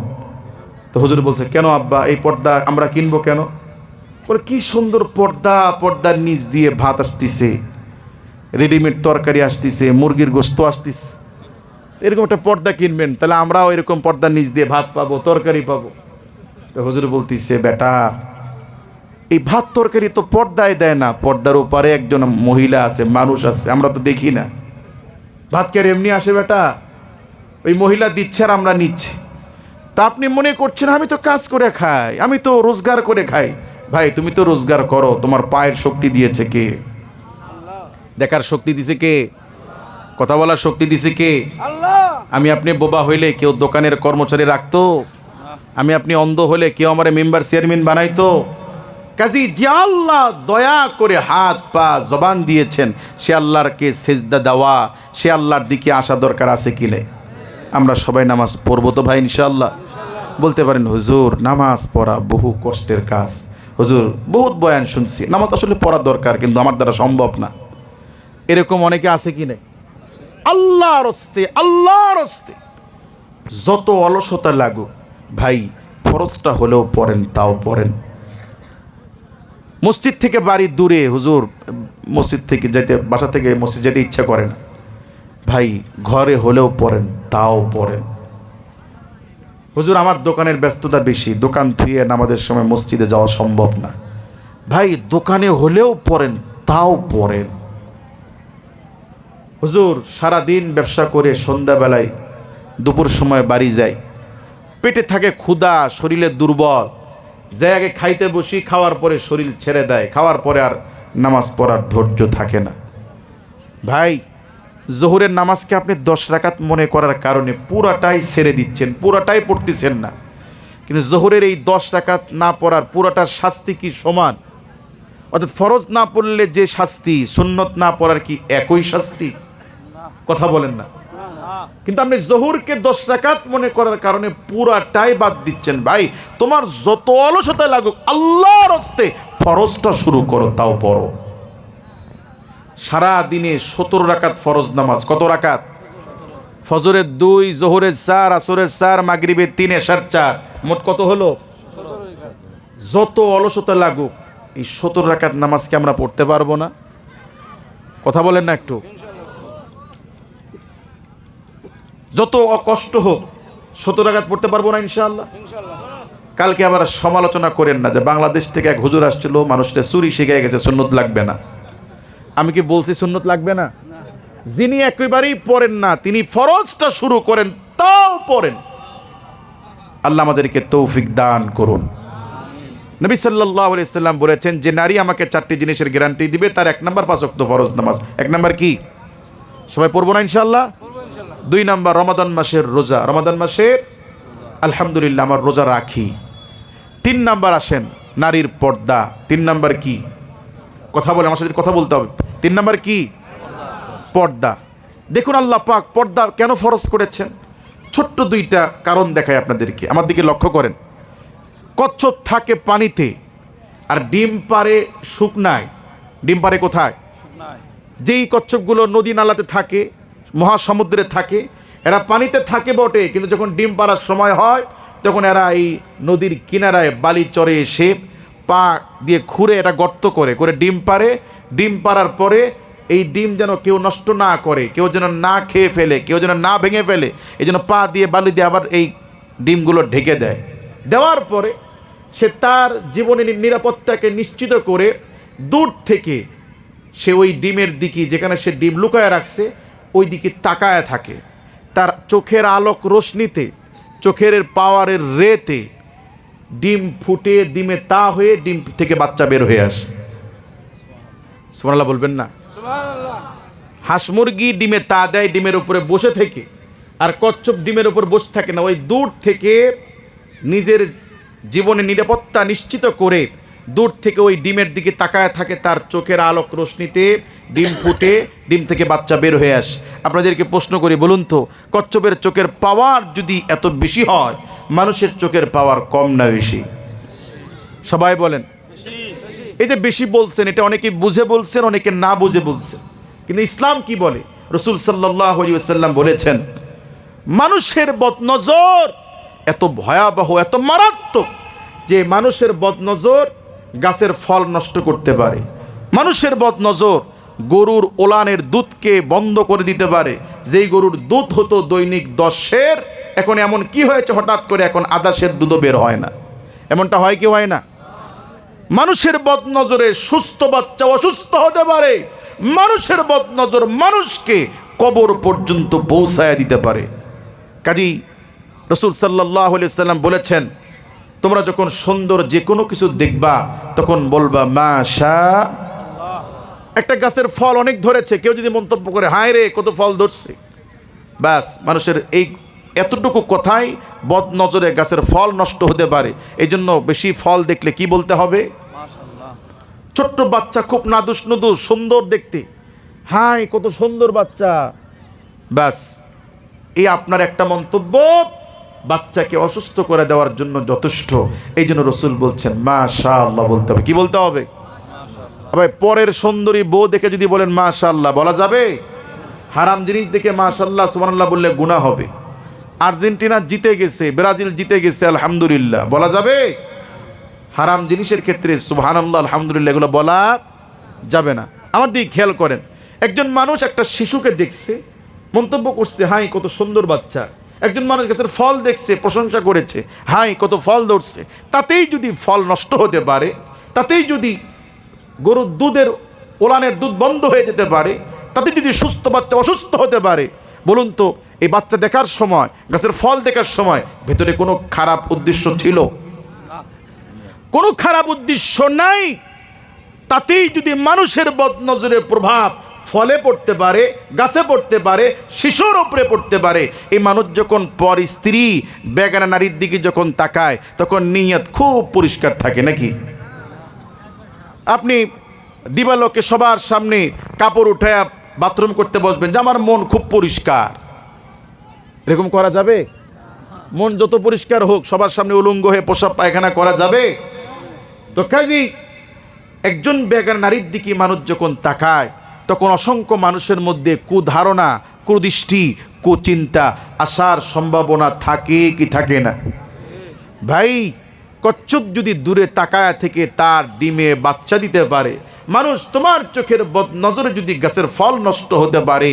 তো হুজুর বলছে, কেন আব্বা, এই পর্দা আমরা কিনবো কেন? বলে, কি সুন্দর পর্দা, পর্দার নিচ দিয়ে ভাত আসতেছে, রেডিমেড তরকারি আসতেছে, মুরগির গোশত আসতেছে, এরকম একটা পর্দা কিনবেন, তাহলে আমরাও এরকম পর্দার নিচ দিয়ে ভাত পাবো, তরকারি পাবো। তো হুজুর বলতেছে, বেটা এই ভাত তরকারি তো পর্দায় দেয় না, পর্দার উপরে একজন মহিলা আছে, মানুষ আছে, আমরা তো দেখি না। ভাত কে আর এমনি আসে বেটা? ওই মহিলা দিচ্ছে আর আমরা নিচ্ছি। তা আপনি মনে করছেন আমি তো কাজ করে খাই, আমি তো রোজগার করে খাই। ভাই তুমি তো রোজগার করো, তোমার পায়ের শক্তি দিয়েছে কে? দেখার শক্তি দিছে কে? কথা বলার শক্তি দিছে কে? আমি আপনি বোবা হইলে কেউ দোকানের কর্মচারী রাখতো? আমি আপনি অন্ধ হলে কেউ আমার মেম্বার চেয়ারম্যান বানাইতো? কাজী যে আল্লাহ দয়া করে হাত পা জবান দিয়েছেন, সে আল্লাহরকে সেজদা দেওয়া, সে আল্লাহর দিকে আসা দরকার আছে কি নেই? আমরা সবাই নামাজ পড়বো তো ভাই ইনশাআল্লাহ? বলতে পারেন হুজুর নামাজ পড়া বহু কষ্টের কাজ, হুজুর বহুত বয়ান শুনছি, নামাজ আসলে পড়া দরকার কিন্তু আমার দ্বারা সম্ভব না, এরকম অনেকে আছে কি নেই? আল্লাহর হস্তে, আল্লাহর হস্তে যত অলসতা লাগুক ভাই, ফরজটা হলেও পড়েন, তাও পড়েন। মসজিদ থেকে বাড়ি দূরে, হুজুর মসজিদ থেকে যেতে, বাসা থেকে মসজিদ যেতে ইচ্ছা করে না, ভাই ঘরে হলেও পড়েন, তাও পড়েন। হুজুর আমার দোকানের ব্যস্ততা বেশি, দোকান থুয়ে নামাজের সময় মসজিদে যাওয়া সম্ভব না, ভাই দোকানে হলেও পড়েন, তাও পড়েন। হুজুর সারাদিন ব্যবসা করে সন্ধ্যাবেলায় দুপুর সময় বাড়ি যাই, পেটে থাকে ক্ষুধা, শরীরে দুর্বল, যে আগে খাইতে বসি, খাওয়ার পরে শরীর ছেড়ে দেয়, খাওয়ার পরে আর নামাজ পড়ার ধৈর্য থাকে না। ভাই জোহরের নামাজকে আপনি 10 রাকাত মনে করার কারণে পুরাটাই ছেড়ে দিচ্ছেন, পুরাটাই পড়তেছেন না। কিন্তু জোহরের এই 10 রাকাত না পড়ার পুরাটার শাস্তি কি সমান? অর্থাৎ ফরজ না পড়লে যে শাস্তি, সুন্নত না পড়ার কি একই শাস্তি? কথা বলেন না। কিন্তু আপনি জোহরকে 10 রাকাত মনে করার কারণে পুরাটাই বাদ দিচ্ছেন। ভাই তোমার যত অলসতা লাগুক, আল্লাহর হস্তে ফরজটা শুরু করো, তাও পড়ো। সারা দিনে 17 রাকাত ফরজ নামাজ। কত রাকাত? ফজরের 2, জোহরের 4, আসরের 4, মাগরিবের 3, এশার 4, মোট কত হলো? যত অলসতা লাগুক এই 17 রাকাত নামাজকে আমরা পড়তে পারবো না? কথা বলেন না একটু? যত কষ্ট হোক 17 রাকাত পড়তে পারবো না ইনশাআল্লাহ? কালকে আবার সমালোচনা করেন না যে বাংলাদেশ থেকে এক হুজুর আসছিল, মানুষটা চুরি শিখে গেছে, সুন্নত লাগবে না। আমি কি বলছি সুন্নত লাগবে না? যিনি একেবারেই পড়েন না, তিনি ফরজটা শুরু করেন, তাও পড়েন। আল্লাহ আমাদেরকে তৌফিক দান করুন। নবী সাল্লাল্লাহু আলাইহি সাল্লাম বলেছেন, যে নারী আমাকে 4টি জিনিসের গ্যারান্টি দিবে, তার 1 নাম্বার 5 ওয়াক্ত ফরজ নামাজ। 1 নাম্বার কি? সবাই পড়বো না ইনশাআল্লাহ? 2 নাম্বার রমাদান মাসের রোজা, রমাদান মাসের আলহামদুলিল্লাহ আমার রোজা রাখি। 3 নাম্বার আসেন নারীর পর্দা। 3 নাম্বার কি? কথা বলে, আমার সাথে কথা বলতে হবে। 3 নাম্বার কি? পর্দা। দেখুন আল্লাহ পাক পর্দা কেন ফরজ করেছেন, ছোট্ট 2টা কারণ দেখায় আপনাদেরকে, আমার দিকে লক্ষ্য করেন। কচ্ছপ থাকে পানিতে, আর ডিম পারে শুকনায়। ডিম পারে কোথায়? যেই কচ্ছপগুলো নদী নালাতে থাকে, মহাসমুদ্রে থাকে, এরা পানিতে থাকে বটে, কিন্তু যখন ডিম পাড়ার সময় হয় তখন এরা এই নদীর কিনারায় বালি চরে এসে পা দিয়ে খুঁড়ে এটা গর্ত করে করে ডিম পাড়ে। ডিম পাড়ার পরে এই ডিম যেন কেউ নষ্ট না করে, কেউ যেন না খেয়ে ফেলে, কেউ যেন না ভেঙে ফেলে, এই জন্য পা দিয়ে বালি দিয়ে আবার এই ডিমগুলো ঢেকে দেয়। দেওয়ার পরে সে তার জীবনের নিরাপত্তাকে নিশ্চিত করে দূর থেকে সে ওই ডিমের দিকে, যেখানে সে ডিম লুকায় রাখছে, ওই দিকে তাকায় থাকে। তার চোখের আলোক রশ্মিতে, চোখের পাওয়ারের রেতে ডিম ফুটে ডিমে তা হয়ে ডিম থেকে বাচ্চা বের হয়ে আসে। সুবহানাল্লাহ বলবেন না? হাঁস মুরগি ডিমে তা দেয় ডিমের উপরে বসে থেকে, আর কচ্ছপ ডিমের উপর বসে থাকে না। ওই দূর থেকে নিজের জীবনে নিরাপত্তা নিশ্চিত করে দূর থেকে ওই ডিমের দিকে তাকায় থাকে, তার চোখের আলোক রশ্মিতে ডিম ফুটে ডিম থেকে বাচ্চা বের হয়ে আসে। আপনাদেরকে প্রশ্ন করি, বলুন তো কচ্ছপের চোখের পাওয়ার যদি এত বেশি হয়, মানুষের চোখের পাওয়ার কম না বেশি? সবাই বলেন। এই যে বেশি বলছেন, এটা অনেকে বুঝে বলছেন, অনেকে না বুঝে বলছেন। কিন্তু ইসলাম কি বলে? রাসূল সাল্লাল্লাহু আলাইহি ওয়াসাল্লাম বলেছেন, মানুষের বদনজর এত ভয়াবহ, এত মারাত্মক যে মানুষের বদনজর গাছের ফল নষ্ট করতে পারে। মানুষের বদনজর গরুর ওলানের দুধকে বন্ধ করে দিতে পারে। যেই গরুর দুধ হতো দৈনিক 10 সের, এখন এমন কি হয়েছে হঠাৎ করে এখন আধা সের দুধও বের হয় না। এমনটা হয় কি হয় না? মানুষের বদনজরে সুস্থ বাচ্চা অসুস্থ হতে পারে। মানুষের বদনজর মানুষকে কবর পর্যন্ত পৌঁছায় দিতে পারে। কাজী রাসূল সাল্লাল্লাহু আলাইহি ওয়াসাল্লাম বলেছেন, তোমরা যখন সুন্দর যে কোনো কিছু দেখবা তখন বলবা মাশাআল্লাহ। একটা গাছের ফল অনেক ধরেছে, কেউ যদি মন্তব্য করে হায় রে কত ফল ধরছে, ব্যাস মানুষের এই এতটুকু কথাই বদনজরে গাছের ফল নষ্ট হতে পারে। এই জন্য বেশি ফল দেখলে কি বলতে হবে? মাশাআল্লাহ। ছোট্ট বাচ্চা খুব নাদুস নুদুস সুন্দর দেখতে, হায় কত সুন্দর বাচ্চা, ব্যাস এই আপনার একটা মন্তব্য বাচ্চাকে অসুস্থ করে দেওয়ার জন্য যথেষ্ট। এই জন্য রাসূল বলছেন মাশাআল্লাহ বলতে হবে। কি বলতে হবে? ভাই পরের সুন্দরী বউ দেখে যদি বলেন মাশাআল্লাহ বলা যাবে? হারাম জিনিস দেখে মাশাআল্লাহ সুবহানাল্লাহ বললে গুনাহ হবে। আর্জেন্টিনা জিতে গেছে, ব্রাজিল জিতে গেছে, আলহামদুলিল্লাহ বলা যাবে? হারাম জিনিসের ক্ষেত্রে সুবহানাল্লাহ আলহামদুলিল্লাহ এগুলো বলা যাবে না। আমার দিকে খেয়াল করেন, একজন মানুষ একটা শিশুকে দেখছে, মন্তব্য করছে হাই কত সুন্দর বাচ্চা। একজন মানুষ গাছের ফল দেখছে, প্রশংসা করেছে, হাই কত ফল ধরছে। তাতেই যদি ফল নষ্ট হতে পারে, তাতেই যদি গরুর দুধের ওলানের দুধ বন্ধ হয়ে যেতে পারে, তাতে যদি সুস্থ বাচ্চা অসুস্থ হতে পারে, বলুন তো এই বাচ্চা দেখার সময়, গাছের ফল দেখার সময় ভেতরে কোনো খারাপ উদ্দেশ্য ছিল? কোনো খারাপ উদ্দেশ্য নাই। তাতেই যদি মানুষের বদনজরের প্রভাব ফলে পড়তে পারে, গাছে পড়তে পারে, শিশুর উপরে পড়তে পারে, এই মানুষ যখন পর স্ত্রী বেগানা নারীর দিকে যখন তাকায় তখন নিয়ত খুব পরিষ্কার থাকে নাকি? আপনি দিবালোকে সবার সামনে কাপড় উঠায়া বাথরুম করতে বসবেন যে আমার মন খুব পরিষ্কার, এরকম করা যাবে? মন যত পরিষ্কার হোক সবার সামনে উলঙ্গ হয়ে প্রসাব পায়খানা করা যাবে? তো কাজী একজন বেগানা নারীর দিকে মানুষ যখন তাকায় তখন অসংখ্য মানুষের মধ্যে কুধারণা, কুদৃষ্টি, কুচিন্তা আসার সম্ভাবনা থাকে কি থাকে না? ভাই কচ্ছপ যদি দূরে তাকায়া থেকে তার ডিমে বাচ্চা দিতে পারে, মানুষ তোমার চোখের বদনজরে যদি গাছের ফল নষ্ট হতে পারে,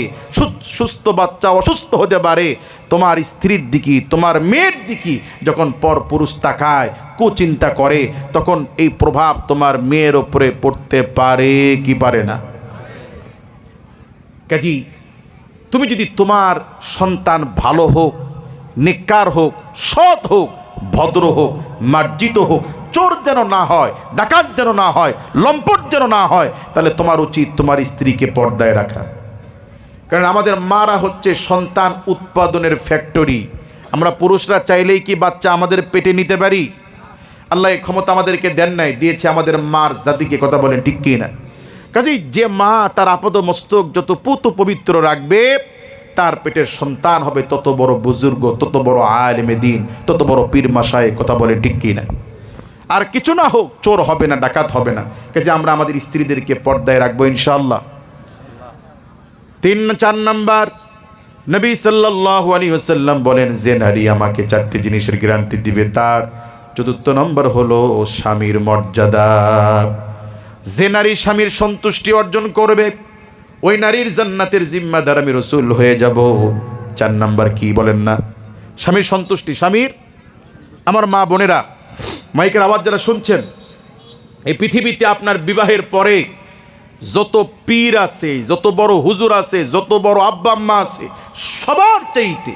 সুস্থ বাচ্চা অসুস্থ হতে পারে, তোমার স্ত্রীর দিকে, তোমার মেয়ের দিকে যখন পর পুরুষ তাকায়, কুচিন্তা করে, তখন এই প্রভাব তোমার মেয়ের ওপরে পড়তে পারে কি পারে না? কাজী তুমি যদি তোমার সন্তান ভালো হোক, নেককার হোক, সৎ হোক, ভদ্র হোক, মার্জিত হোক, চোর যেন না হয়, ডাকাত যেন না হয়, লম্পট যেন না হয়, তাহলে তোমার উচিত তোমার স্ত্রীকে পর্দায় রাখা। কারণ আমাদের মারা হচ্ছে সন্তান উৎপাদনের ফ্যাক্টরি। আমরা পুরুষরা চাইলেই কি বাচ্চা আমাদের পেটে নিতে পারি? আল্লাহ এই ক্ষমতা আমাদেরকে দেন নাই, দিয়েছে আমাদের মার জাতিকে। কথা বলেন ঠিক কি না? কাজেই যে মা তার আপাদ মস্তক যত পুত পবিত্র রাখবে, তার পেটের সন্তান হবে তত বড় বুজুর্গ, তত বড় আলেমে দ্বীন, তত বড় পীর মাশায়েখ। কথা বলে ঠিক কি না? আর কিছু না হোক, চোর হবে না, ডাকাত হবে না। কাজে আমরা আমাদের স্ত্রীদেরকে পর্দায় রাখবো ইনশাআল্লাহ। 3-4 নাম্বার, নবী সাল্লাল্লাহু আলাইহি ওয়াসাল্লাম বলেন যে নারী আমাকে 4টি জিনিসের গ্যারান্টি দিবে, তার 4র্থ নম্বর হলো স্বামীর মর্যাদা। যে নারী স্বামীর সন্তুষ্টি অর্জন করবে, ওই নারীর জান্নাতের জিম্মাদার আমি রাসূল হয়ে যাব। 4 নাম্বার কি বলেন না? স্বামীর সন্তুষ্টি। স্বামীর, আমার মা বোনেরা, মাইকের আওয়াজ যারা শুনছেন, এই পৃথিবীতে আপনার বিবাহের পরে যত পীর আছে, যত বড় হুজুর আছে, যত বড় আব্বা আম্মা আছে, সবার চাইতে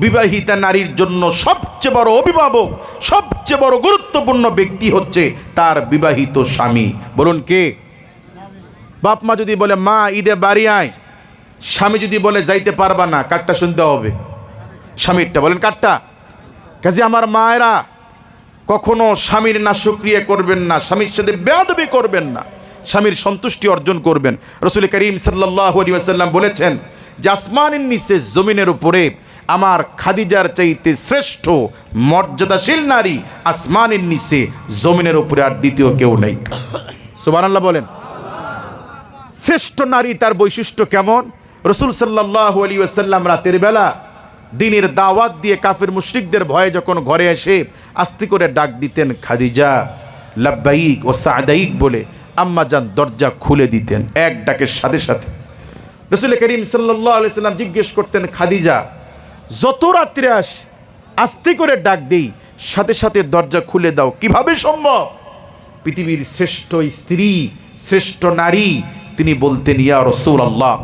বিবাহিতা নারীর জন্য সবচেয়ে বড় অভিভাবক, সবচেয়ে বড় গুরুত্বপূর্ণ ব্যক্তি হচ্ছে তার বিবাহিত স্বামী। বলুন কে? বাপ মা যদি বলে মা ঈদে বাড়ি আয়, স্বামী যদি বলে যাইতে পারবা না, কারটা শুনতে হবে? স্বামীরটা। বলেন কারটা? কাজে আমার মায়েরা কখনো স্বামীর নাশুকরিয়া করবেন না, স্বামীর সাথে বেয়াদবি করবেন না, স্বামীর সন্তুষ্টি অর্জন করবেন। রাসূল করিম সাল্লাল্লাহু আলাইহি ওয়াসাল্লাম বলেছেন যে আসমানের নিচে জমিনের উপরে আমার খাদিজার চাইতে শ্রেষ্ঠ মর্যাদাশীল নারী আসমানের নিচে জমিনের উপরে আর দ্বিতীয় কেউ নেই। সুবহানাল্লাহ বলেন। শ্রেষ্ঠ নারী তার বৈশিষ্ট্য কেমন? রাসূল সাল্লাল্লাহু আলাইহি ওয়াসাল্লাম রাতের বেলা দিনের দাওয়াত দিয়ে কাফির মুশরিকদের ভয়ে যখন ঘরে এসে আস্তে করে ডাক দিতেন খাদিজা লাব্বাইক ও সাদাইক বলে, আম্মা জান দরজা খুলে দিতেন এক ডাকের সাথে সাথে। রাসূল করিম সাল্লাল্লাহু আলাইহি ওয়াসাল্লাম জিজ্ঞেস করতেন, খাদিজা যত রাত্রে আস্তে করে ডাক দেই সাথে সাথে দরজা খুলে দাও, কিভাবে সম্ভব? পৃথিবীর শ্রেষ্ঠ স্ত্রী, শ্রেষ্ঠ নারী, তিনি বলতেন, ইয়া রাসূলুল্লাহ,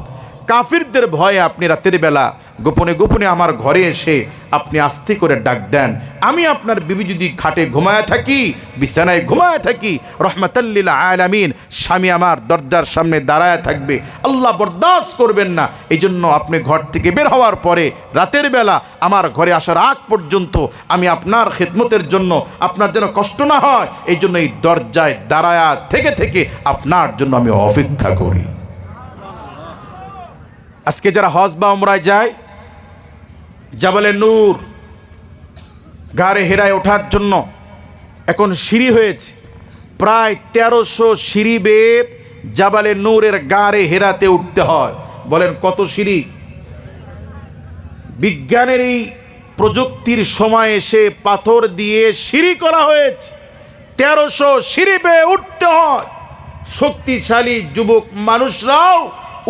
কাফিরদের ভয়ে আপনি রাতের বেলা গোপনে গোপনে আমার ঘরে এসে আপনি আস্তে করে ডাক দেন। আমি আপনার বিবি যদি খাটে ঘুমায় থাকি, বিছানায় ঘুমায় থাকি, রহমাতাল লিল আলামিন, স্বামী আমার দরজার সামনে দাঁড়ায় থাকবে, আল্লাহ বরদাস্ত করবেন না। এই জন্য আপনি ঘর থেকে বের হওয়ার পরে রাতের বেলা আমার ঘরে আসার আগ পর্যন্ত আমি আপনার খেদমতের জন্য, আপনার যেন কষ্ট না হয়, এই জন্য এই দরজায় দাঁড়ায় থেকে থেকে আপনার জন্য আমি অপেক্ষা করি। আজকে যারা হজ বা উমরায় যায়, জাবালে নূর গারে হেরায় ওঠার জন্য এখন সিঁড়ি হয়েছে, প্রায় 1300 সিঁড়ি বেয়ে জাবালে নূরের গারে হেরাতে উঠতে হয়। বলেন কত সিঁড়ি? বিজ্ঞানের এই প্রযুক্তির সময় এসে পাথর দিয়ে সিঁড়ি করা হয়েছে, 1300 সিঁড়ি বেয়ে উঠতে হয়। শক্তিশালী যুবক মানুষরাও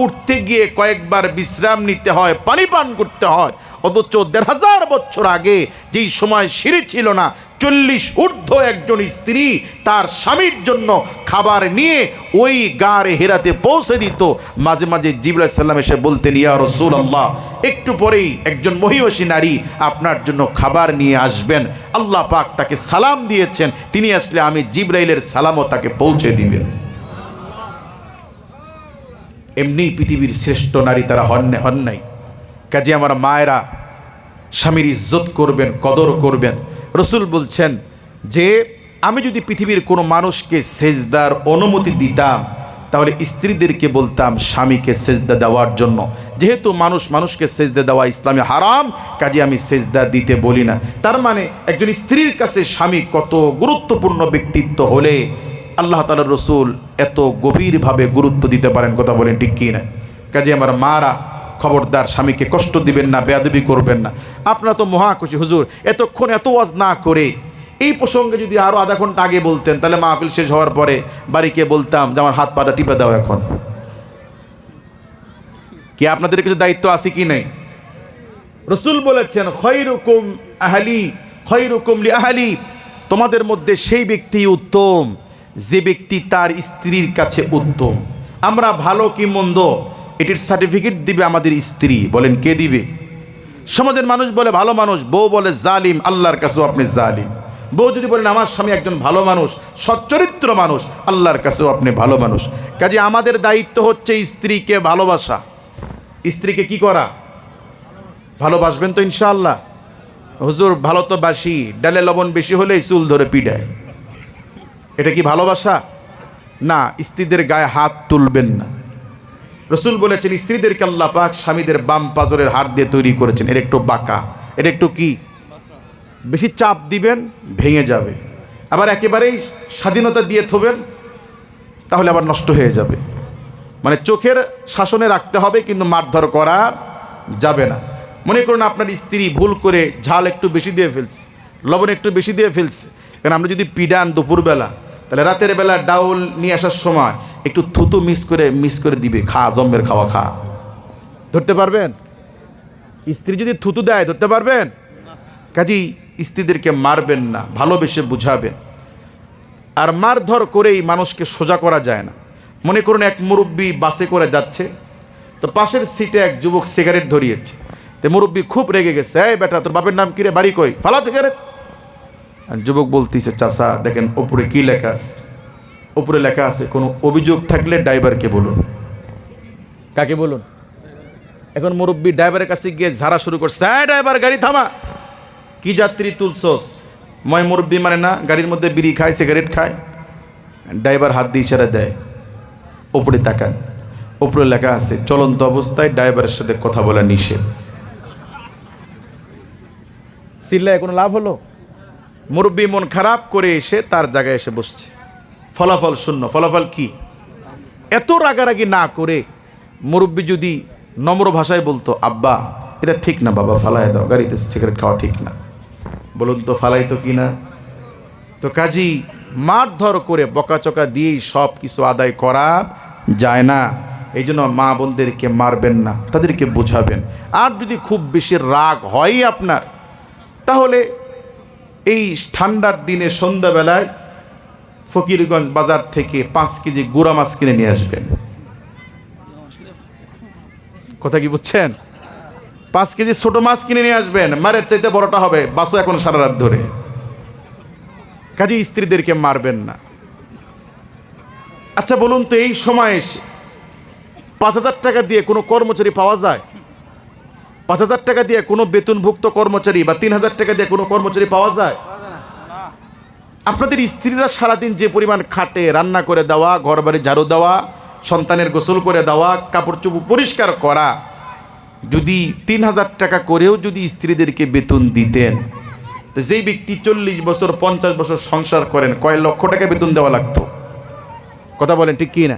উঠতে গিয়ে কয়েকবার বিশ্রাম নিতে হয়, পানি পান করতে হয়। অথচ 1500 বছর আগে যেই সময় সিঁড়ি ছিল না, 40 ঊর্ধ্ব একজন স্ত্রী তার স্বামীর জন্য খাবার নিয়ে ওই গারে হেরাতে পৌঁছে দিত। মাঝে মাঝে জিবরাইল আলাইহিস সালাম এসে বলতেন, ইয়া রাসূলুল্লাহ, একটু পরেই একজন মহিষী নারী আপনার জন্য খাবার নিয়ে আসবেন, আল্লাহ পাক তাকে সালাম দিয়েছেন, তিনি আসলে আমি জিবরাইলের সালামও তাকে পৌঁছে দিবেন। এমনি পৃথিবীর শ্রেষ্ঠ নারী তারা হন নাই। কাজে আমার মায়েরা স্বামীর ইজ্জত করবেন, কদর করবেন। রসুল বলছেন যে আমি যদি পৃথিবীর কোনো মানুষকে সেজদার অনুমতি দিতাম, তাহলে স্ত্রীদেরকে বলতাম স্বামীকে সেজদা দেওয়ার জন্য। যেহেতু মানুষকে সেজদা দেওয়া ইসলামে হারাম, কাজে আমি সেজদা দিতে বলি না। তার মানে একজন স্ত্রীর কাছে স্বামী কত গুরুত্বপূর্ণ ব্যক্তিত্ব হলে আল্লাহ তাআলার রসুল এত গভীরভাবে গুরুত্ব দিতে পারেন। কথা বলেন ঠিক কি না? কাজে আমার মারা খবরদার স্বামীকে কষ্ট দিবেন না, বেয়াদবি করবেন না। আপনারা তো মহাখুশি, হুজুর এতক্ষণ এত ওয়াজ না করে এই প্রসঙ্গে যদি আরও আধা ঘন্টা আগে বলতেন, তাহলে মাহফিল শেষ হওয়ার পরে বাড়িকে বলতাম যে আমার হাত পাটা টিপে দাও। এখন কি আপনাদের কিছু দায়িত্ব আছে কি নেই? রসুল বলেছেন, খৈরুকুম আহলি খৈরুকুম লি আহলি, তোমাদের মধ্যে সেই ব্যক্তি উত্তম যে ব্যক্তি তার স্ত্রীর কাছে উত্তম। আমরা ভালো কি মন্দ এটির সার্টিফিকেট দিবে আমাদের স্ত্রী। বলেন কে দিবে? সমাজের মানুষ বলে ভালো মানুষ, বউ বলে জালিম, আল্লাহর কাছেও আপনি জালিম। বউ যদি বলেন আমার স্বামী একজন ভালো মানুষ, সচ্চরিত্র মানুষ, আল্লাহর কাছেও আপনি ভালো মানুষ। কাজে আমাদের দায়িত্ব হচ্ছে স্ত্রীকে ভালোবাসা। স্ত্রীকে কি করা? ভালোবাসবেন তো ইনশাআল্লাহ? হুজুর ভালো তো বাসি, ডালে লবণ বেশি হলেই চুল ধরে পিটায়, এটা কি ভালোবাসা? না, স্ত্রীদের গায়ে হাত তুলবেন না। রসুল বলেছেন স্ত্রীদেরকে আল্লাহ পাক স্বামীদের বাম পাজরের হাড় দিয়ে তৈরি করেছেন। এর একটু বাঁকা, এটা একটু কি বেশি চাপ দিবেন ভেঙে যাবে, আবার একেবারেই স্বাধীনতা দিয়ে থবেন তাহলে আবার নষ্ট হয়ে যাবে। মানে চোখের শাসনে রাখতে হবে, কিন্তু মারধর করা যাবে না। মনে করুন আপনার স্ত্রী ভুল করে ঝাল একটু বেশি দিয়ে ফেলছে, লবণ একটু বেশি দিয়ে ফেলছে, কারণ আমরা যদি পিডান দুপুরবেলা, তাহলে রাতের বেলা ডাউল নিয়ে আসার সময় একটু থুতু মিস করে দিবে, খা জম্মের খাওয়া খা। ধরতে পারবেন? স্ত্রী যদি থুতু দেয় ধরতে পারবেন? কাজেই স্ত্রীদেরকে মারবেন না, ভালোবেসে বুঝাবেন। আর মারধর করেই মানুষকে সোজা করা যায় না। মনে করুন এক মুরব্বী বাসে করে যাচ্ছে, তো পাশের সিটে এক যুবক সিগারেট ধরিয়েছে। তো মুরব্বী খুব রেগে গেছে, এই বেটা তোর বাপের নাম কি রে, বাড়ি কই, ফালা সিগারেট। আর যুবক বলতেছে, চাচা দেখেন ওপরে কি লেখা আছে। ওপরে লেখা আছে কোনো অভিযোগ থাকলে ড্রাইভারকে বলুন। কাকে বলুন? এখন মুরব্বী ড্রাইভারের কাছে গিয়ে ঝাড়া শুরু করছে, হ্যাঁ ড্রাইভার গাড়ি থামা, কি যাত্রী তুলছস? ময় মুরব্বী মানে না, গাড়ির মধ্যে বিড়ি খায়, সিগারেট খায়। ড্রাইভার হাত দিয়ে ইশারা দেয়, ওপরে তাকান। ওপরে লেখা আছে চলন্ত অবস্থায় ড্রাইভারের সাথে কথা বলা নিষেধ। চিল্লায় কোনো লাভ হলো? মুরব্বী মন খারাপ করে এসে তার জায়গায় এসে বসছে। ফলাফল শূন্য। ফলাফল কি? এত রাগারাগি না করে মুরব্বী যদি নম্র ভাষায় বলতো, আব্বা এটা ঠিক না বাবা, ফালাই দাও, গাড়িতে সিগারেট খাওয়া ঠিক না, বলুন তো ফালাই তো কি না? তো কাজী মারধর করে বকাচকা দিয়েই সব কিছু আদায় করা যায় না। এই জন্য মা বোনদেরকে মারবেন না, তাদেরকে বোঝাবেন। আর যদি খুব বেশি রাগ হয় আপনার, তাহলে এই ঠান্ডার দিনে সন্ধ্যাবেলায় ফকিরগঞ্জ বাজার থেকে 5 কেজি গুড়া মাছ কিনে নিয়ে আসবেন। কথা কি বুঝছেন? 5 কেজি ছোট মাছ কিনে নিয়ে আসবেন, মারের চাইতে বড়টা হবে, বাসো এখন সারা রাত ধরে। কাজে স্ত্রীদেরকে মারবেন না। আচ্ছা বলুন তো, এই সময় এসে 5,000 টাকা দিয়ে কোনো কর্মচারী পাওয়া যায়? 5,000 টাকা দিয়ে কোনো বেতনভুক্ত কর্মচারী বা 3,000 টাকা দিয়ে কোনো কর্মচারী পাওয়া যায়? আপনাদের স্ত্রীরা সারাদিন যে পরিমাণ খাটে, রান্না করে দেওয়া, ঘর বাড়ি ঝাড়ু দেওয়া, সন্তানের গোসল করে দেওয়া, কাপড় চোপড় পরিষ্কার করা, যদি 3,000 টাকা করেও যদি স্ত্রীদেরকে বেতন দিতেন, তো যেই ব্যক্তি 40 বছর 50 বছর সংসার করেন, কয় লক্ষ টাকা বেতন দেওয়া লাগতো? কথা বলেন ঠিক কি না?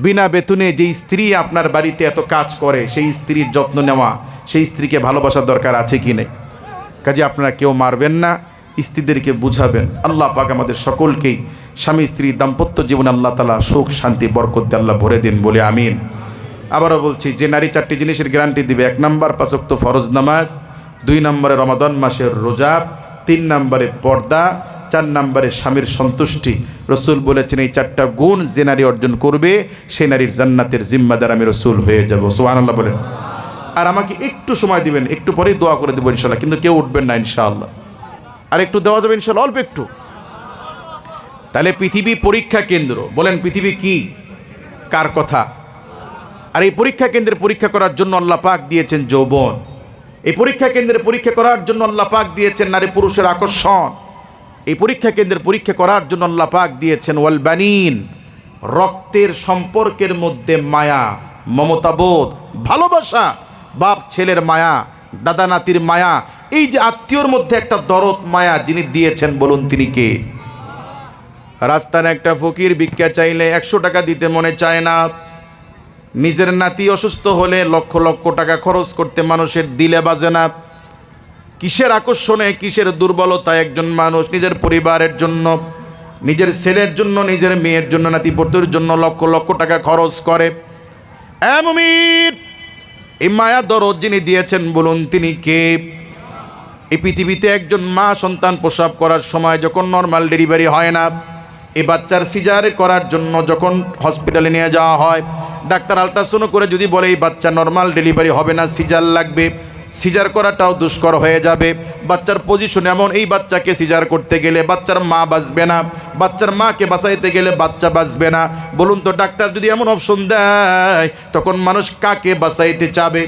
বিনা বেতনে যে স্ত্রী আপনার বাড়িতে এত কাজ করে, সেই স্ত্রীর যত্ন নেওয়া, সেই স্ত্রীকে ভালোবাসার দরকার আছে কি নেই? কাজে আপনারা কেউ মারবেন না, স্ত্রীদেরকে বুঝাবেন। আল্লাহ পাক আমাদের সকলকেই স্বামী স্ত্রী দাম্পত্য জীবন আল্লাহ তাআলা সুখ শান্তি বরকত দিয়ে আল্লাহ ভরে দিন বলে আমিন। আবারও বলছি, যে নারী 4টি জিনিসের গ্যারান্টি দিবে: 1 নম্বর 5 ওয়াক্ত ফরজ নামাজ, 2 নম্বরে রমাদান মাসের রোজা, 3 নম্বরে পর্দা, 4 নম্বরে স্বামীর সন্তুষ্টি। রসুল বলেছেন এই 4টা গুণ যে নারী অর্জন করবে, সে নারীর জান্নাতের জিম্মাদার আমি রসুল হয়ে যাব। সুবহানাল্লাহ বলেন। আর আমাকে একটু সময় দিবেন, একটু পরেই দোয়া করে দেবো ইনশাল্লাহ, কিন্তু কেউ উঠবেন না ইনশাআল্লাহ। আর একটু দেওয়া যাবে ইনশাল্লাহ, অল্প একটু। তাহলে পৃথিবী পরীক্ষা কেন্দ্র, বলেন পৃথিবী কি কার কথা? আর এই পরীক্ষা কেন্দ্রে পরীক্ষা করার জন্য আল্লাহ পাক দিয়েছেন যৌবন। এই পরীক্ষা কেন্দ্রে পরীক্ষা করার জন্য আল্লাহ পাক দিয়েছেন নারী পুরুষের আকর্ষণ। এই পরীক্ষা কেন্দ্রের পরীক্ষা করার জন্য আল্লাহ পাক দিয়েছেন ওয়াল বানিন, রক্তের সম্পর্কের মধ্যে মায়া, মমতাবোধ, ভালোবাসা, বাপ ছেলের মায়া, দাদা নাতির মায়া, এই যে আত্মীয়র মধ্যে একটা দরদ মায়া যিনি দিয়েছেন, বলুন তিনি কে? রাস্তায় একটা ফকির ভিক্ষা চাইলে 100 টাকা দিতে মনে চায় না। নিজের নাতি অসুস্থ হলে লক্ষ লক্ষ টাকা খরচ করতে মানুষের দিলে বাজে না। কিসের আকর্ষণে, কিসের দুর্বলতায় একজন মানুষ নিজের পরিবারের জন্য, নিজের ছেলের জন্য, নিজের মেয়ের জন্য, নাতিপুতির জন্য লক্ষ লক্ষ টাকা খরচ করে। মুমিন, এই মায়া দরদ যিনি দিয়েছেন, বলুন তিনি কে? এই পৃথিবীতে একজন মা সন্তান প্রসব করার সময় যখন নর্মাল ডেলিভারি হয় না, এই বাচ্চার সিজার করার জন্য যখন হসপিটালে নিয়ে যাওয়া হয়, ডাক্তার আল্ট্রাসাউন্ড করে যদি বলে এই বাচ্চা নর্মাল ডেলিভারি হবে না, সিজার লাগবে, সিজার করাটাও দুষ্কর হয়ে যাবে। বাচ্চার পজিশন এমন, এই বাচ্চাকে সিজার করতে গেলে বাচ্চার মা বাঁচবে না, বাচ্চার মাকে বাঁচাইতে গেলে বাচ্চা বাঁচবে না। বলুন তো, ডাক্তার যদি এমন অপশন দেয়, তখন মানুষ কাকে বাঁচাইতে চাবে?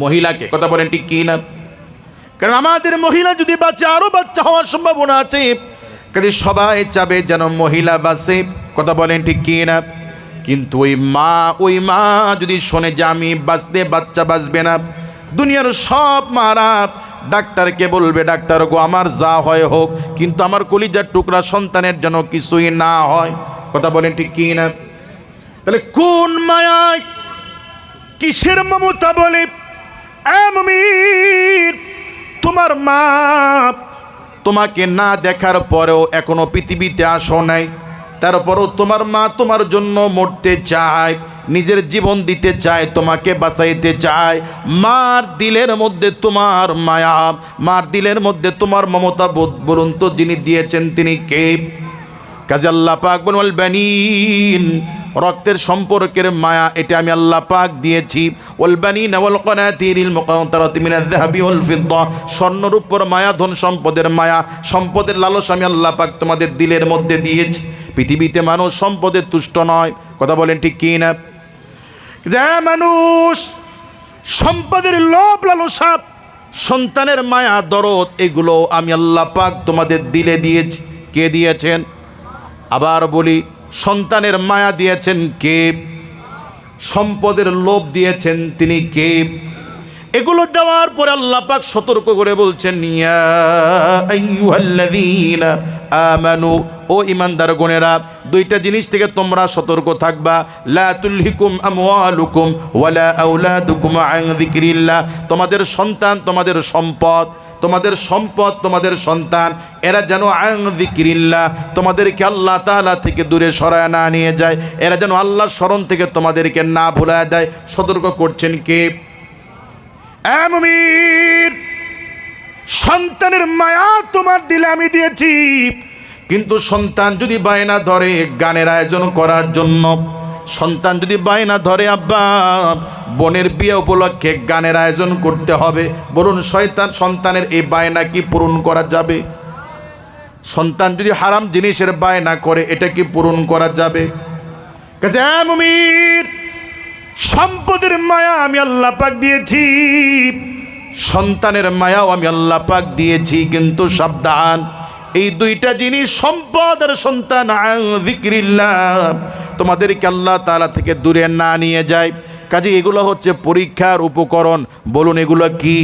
মহিলাকে। কথা বলেন ঠিক কি না? কারণ আমাদের মহিলা যদি বাঁচে, আরও বাচ্চা হওয়ার সম্ভাবনা আছে। কাজে সবাই চাবে যেন মহিলা বাঁচে। কথা বলেন ঠিক কি না? কিন্তু ওই মা যদি শোনে যে আমি বাঁচতে বাচ্চা বাঁচবে না, দুনিয়ার সব মারা ডাক্তারকে বলবে, ডাক্তার গো আমার যা হয় হোক, কিন্তু আমার কলিজার টুকরা সন্তানের যেন কিছুই না হয়। কথা বলেন ঠিক কি না? তাহলে কোন মায়ায়, কিসের মমতা বলে? মুমিন, তোমার মা তোমাকে না দেখার পরেও এখনো পৃথিবীতে আসো নাই, তারপরও তোমার মা তোমার জন্য মরতে চায়, নিজের জীবন দিতে চায়, তোমাকে বাঁচাইতে চায়। মার দিলের মধ্যে তোমার মায়া, মার দিলের মধ্যে তোমার মমতা বোধ, বলুন তো যিনি দিয়েছেন তিনি কে? কাজে আল্লাহ পাক বলেন ওয়াল বানিন, রক্তের সম্পর্কের মায়া, এটা আমি আল্লাহ পাক দিয়েছি। ওয়াল বানিন ওয়াল কানাতিরিল মুকান্তারাতি মিনাল যাহাবি ওয়াল ফিদ্দা, স্বর্ণের উপর মায়া, ধন সম্পদের মায়া, সম্পদের লালস আমি আল্লাহ পাক তোমাদের দিলের মধ্যে দিয়েছি। পৃথিবীতে মানুষ সম্পদের তুষ্ট নয়। কথা বলেন ঠিক কি না? যে মানুষ সম্পদের লোভ লালসা, সন্তানের মায়া দরদ, এগুলো আমি আল্লাহ পাক তোমাদের দিলে দিয়েছি। কে দিয়েছেন? আবার বলি, সন্তানের মায়া দিয়েছেন কে? সম্পদের লোভ দিয়েছেন তিনি কে? এগুলো দেওয়ার পরে আল্লাহ পাক সতর্ক করে বলছেন, ইয়া আইয়ুহাল্লাযীনা আমানু, ও ও ইমানদার গণেরা, দুইটা জিনিস থেকে তোমরা সতর্ক থাকবা। লা তুলহিকুম আমওয়ালুকুম ওয়ালা আওলাদুকুম আন যিকরিল্লাহ। তোমাদের সন্তান, তোমাদের সম্পদ, তোমাদের সম্পদ, তোমাদের সন্তান, এরা যেন আন যিকরিল্লাহ, তোমাদেরকে আল্লাহ তাআলা থেকে দূরে সরায় না নিয়ে যায়, এরা যেন আল্লাহর স্মরণ থেকে তোমাদেরকে না ভুলায় দেয়। সতর্ক করছেন কে? মুমিন, সন্তানের মায়া তোমার দিলে আমি দিয়েছি, কিন্তু সন্তান যদি বায়না ধরে গানের আয়োজন করার জন্য, সন্তান যদি বায়না ধরে আব্বা বোনের বিয়ে উপলক্ষে গানের আয়োজন করতে হবে, বলুন সন্তানের এই বায়না কি পূরণ করা যাবে? সন্তান যদি হারাম জিনিসের বায়না করে, এটা কি পূরণ করা যাবে? কাছে মুমিন, সম্পদের মায়া আমি আল্লাহ পাক দিয়েছি, সন্তানের মায়াও আমি আল্লাহ পাক দিয়েছি, কিন্তু সাবধান, এই দুইটা জিনিস, সম্পদ আর সন্তান, যিকরিল্লাহ, তোমাদেরকে আল্লাহ তাআলা থেকে দূরে না নিয়ে যায়। কাজে এগুলো হচ্ছে পরীক্ষার উপকরণ। বলুন এগুলো কি?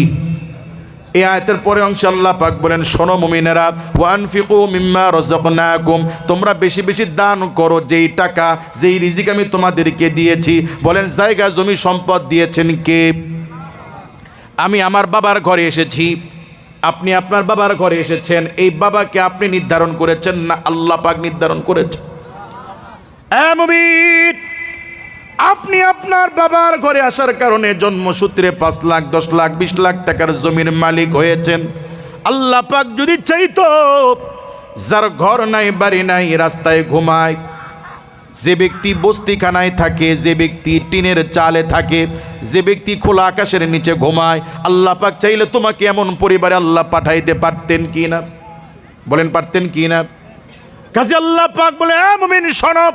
এই আয়াতের পরে অংশে আল্লাহ পাক বলেন, শোনো মুমিনেরা, ওয়ানফিকু মিম্মা রাযাকনাকুম, তোমরা বেশি বেশি দান করো যেই টাকা, যেই রিজিক আমি তোমাদেরকে দিয়েছি। বলেন জায়গা জমি সম্পদ দিয়েছেন কে? আমি আমার বাবার ঘরে এসেছি, আপনি আপনার বাবার ঘরে এসেছেন, এই বাবাকে আপনি নির্ধারণ করেছেন না আল্লাহ পাক নির্ধারণ করেছেন? মুমিন, আপনি আপনার বাবার ঘরে আসার কারণে জন্মসূত্রে 5 লাখ 10 লাখ 20 লাখ টাকার জমির মালিক হয়েছেন। আল্লাহ পাক যদি চাইতো, যার ঘর নাই বাড়ি নাই রাস্তায় ঘুমায়, যে ব্যক্তি বস্তিখানায় থাকে, যে ব্যক্তি টিনের চালে থাকে, যে ব্যক্তি খোলা আকাশের নিচে ঘুমায়, আল্লাহ পাক চাইলে তোমাকে এমন পরিবারে আল্লাহ পাঠাইতে পারতেন কি না? বলেন পারতেন কি না? কাজে আল্লাহ পাক বলে, মুমিন শোনো,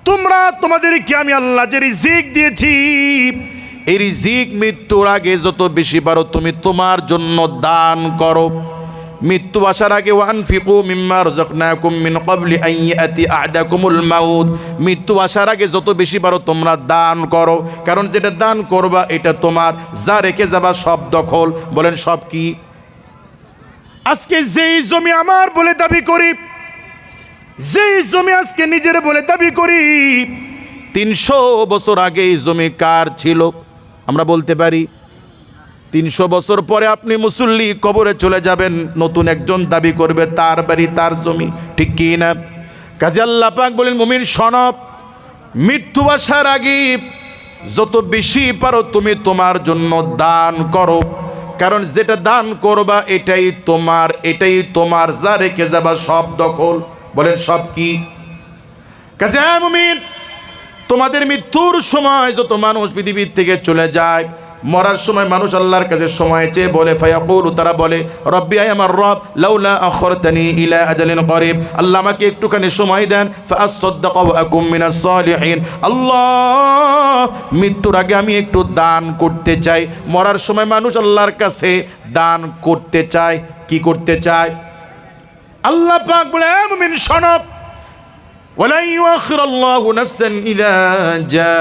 তোমরা, তোমাদেরকে আমি আল্লাহ যে রিজিক দিয়েছি, এই রিজিক মৃত্যুর আগে যত বেশি পারো তুমি তোমার জন্য দান করো। মৃত্যু আসার আগে ওয়ানফিকু মিম্মা রাযাকনাকুম মিন ক্বাবলি আন ইয়াতি আহাদাকুমুল মাউত, মৃত্যু আসার আগে যত বেশি পারো তোমরা দান করো, কারণ যেটা দান করবা এটা তোমার, যা রেখে যাবা সব দখল। বলেন সব কি? আজকে যেই জমি আমার বলে দাবি করি, যেই জমি আজকে নিজের বলে দাবি করি, 300 বছর আগে এই জমি কার ছিল? আমরা বলতে পারি। 300 বছর পরে আপনি মুসল্লি কবরে চলে যাবেন, নতুন একজন দাবি করবে তার বাড়ি তার জমি, ঠিক কি না? কাজে আল্লাহ পাক বলেন, মুমিন শোনো, মৃত্যু আসার আগে যত বেশি পারো তুমি তোমার জন্য দান করো, কারণ যেটা দান করবা এটাই তোমার, এটাই তোমার, যা রেখে যাবা সব দখল। বলেন সব কি? কাজে মুমিন, তোমাদের মৃত্যুর সময় যত মানুষ পৃথিবীর থেকে চলে যায়, মরার সময় মানুষ আল্লাহর কাছে সময় চেয়ে বলে, ফায়াকুলু, তারা বলে, রব্বি, আয় আমার রব, লাউলা আখরতানি ইলা আজালিন করিব, আল্লাহ আমাকে একটুখানি সময় দেন, ফাআসাদদাক ওয়া আকুম মিনাস সালিহিন, আল্লাহ মৃত্যুর আগে আমি একটু দান করতে চাই। মরার সময় মানুষ আল্লাহর কাছে দান করতে চায়। কি করতে চায়? আল্লাহ পাক বলে, মুমিন শোনো, ওয়ালা ইউআখিরুল্লাহু নাফসান ইযা জাআ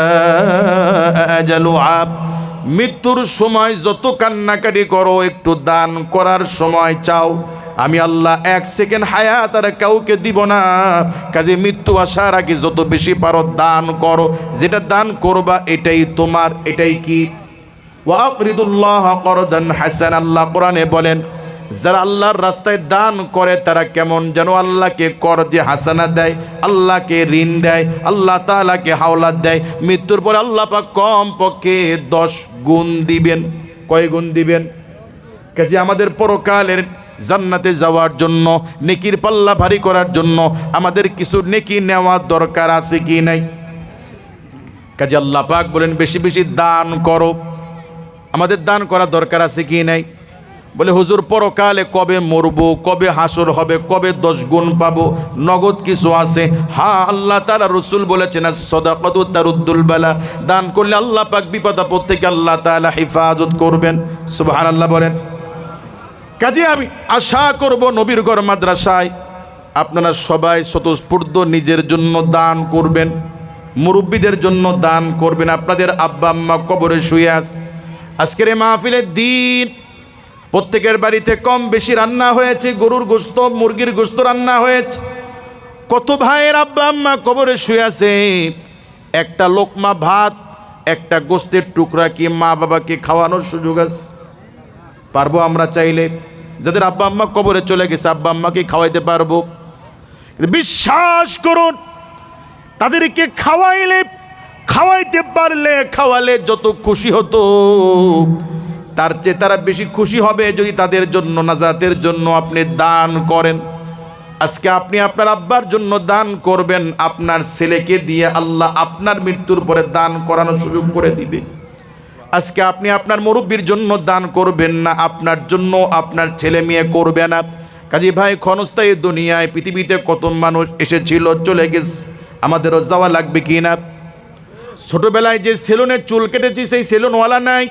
আজালুহা, মৃত্যুর সময় যত কান্নাকাটি করো, একটু দান করার সময় চাও, আমি আল্লাহ 1 সেকেন্ড হায়াত আর কাউকে দিব না। কাজে মৃত্যু আসার আগে যত বেশি পারো দান করো, যেটা দান করবা এটাই তোমার। এটাই কি? ওয়া আকরিদুল্লাহ করদান হাসান, আল্লাহ কোরআনে বলেন, যারা আল্লাহর রাস্তায় দান করে তারা কেমন যেন আল্লাহকে করজে হাসানা দেয়, আল্লাহকে ঋণ দেয়, আল্লাহ তাআলাকে হাওলাত দেয়। মৃত্যুর পরে আল্লাহ পাক কম পক্ষে 10 গুণ দিবেন। কয় গুণ দিবেন? কাজে আমাদের পরকালের জান্নাতে যাওয়ার জন্য, নেকির পাল্লা ভারী করার জন্য আমাদের কিছু নেকি নেওয়া দরকার আছে কি নাই? কাজে আল্লাহ পাক বলেন, বেশি বেশি দান করো। আমাদের দান করা দরকার আছে কি নাই? বলে হুজুর, পরকালে কবে মরবো, কবে হাসর হবে, কবে 10 গুণ পাবো, নগদ কিছু আছে? হ্যাঁ, আল্লাহ তাআলা রাসূল বলেছেন, সাদাকাতু তারুদ্দুল বালা, দান করলে আল্লাহ পাক বিপদ আপদ থেকে আল্লাহ তাআলা হেফাজত করবেন। সুবহানাল্লাহ বলেন। কাজে আমি আশা করব নবীর ঘর মাদ্রাসায় আপনারা সবাই স্বতঃস্ফূর্ত নিজের জন্য দান করবেন, মুরব্বীদের জন্য দান করবেন। আপনাদের আব্বা আম্মা কবরে শুয়ে আছে, আজকের এই মাহফিলের দিন প্রত্যেকের বাড়িতে কম বেশি রান্না হয়েছে, গরুর গোশত, মুরগির গোশত রান্না হয়েছে। কত ভাইয়ের আব্বা আম্মা কবরে শুয়ে আছে, একটা লোকমা ভাত, একটা গোস্তের টুকরা কি মা বাবাকে খাওয়ানোর সুযোগ আছে? পারবো আমরা চাইলে? যাদের আব্বা আম্মা কবরে চলে গেছে আব্বা আম্মাকে খাওয়াইতে পারবো? বিশ্বাস করুন, তাদেরকে খাওয়াইতে পারলে, খাওয়ালে যত খুশি হতো, তার চেয়ে তারা বেশি খুশি হবে যদি তাদের জন্য, নাজাতের জন্য আপনি দান করেন। আজকে আপনি আপনার আব্বার জন্য দান করবেন, আপনার ছেলেকে দিয়ে আল্লাহ আপনার মৃত্যুর পরে দান করানোর সুযোগ করে দিবে। আজকে আপনি আপনার মুরব্বির জন্য দান করবেন না, আপনার জন্য আপনার ছেলে মেয়ে করবে না। কাজী ভাই, ক্ষণস্থায়ী দুনিয়ায় পৃথিবীতে কত মানুষ এসেছিল, চলে গেছে, আমাদেরও যাওয়া লাগবে কি না? ছোটবেলায় যে সেলুনে চুল কেটেছি সেই সেলুনওয়ালা নাই,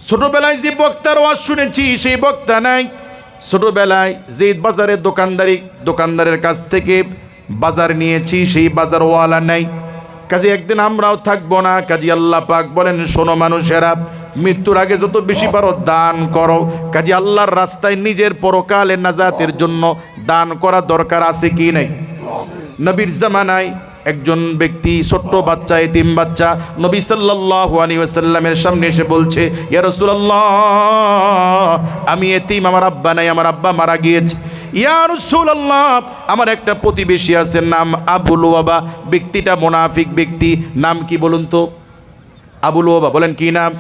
ছোটবেলায় যে বক্তার ওয়াজ শুনেছি সেই বক্তা নাই, ছোটবেলায় যে বাজারে দোকানদারের কাছ থেকে বাজার নিয়েছি সেই বাজারওয়ালা নাই। কাজে একদিন আমরাও থাকবো না। কাজী আল্লাহ পাক বলেন, শোনো মানুষেরা, মৃত্যুর আগে যত বেশি পারো দান করো। কাজী আল্লাহর রাস্তায় নিজের পরকালে নাজাতের জন্য দান করা দরকার আছে কি নাই? নবীর জামানায় একজন ব্যক্তি, ছোট্ট বাচ্চা, এতিম বাচ্চা, নবী সাল্লাল্লাহু আলাইহি ওয়াসাল্লামের সামনে এসে বলছে, ইয়া রাসূলুল্লাহ, আমি এতিম, আমার আব্বা নাই, আমার আব্বা মারা গিয়েছে। ইয়া রাসূলুল্লাহ, আমার একটা প্রতিবেশী আছে, নাম আবু লুবাবা। ব্যক্তিটা মুনাফিক ব্যক্তি। নাম কি বলুন তো? আবু লুবাবা। বলেন কি নাম?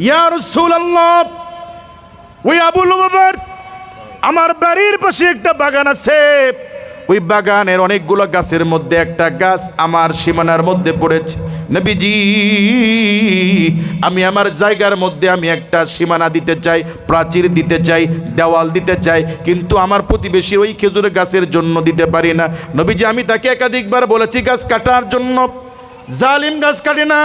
ইয়া রাসূলুল্লাহ, ওই আবু লুবাবার আমার বাড়ির পাশে একটা বাগান আছে, ওই বাগানের অনেকগুলো গাছের মধ্যে একটা গাছ আমার সীমানার মধ্যে পড়েছে। নবীজি, আমি আমার জায়গার মধ্যে আমি একটা সীমানা দিতে চাই, প্রাচীর দিতে চাই, দেওয়াল দিতে চাই, কিন্তু আমার প্রতিবেশী ওই খেজুর গাছের জন্য দিতে পারি না। নবীজি, আমি তাকে একাধিকবার বলেছি গাছ কাটার জন্য, জালিম গাছ কাটে না।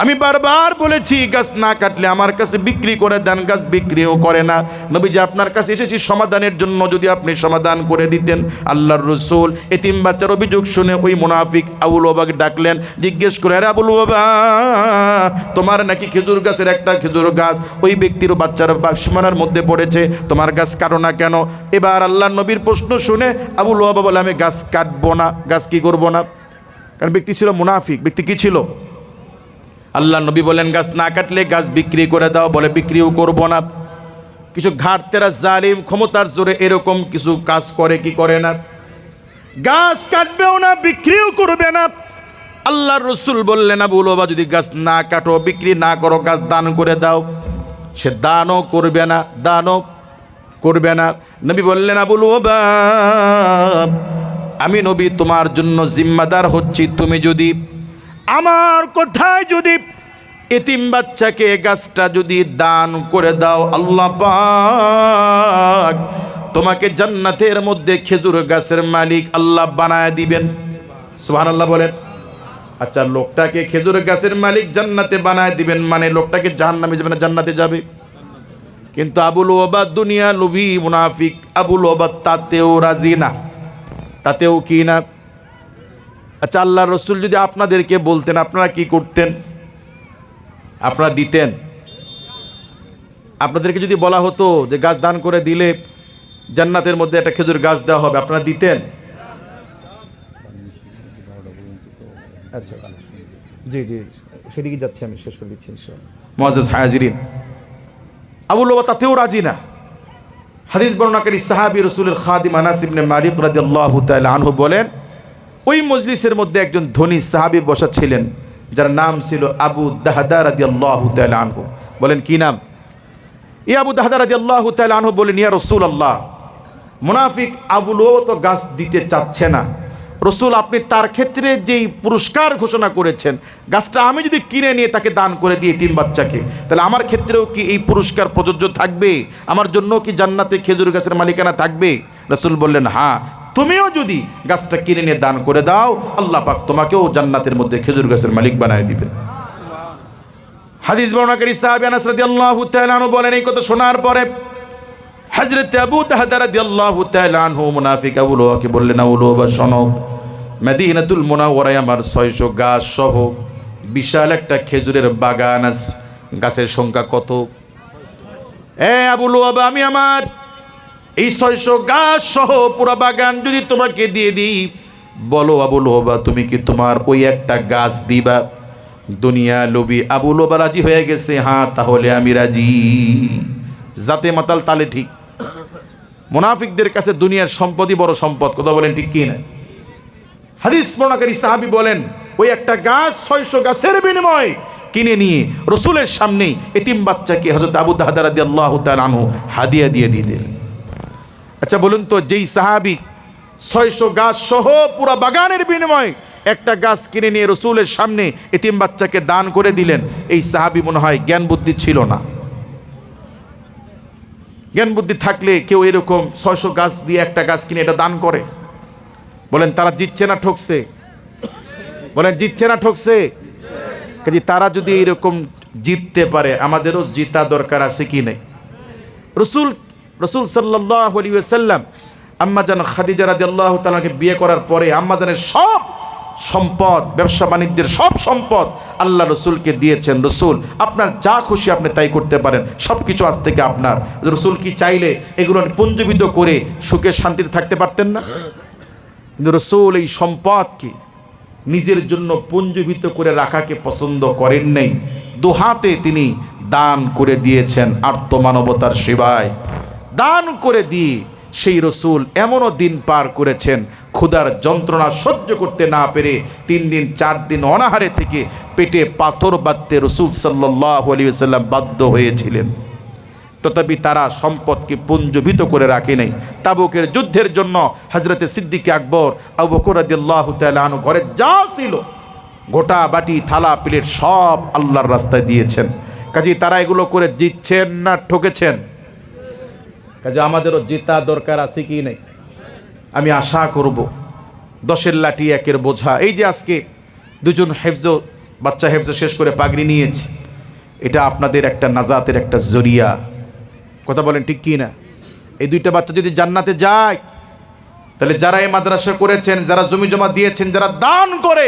আমি বারবার বলেছি গাছ না কাটলে আমার কাছে বিক্রি করে দেন, গাছ বিক্রিও করে না। নবীজি, আপনার কাছে এসেছি সমাধানের জন্য, যদি আপনি সমাধান করে দিতেন। আল্লাহর রাসূল এতিম বাচ্চার অভিযোগ শুনে ওই মুনাফিক আবু লুবাবাকে ডাকলেন, জিজ্ঞেস করে, আরে আবু লুবাবা, তোমার নাকি খেজুর গাছের একটা খেজুর গাছ ওই ব্যক্তির বাচ্চার সীমানার মধ্যে পড়েছে, তোমার গাছ কাটো না কেন? এবার আল্লাহর নবীর প্রশ্ন শুনে আবু লুবাবা বলে, আমি গাছ কাটবো না। গাছ কি করবো না? কারণ ব্যক্তি ছিল মুনাফিক। ব্যক্তি কি ছিল? আল্লাহ নবী বলেন, গাছ না কাটলে গাছ বিক্রি করে দাও। বলে, বিক্রিও করব না। কিছু ঘাটতেরা জালিম ক্ষমতার জোরে এরকম কিছু কাজ করে কি করে না? গাছ কাটবেও না, বিক্রিও করবে না। আল্লাহর রাসূল বললেন, আবু লুবাবা, যদি গাছ না কাটো, বিক্রি না করো, গাছ দান করে দাও। সে দানও করবে না, দানও করবে না। নবী বললেন, আবু লুবাবা, আমি নবী তোমার জন্য জিম্মাদার হচ্ছি, তুমি যদি আমার কথায় যদি এতিম বাচ্চাকে গাছটা যদি দান করে দাও, আল্লাহ পাক তোমাকে জান্নাতের মধ্যে খেজুর গাছের মালিক আল্লাহ বানায় দিবেন। সুবহানাল্লাহ বলেন। আচ্ছা, লোকটাকে খেজুর গাছের মালিক জান্নাতে বানায় দিবেন মানে লোকটাকে জাহান্নামে যাবে না জান্নাতে যাবে? কিন্তু আবু লুবাবা দুনিয়া লোভী মুনাফিক, আবু লুবাবা তাতেও রাজি না, তাতেও কি না। আচ্ছা, আল্লাহর রাসূল যদি আপনাদেরকে বলতেন, আপনারা কি করতেন? আপনারা দিতেন? আপনাদেরকে যদি বলা হতো যে গাছ দান করে দিলে জান্নাতের মধ্যে একটা খেজুর গাছ দেওয়া হবে, আপনারা দিতেন? আচ্ছা, জি জি, সেদিকে যাচ্ছি, আমি শেষ করে দিচ্ছি ইনশাআল্লাহ। মুআজ্জাজ হাজিরিন, আবু লুবাবা তাতেও রাজি না। হাদিস বর্ণনাকারী সাহাবী রাসূলের খাদিম আনাস ইবনে মালিক রাদিয়াল্লাহু তাআলা আনহু বলেন, ওই মজলিসের মধ্যে একজন ধনী সাহাবী বসা ছিলেন, যার নাম ছিল আবু দাহদা রাদিয়াল্লাহু তাআলা আনহু। বলেন কি নাম? এই আবু দাহদা রাদিয়াল্লাহু তাআলা আনহু বলেন, ইয়া রাসূলুল্লাহ, মুনাফিক আবু লুবাবা তো গাছ দিতে চাচ্ছে না। রসুল, আপনি তার ক্ষেত্রে যেই পুরস্কার ঘোষণা করেছেন, গাছটা আমি যদি কিনে নিয়ে তাকে দান করে দিই এতিম বাচ্চাকে, তাহলে আমার ক্ষেত্রেও কি এই পুরস্কার প্রযোজ্য থাকবে? আমার জন্য কি জান্নাতে খেজুর গাছের মালিকানা থাকবে? রসুল বললেন, হ্যাঁ, তুমিও যদি গাছটা কিনে নিয়ে দান করে দাও, আল্লাহ পাক তোমাকেও জান্নাতের মধ্যে খেজুর গাছের মালিক বানায় দিবেন। হাদিস বর্ণনাকারী সাহাবী আনাস রাদিয়াল্লাহু তাআলা আনহু বলেন, এই কথা শোনার পরে হযরত আবু দাহদা রাদিয়াল্লাহু তাআলা আনহু মুনাফিক আবু লুবাবাকে বললেন, আবু লুবাবা শোনো, মদিনাতুল মুনাওয়ারায় আমার 600 গাছ সহ বিশাল একটা খেজুরের বাগান আছে। গাছের সংখ্যা কত? আবু লুবাবা, আমি আমার এই 600 গাছ সহ পুরো বাগান যদি তোমাকে দিয়ে দিই, বলো আবু লুবাবা তুমি কি তোমার ওই একটা গাছ দিবা? দুনিয়া লোভী আবু লুবাবা রাজি হয়ে গেছে, হ্যাঁ তাহলে আমি রাজি। জাতে মাতাল তালে ঠিক। মুনাফিকদের কাছে দুনিয়ার সম্পদই বড় সম্পদ, কথা বলেন ঠিক কি না? হাদিস বর্ণনাকারী সাহাবী বলেন ওই একটা গাছ 600 গাছের বিনিময়ে কিনে নিয়ে রসুলের সামনে এতিম বাচ্চাকে হযরত আবু দাহদা রাদিয়াল্লাহু তাআলা আনহু হাদিয়া দিয়ে দিলেন। আচ্ছা বলুন তো, যেই সাহাবী 600 গাছ সহ পুরো বাগানের বিনিময়ে একটা গাছ কিনে নিয়ে রসুলের সামনে এতিম বাচ্চাকে দান করে দিলেন, এই সাহাবী মনে হয় জ্ঞান বুদ্ধি ছিল না। জ্ঞান বুদ্ধি থাকলে কেউ এরকম 600 গাছ দিয়ে একটা গাছ কিনে এটা দান করে? বলেন তারা জিতছে না ঠকছে? বলেন জিতছে না ঠকছে? কাজে তারা যদি এরকম জিততে পারে, আমাদেরও জিতা দরকার আছে কি নেই? রসুল সাল্লাল্লাহু আলাইহি ওয়াসাল্লাম আম্মাজান খাদিজা রাদিয়াল্লাহু তাআলাকে বিয়ে করার পরে আম্মাজানের সব সম্পদ, ব্যবসা বাণিজ্যের সব সম্পদ আল্লাহ রসুলকে দিয়েছেন। রসুল আপনার যা খুশি আপনি তাই করতে পারেন, সব কিছু আজ থেকে আপনার। রসুল কি চাইলে এগুলো পুঞ্জীবিত করে সুখে শান্তিতে থাকতে পারতেন না? কিন্তু রসুল এই সম্পদকে নিজের জন্য পুঞ্জীবিত করে রাখাকে পছন্দ করেন নাই, দুহাতে তিনি দান করে দিয়েছেন আর্তমানবতার সেবায়। দান করে দিয়ে সেই রসুল এমনও দিন পার করেছেন, ক্ষুধার যন্ত্রণা সহ্য করতে না পেরে 3 দিন 4 দিন অনাহারে থেকে পেটে পাথর বাঁধতে রসুল সাল্লাল্লাহু আলাইহি ওয়াসাল্লাম বাধ্য হয়েছিলেন। তথাপি তারা সম্পদকে পুঞ্জীবিত করে রাখে নাই। তাবুকের যুদ্ধের জন্য হযরতে সিদ্দিক আকবর আবু বকর রাদিয়াল্লাহু তাআলা আনহু ঘরে যা ছিল গোটা বাটি থালা প্লেট সব আল্লাহর রাস্তায় দিয়েছেন। কাজে তারা এগুলো করে জিতছেন না ঠকেছেন? কাজে আমাদেরও জেতা দরকার আছে কি নেই? আমি আশা করব 10-এর লাঠি 1-এর বোঝা। এই যে আজকে 2জন বাচ্চা হেফজ শেষ করে পাগড়ি নিয়েছে, এটা আপনাদের একটা নাজাতের একটা জরিয়া, কথা বলেন ঠিক কি না? এই 2টা বাচ্চা যদি জান্নাতে যায়, তাহলে যারা এই মাদ্রাসা করেছেন, যারা জমি জমা দিয়েছেন, যারা দান করে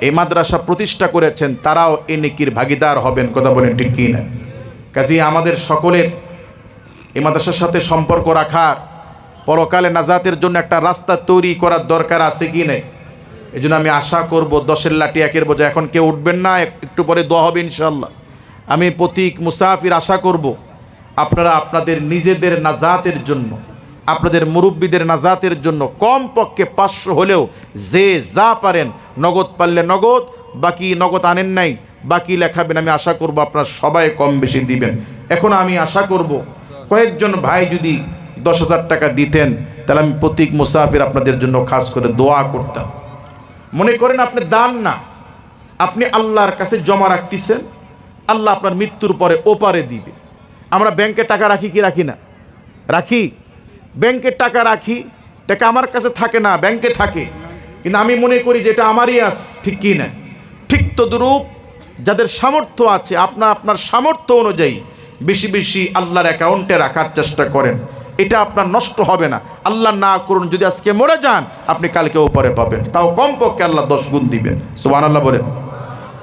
এই মাদ্রাসা প্রতিষ্ঠা করেছেন, তারাও এই নেকির ভাগীদার হবেন, কথা বলেন ঠিক কি না? কাজেই আমাদের সকলের এই মাদ্রাসার সাথে সম্পর্ক রাখার, পরকালে নাজাতের জন্য একটা রাস্তা তৈরি করার দরকার আছে কি নেই? এই জন্য আমি আশা করব 10-এর লাঠি 1-এর বোঝা। এখন কেউ উঠবেন না, একটু পরে দোয়া হবে ইনশাআল্লাহ। আমি প্রতীক মুসাফির আশা করব আপনারা আপনাদের নিজেদের নাজাতের জন্য, আপনাদের মুরব্বীদের নাজাতের জন্য কমপক্ষে 500 হলেও যে যা পারেন, নগদ পারলে নগদ, বাকি নগদ আনেন নাই বাকি লেখাবেন। আমি আশা করব আপনারা সবাই কম বেশি দিবেন। এখন আমি আশা করব কয়েকজন ভাই যদি 10,000 টাকা দিতেন, তাহলে আমি প্রতীক মুসাফির আপনাদের জন্য খাস করে দোয়া করতাম। মনে করেন আপনি দান না, আপনি আল্লাহর কাছে জমা রাখতেছেন, আল্লাহ আপনার মৃত্যুর পরে ওপারে দিবে। আমরা ব্যাংকে টাকা রাখি কি রাখি না? রাখি। ব্যাংকে টাকা রাখি, টাকা আমার কাছে থাকে না, ব্যাংকে থাকে, কিন্তু আমি মনে করি যে এটা আমারই আছে, ঠিক কি না? ঠিক তদ্রূপ যাদের সামর্থ্য আছে, আপনার সামর্থ্য অনুযায়ী বেশি বেশি আল্লাহর অ্যাকাউন্টে রাখার চেষ্টা করেন। এটা আপনার নষ্ট হবে না। আল্লাহ না করুন যদি আজকে মরে যান, আপনি কালকে ওপরে পাবেন, তাও কমপক্ষে আল্লাহ 10 গুণ দিবেন। সুবহানাল্লাহ বলেন।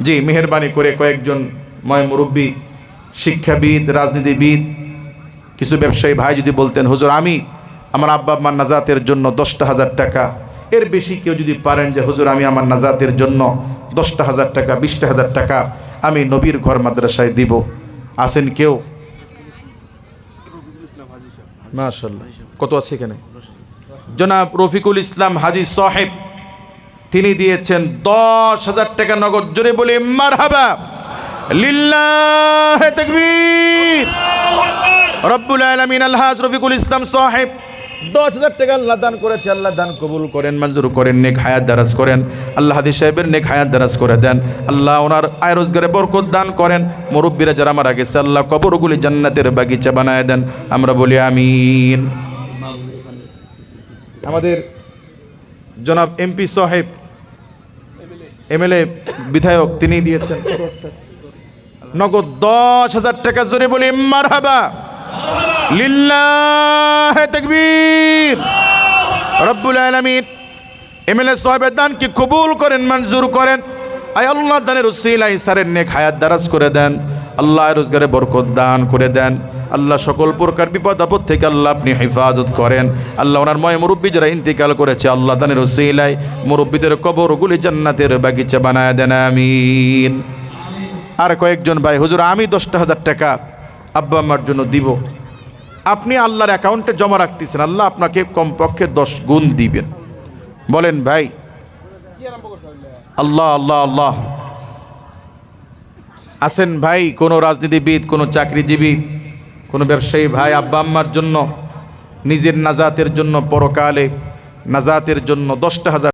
জি, মেহেরবানি করে কয়েকজন মুরব্বী, শিক্ষাবিদ, রাজনীতিবিদ, কিছু ব্যবসায়ী ভাই যদি বলতেন, হুজুর আমি আমার আব্বা আম্মার নাজাতের জন্য 10,000 টাকা, এর বেশি কেউ যদি পারেন যে হুজুর আমি আমার নাজাতের জন্য 10,000 টাকা 20,000 টাকা আমি নবীর ঘর মাদ্রাসায় দিব, আছেন কেউ? মাশাআল্লাহ, কত আছে এখানে? জনাব রফিকুল ইসলাম হাজী সাহেব, তিনি দিয়েছেন 10,000 টাকা নগদ। জোরে বলি মারহাবা, লিল্লাহে তাকবীর। রব্বুল আলামিন আলহাজ রফিকুল ইসলাম সাহেব 10,000 টাকা আল্লাহ দান করেছে। আল্লাহ দান কবুল করেন, মঞ্জুর করেন, নেক হায়াত দারাজ করেন। আল্লাহ হাদি সাহেবের নেক হায়াত দারাজ করে দেন। আল্লাহ ওনার আয় রোজগারে বরকত দান করেন। মুরব্বীরা যারা মারা গেছে, আল্লাহ কবরগুলি জান্নাতের বাগিচা বানায় দেন। আমরা বলি আমিন। আমাদের জনাব এমপি সাহেব, এমএলএ, বিধায়ক, তিনি দিয়েছেন নগদ 10,000 টাকা। জোরে বলি মারহাবা, লিল্লাহে তাকবীর। রব্বুল আলামিন এমএলএ সাহেবের দান কি কবুল করেন, মঞ্জুর করেন। আয় আল্লাহ দানের উসিলায় স্যারের নেক হায়াত দারাজ করে দেন। আল্লাহ রোজগারে বরকত দান করে দেন। আল্লাহ সকল প্রকার বিপদ আপদ থেকে আল্লাহ আপনি হেফাজত করেন। আল্লাহ ওনার ময় মুরব্বী যারা ইন্তিকাল করেছে আল্লাহ তাদের ওসিলায় মুরব্বীদের কবরগুলি জান্নাতের বাগিচা বানায় দেন, আমিন। আর কয়েকজন ভাই, হুজুর আমি 10,000 টাকা আব্বা আম্মার জন্য দিব, আপনি আল্লাহর অ্যাকাউন্টে জমা রাখতেছেন, আল্লাহ আপনাকে কমপক্ষে 10 গুণ দিবেন। বলেন ভাই, আল্লাহ আল্লাহ আল্লাহ। আছেন ভাই কোনো রাজনীতিবিদ, কোনো চাকরিজীবী, কোনো ব্যবসায়ী ভাই আব্বা আম্মার জন্য, নিজের নাজাতের জন্য, পরকালে নাজাতের জন্য 10,000